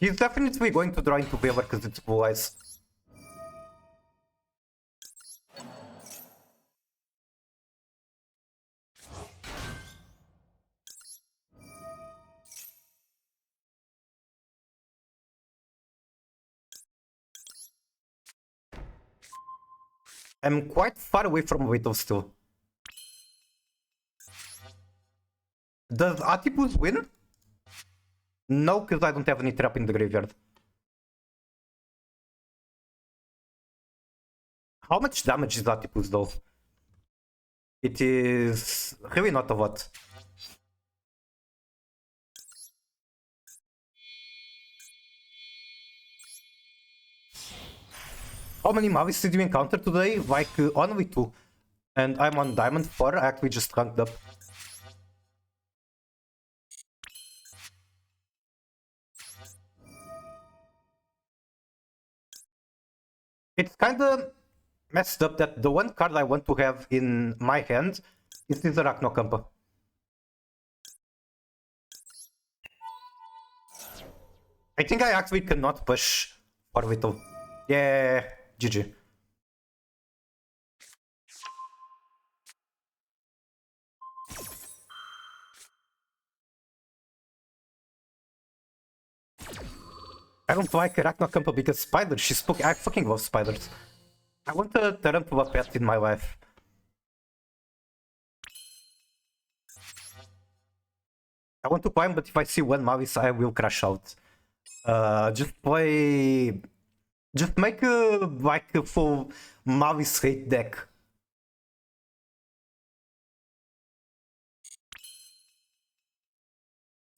He's definitely going to draw into favor because it's Blue Eyes. I'm quite far away from Vito still. Does Atipus win? No, because I don't have any trap in the graveyard. How much damage is Atipus though? It is really not a lot. How many Mavis did you encounter today? Like only 2. And I'm on Diamond 4, I actually just ranked up. It's kinda messed up that the one card I want to have in my hand is this Arachnokampa. I think I actually cannot push Orbital. Yeah, GG. I don't like Arachnokampa because spiders. She spoke. I fucking love spiders. I want to turn to a pet in my life. I want to climb, but if I see one Mavis, I will crash out. Just play. Just make like a full Mavis hate deck.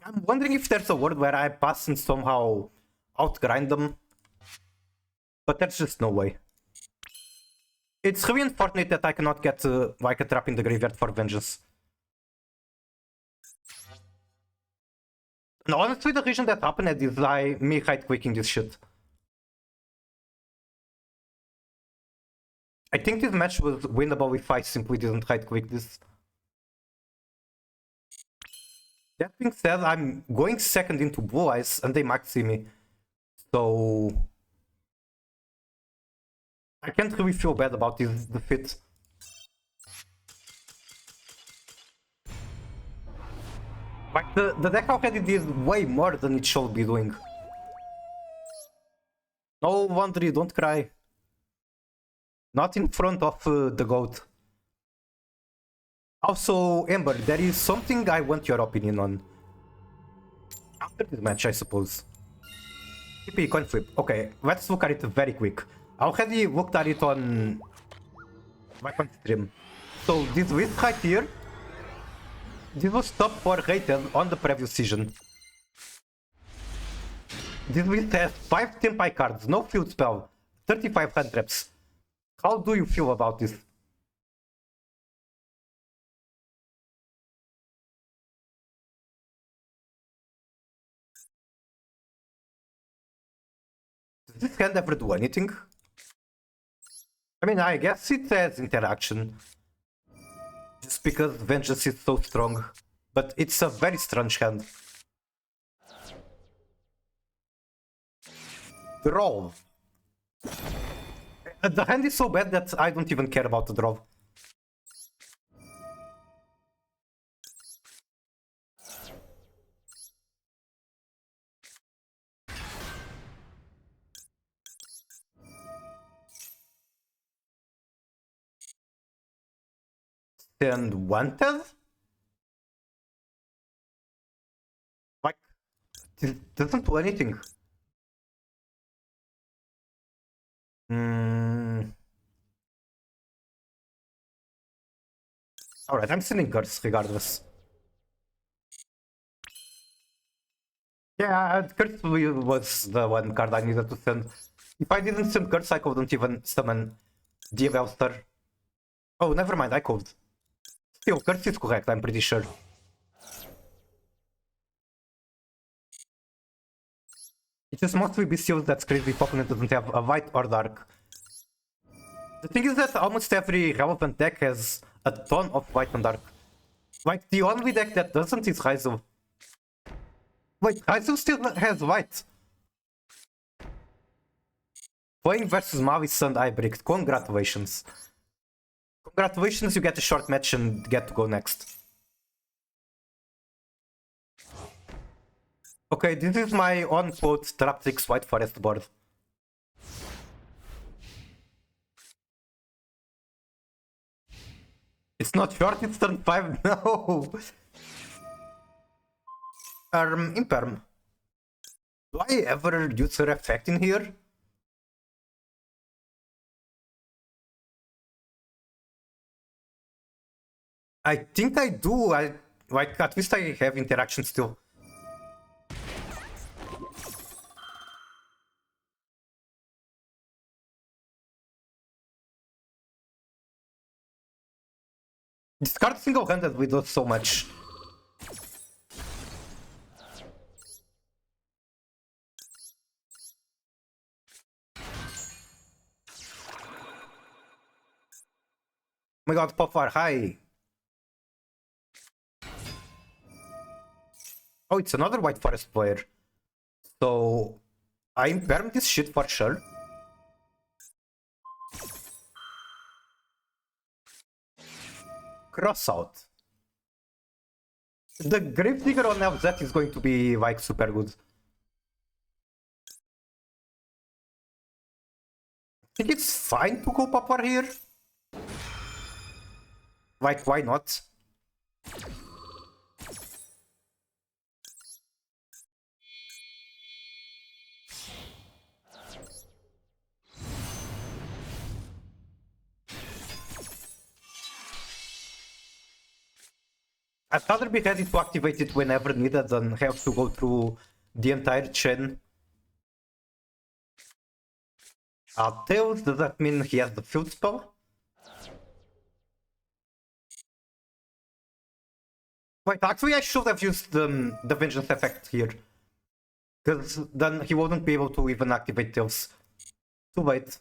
I'm wondering if there's a world where I pass and somehow outgrind them, but there's just no way. It's really unfortunate that I cannot get like a trap in the graveyard for vengeance. No, honestly, the reason that happened is me hide quicking this shit. I think this match was winnable if I simply didn't hide quick this. That being said, I'm going second into Blue Eyes and they might see me. So I can't really feel bad about this defeat. Like the deck already did way more than it should be doing. No wonder you don't cry. Not in front of the goat. Also, Ember, there is something I want your opinion on. After this match, I suppose. TP coin flip. Okay, let's look at it very quick. I already looked at it on my stream. So this list right here, this was top 4 rated on the previous season. This list has 5 Tempai cards, no field spell, 35 hand traps. How do you feel about this? Does this hand ever do anything? I mean, I guess it has interaction. Just because Vengeance is so strong. But it's a very strange hand. Draw. The hand is so bad that I don't even care about the draw. And wanted? Like, it doesn't do anything. Alright, I'm sending cards regardless. Yeah, Curse was the one card I needed to send. If I didn't send Curse, I couldn't even summon the Evelster. Oh, never mind, I could. Still, Curse is correct, I'm pretty sure. It just mostly be sealed that crazy opponent doesn't have a white or dark. The thing is that almost every relevant deck has a ton of white and dark. Like, the only deck that doesn't is Raizu. Wait, Raizu still has white. Playing versus Mavis and Ibrick. Congratulations. Congratulations, you get a short match and get to go next. Okay, this is my on-quote Traptrix White Forest board. It's not short, it's turn 5, no! Imperm. Do I ever use her effect in here? I think I do, like, at least I have interaction still. This card single-handed we do so much. Oh my god, Popfire, hi! Oh, it's another White Forest player. So, I imperm this shit for sure. Cross out. The Gravedigger on LZ is going to be like super good. I think it's fine to go Popper here. Like, why not? I'd rather be ready to activate it whenever needed than have to go through the entire chain. Tails, does that mean he has the field spell? Wait, actually I should have used the Vengeance effect here. Because then he wouldn't be able to even activate Tails. Too late.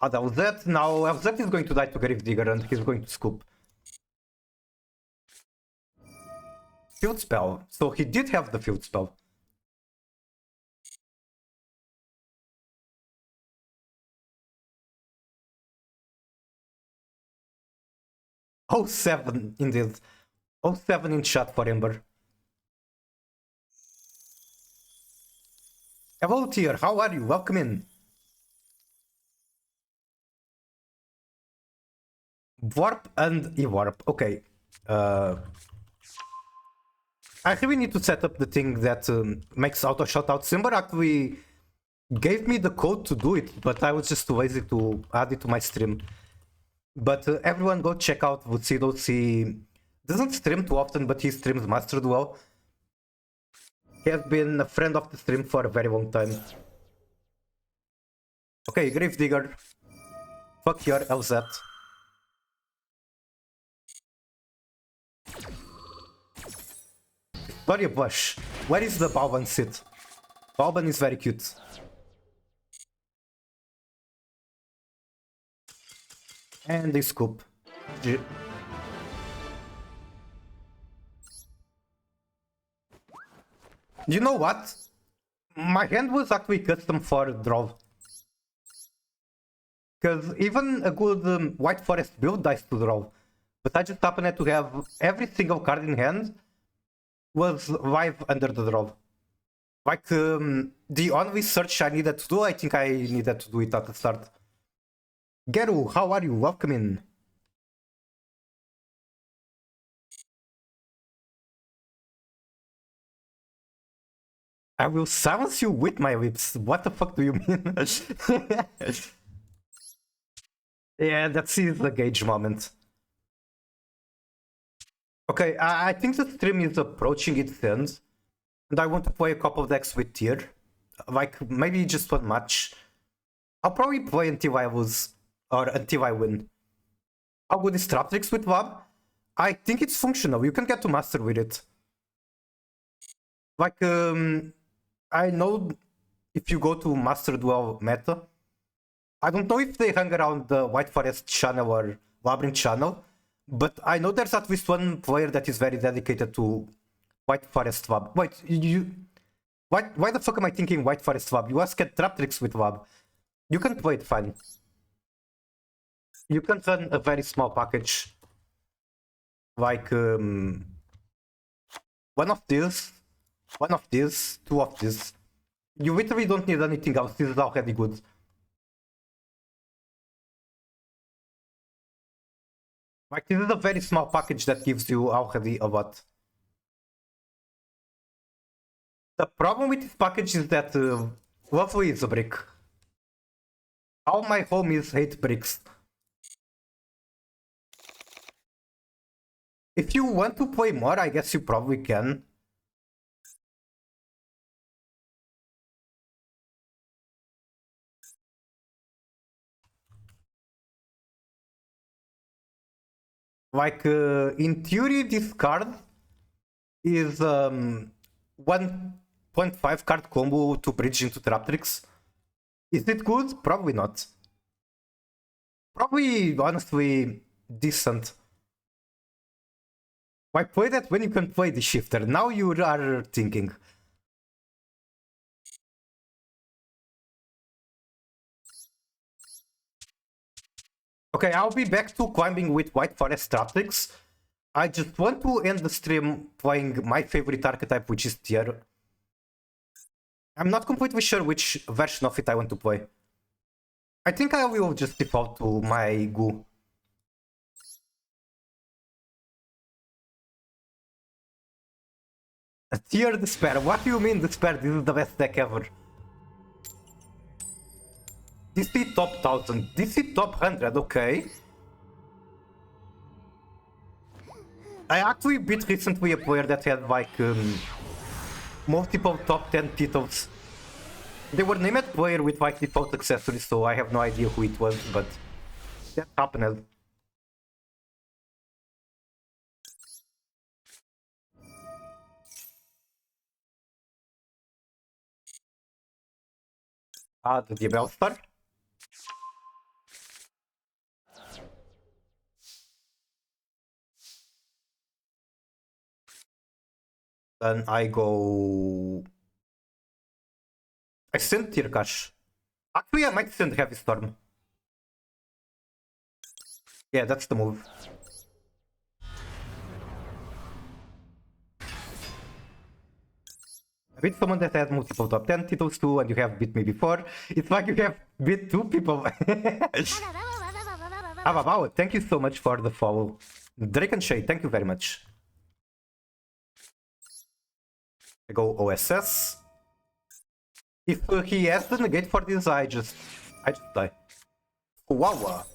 That was that. Now LZ is going to die to Gravedigger and he's going to scoop. Field spell. So he did have the field spell. Oh, 7 indeed. Oh, 7 in chat for Ember. Hello Tier, how are you? Welcome in. Warp and E-Warp. Okay. I really need to set up the thing that makes auto shoutout. Simber actually gave me the code to do it, but I was just too lazy to add it to my stream. But everyone go check out Vucido. He doesn't stream too often, but he streams Master Duel. He has been a friend of the stream for a very long time. Okay, Gravedigger. Fuck your LZ. Sorry, Bush. Where is the Balban sit? Balban is very cute. And they scoop. You know what? My hand was actually custom for draw. Because even a good White Forest build dies to draw. But I just happened to have every single card in hand was live under the draw. Like the only search I needed to do, I think I needed to do it at the start. Geru, how are you? Welcome in. I will silence you with my lips. What the fuck do you mean? Yeah, that's the gauge moment. Okay, I think the stream is approaching its end. And I want to play a couple of decks with tier. Like, maybe just one match. I'll probably play until I lose. Or until I win. How good is Traptrix with Lab? I think it's functional. You can get to master with it. Like, I know if you go to Master Duel meta, I don't know if they hang around the White Forest channel or Labyrinth channel, but I know there's at least one player that is very dedicated to White Forest Wab. Wait, you... Why the fuck am I thinking White Forest Wab? You asked Traptrix with Wab. You can play it fine. You can run a very small package. Like, one of these, two of these. You literally don't need anything else, this is already good. Like, this is a very small package that gives you already a lot. The problem with this package is that lovely is a brick. All my homies hate bricks. If you want to play more, I guess you probably can. Like, in theory, this card is 1.5 card combo to bridge into Traptrix. Is it good? Probably not. Probably, honestly, decent. Why play that when you can play the shifter? Now you are thinking. Okay, I'll be back to climbing with White Forest Traptrix. I just want to end the stream playing my favorite archetype, which is Tier. I'm not completely sure which version of it I want to play. I think I will just default to my Goo. A Tier Despair? What do you mean Despair? This is the best deck ever. DC top 1000, DC top 100, okay. I actually beat recently a player that had like multiple top 10 titles. They were named player with like default accessories, so I have no idea who it was, but that happened. Ah, the Diabel Star. Then I go... I send Tier Cash. Actually, I might send Heavy Storm. Yeah, that's the move. I beat someone that had multiple top 10 titles too, and you have beat me before. It's like you have beat two people. Wow, thank you so much for the follow. Drake and Shay, thank you very much. I go OSS. If he has the negate for this, I just die. Wow.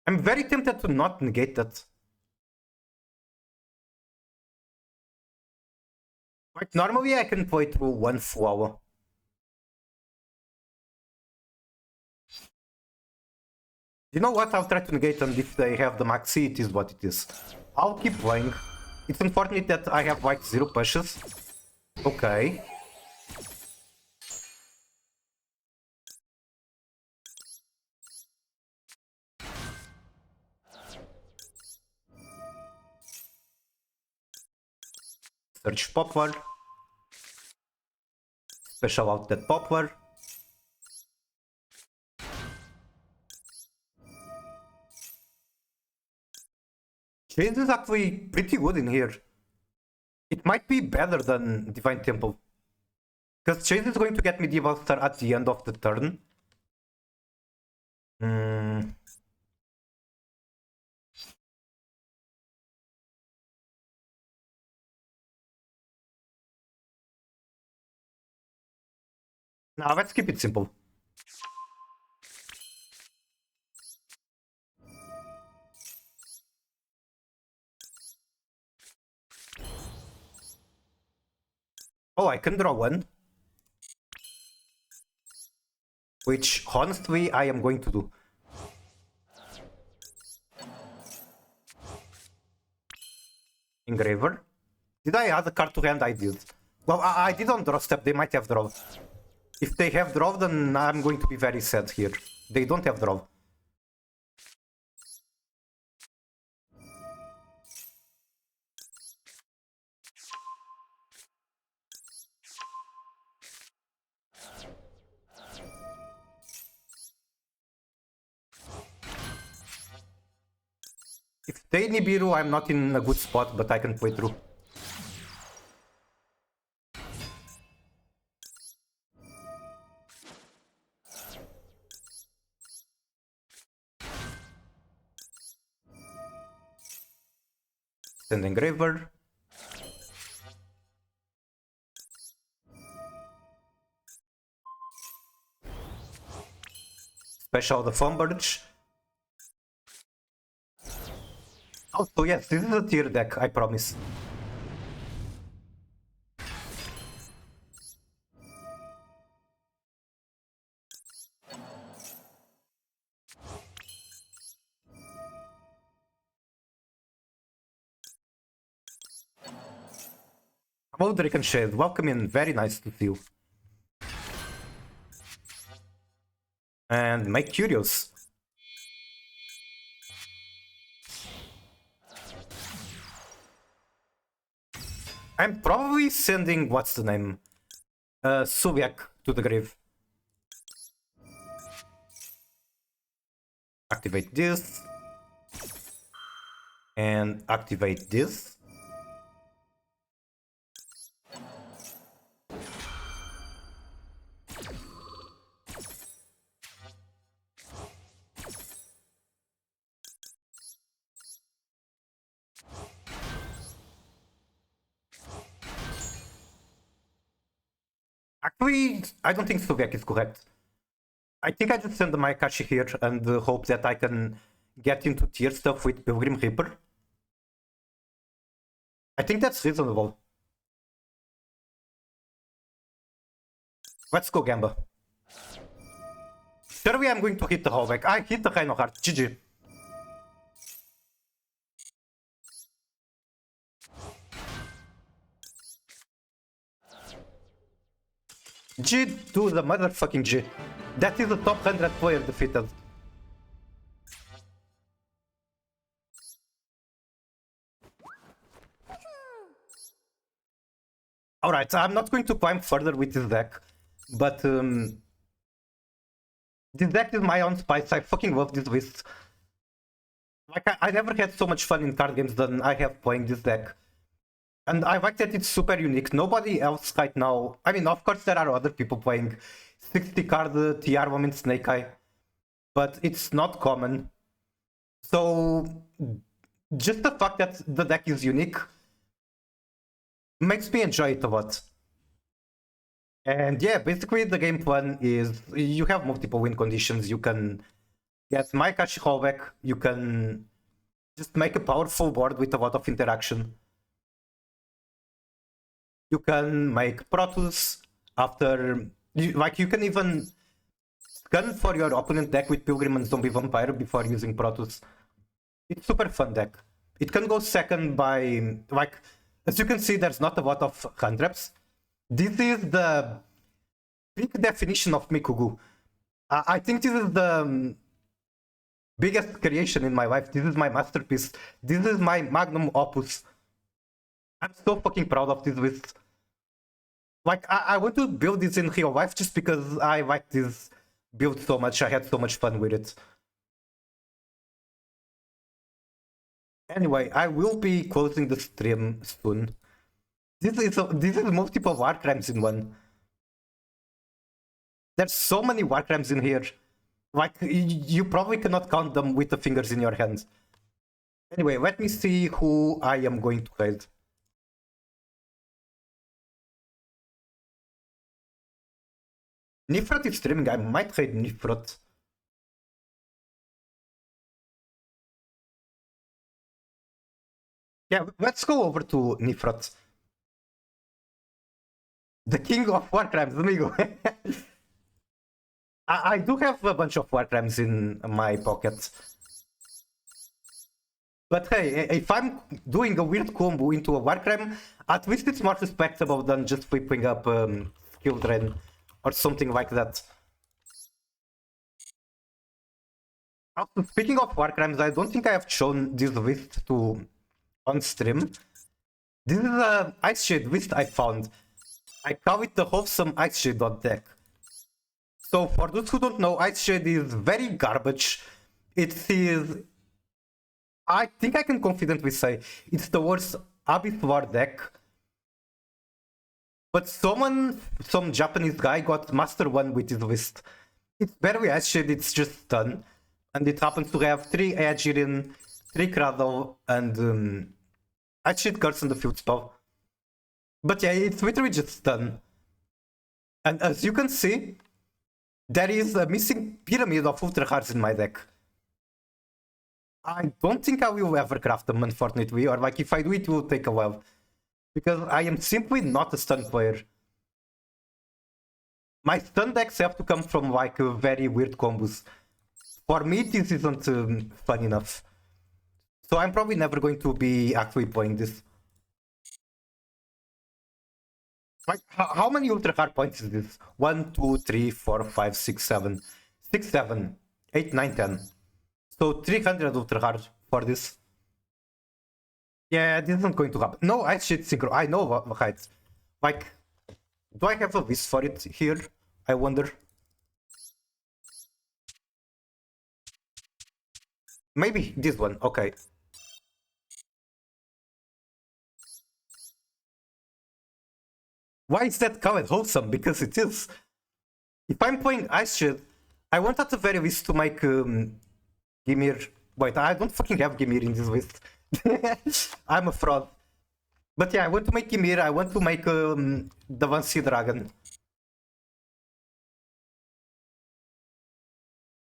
I'm very tempted to not negate that. Like, normally I can play through one Flower. You know what? I'll try to negate, and if they have the maxi, it is what it is. I'll keep playing. It's unfortunate that I have like 0 pushes. Okay. Search Poplar. Special out that Poplar. Chase is actually pretty good in here. It might be better than Divine Temple. Because Chase is going to get me Medieval Star at the end of the turn. Now let's keep it simple. Oh, I can draw one. Which, honestly, I am going to do. Engraver. Did I add a card to hand? I did. Well, I did on draw step. They might have draw. If they have draw, then I'm going to be very sad here. They don't have draw. If they Nibiru, I'm not in a good spot, but I can play through. Send Engraver. Special the Foam Birch. Also, yes, this is a tier deck, I promise. Hello, Drake and Shade. Welcome in. Very nice to see you. And make curious. I'm probably sending, what's the name? Subiak to the grave. Activate this. And activate this. Actually, I don't think Subiak is correct. I think I just send my Kashi here and hope that I can get into tier stuff with Pilgrim Reaper. I think that's reasonable. Let's go, Gamba. Surely I'm going to hit the Hallback. I hit the Reinhardt. GG. G to the motherfucking G. That is the top 100 player defeated. Alright, I'm not going to climb further with this deck, but this deck is my own spice. I fucking love this list. Like, I never had so much fun in card games than I have playing this deck. And I like that it's super unique. Nobody else right now... I mean, of course there are other people playing 60 card TR1 in Snake Eye, but it's not common. So, just the fact that the deck is unique makes me enjoy it a lot. And yeah, basically the game plan is you have multiple win conditions. You can get Maikashi Hallback, you can just make a powerful board with a lot of interaction. You can make Protoss after... you can even scan for your opponent deck with Pilgrim and Zombie Vampire before using Protoss. It's super fun deck. It can go second by... as you can see, there's not a lot of hand traps. This is the big definition of Mikugu. I think this is the biggest creation in my life. This is my masterpiece. This is my magnum opus. I'm so fucking proud of this list. I want to build this in real life just because I like this build so much. I had so much fun with it. Anyway, I will be closing the stream soon. This is multiple war crimes in one. There's so many war crimes in here. You probably cannot count them with the fingers in your hands. Anyway, let me see who I am going to raid. Nifrot is streaming. I might raid Nifrot. Yeah, let's go over to Nifrot. The king of war crimes, amigo. I do have a bunch of war crimes in my pocket. But hey, if I'm doing a weird combo into a war crime, at least it's more respectable than just flipping up skill drain or something like that. Also, speaking of war crimes, I don't think I have shown this list to on stream. This is a Ice Shade list I found. I call it the wholesome Ice Shade deck. So for those who don't know, Ice Shade is very garbage. It is I think I can confidently say it's the worst Abyss War deck. But some Japanese guy got Master 1 with his list. It's barely Ashid, it's just done. And it happens to have 3 Aegirin, 3 Cradle, and Ashid Curse in the field spell. But yeah, it's literally just done. And as you can see, there is a missing pyramid of Ultra Cards in my deck. I don't think I will ever craft them, unfortunately, or like if I do, it will take a while. Because I am simply not a stun player. My stun decks have to come from like very weird combos. For me, this isn't fun enough. So I'm probably never going to be actually playing this. Like, how many ultra hard points is this? 1, 2, 3, 4, 5, 6, 7. 6, 7, 8, 9, 10. So 300 ultra hard for this. Yeah, this isn't going to happen. No, I should synchro. I know what height. Like, do I have a list for it here? I wonder. Maybe this one. Okay. Why is that colored wholesome? Because it is. If I'm playing Ice Shield, I want at the very least to make Gimir. Wait, I don't fucking have Gimir in this list. I'm a fraud. But yeah, I want to make Gimir. I want to make the Vansi Dragon.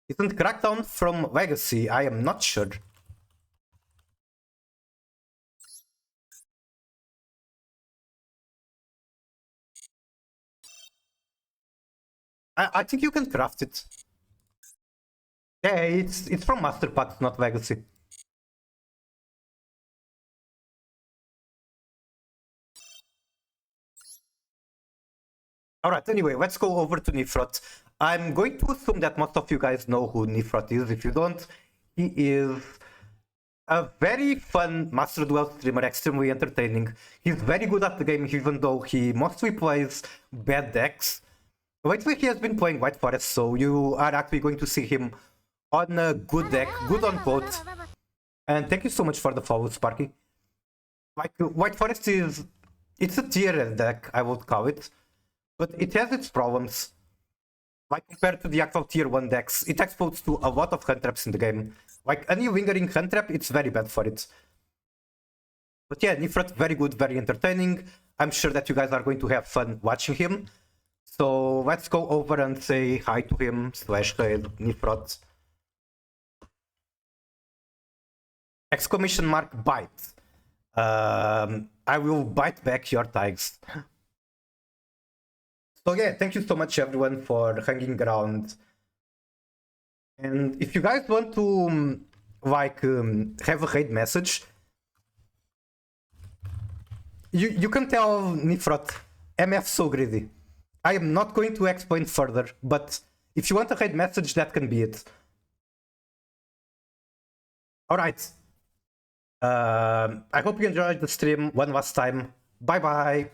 Isn't Crackdown from Legacy? I am not sure. I think you can craft it. Yeah, it's from Master Pack, not Legacy. Alright, anyway, let's go over to Nifrot. I'm going to assume that most of you guys know who Nifrot is. If you don't, he is a very fun Master Duel streamer, extremely entertaining. He's very good at the game, even though he mostly plays bad decks. Lately, he has been playing White Forest, so you are actually going to see him on a good deck, good on both. And thank you so much for the follow, Sparky. Like, White Forest is... it's a tier deck, I would call it. But it has its problems. Like, compared to the actual tier 1 decks, it explodes to a lot of hand traps in the game. Like, any lingering hand trap, it's very bad for it. But yeah, Nifrot, very good, very entertaining. I'm sure that you guys are going to have fun watching him. So let's go over and say hi to him, /hey, Nifrot. Exclamation mark bite. I will bite back your tags. So yeah, thank you so much everyone for hanging around. And if you guys want to have a raid message, you can tell Nifrot, MF so greedy. I am not going to explain further, but if you want a raid message, that can be it. Alright. I hope you enjoyed the stream one last time. Bye bye.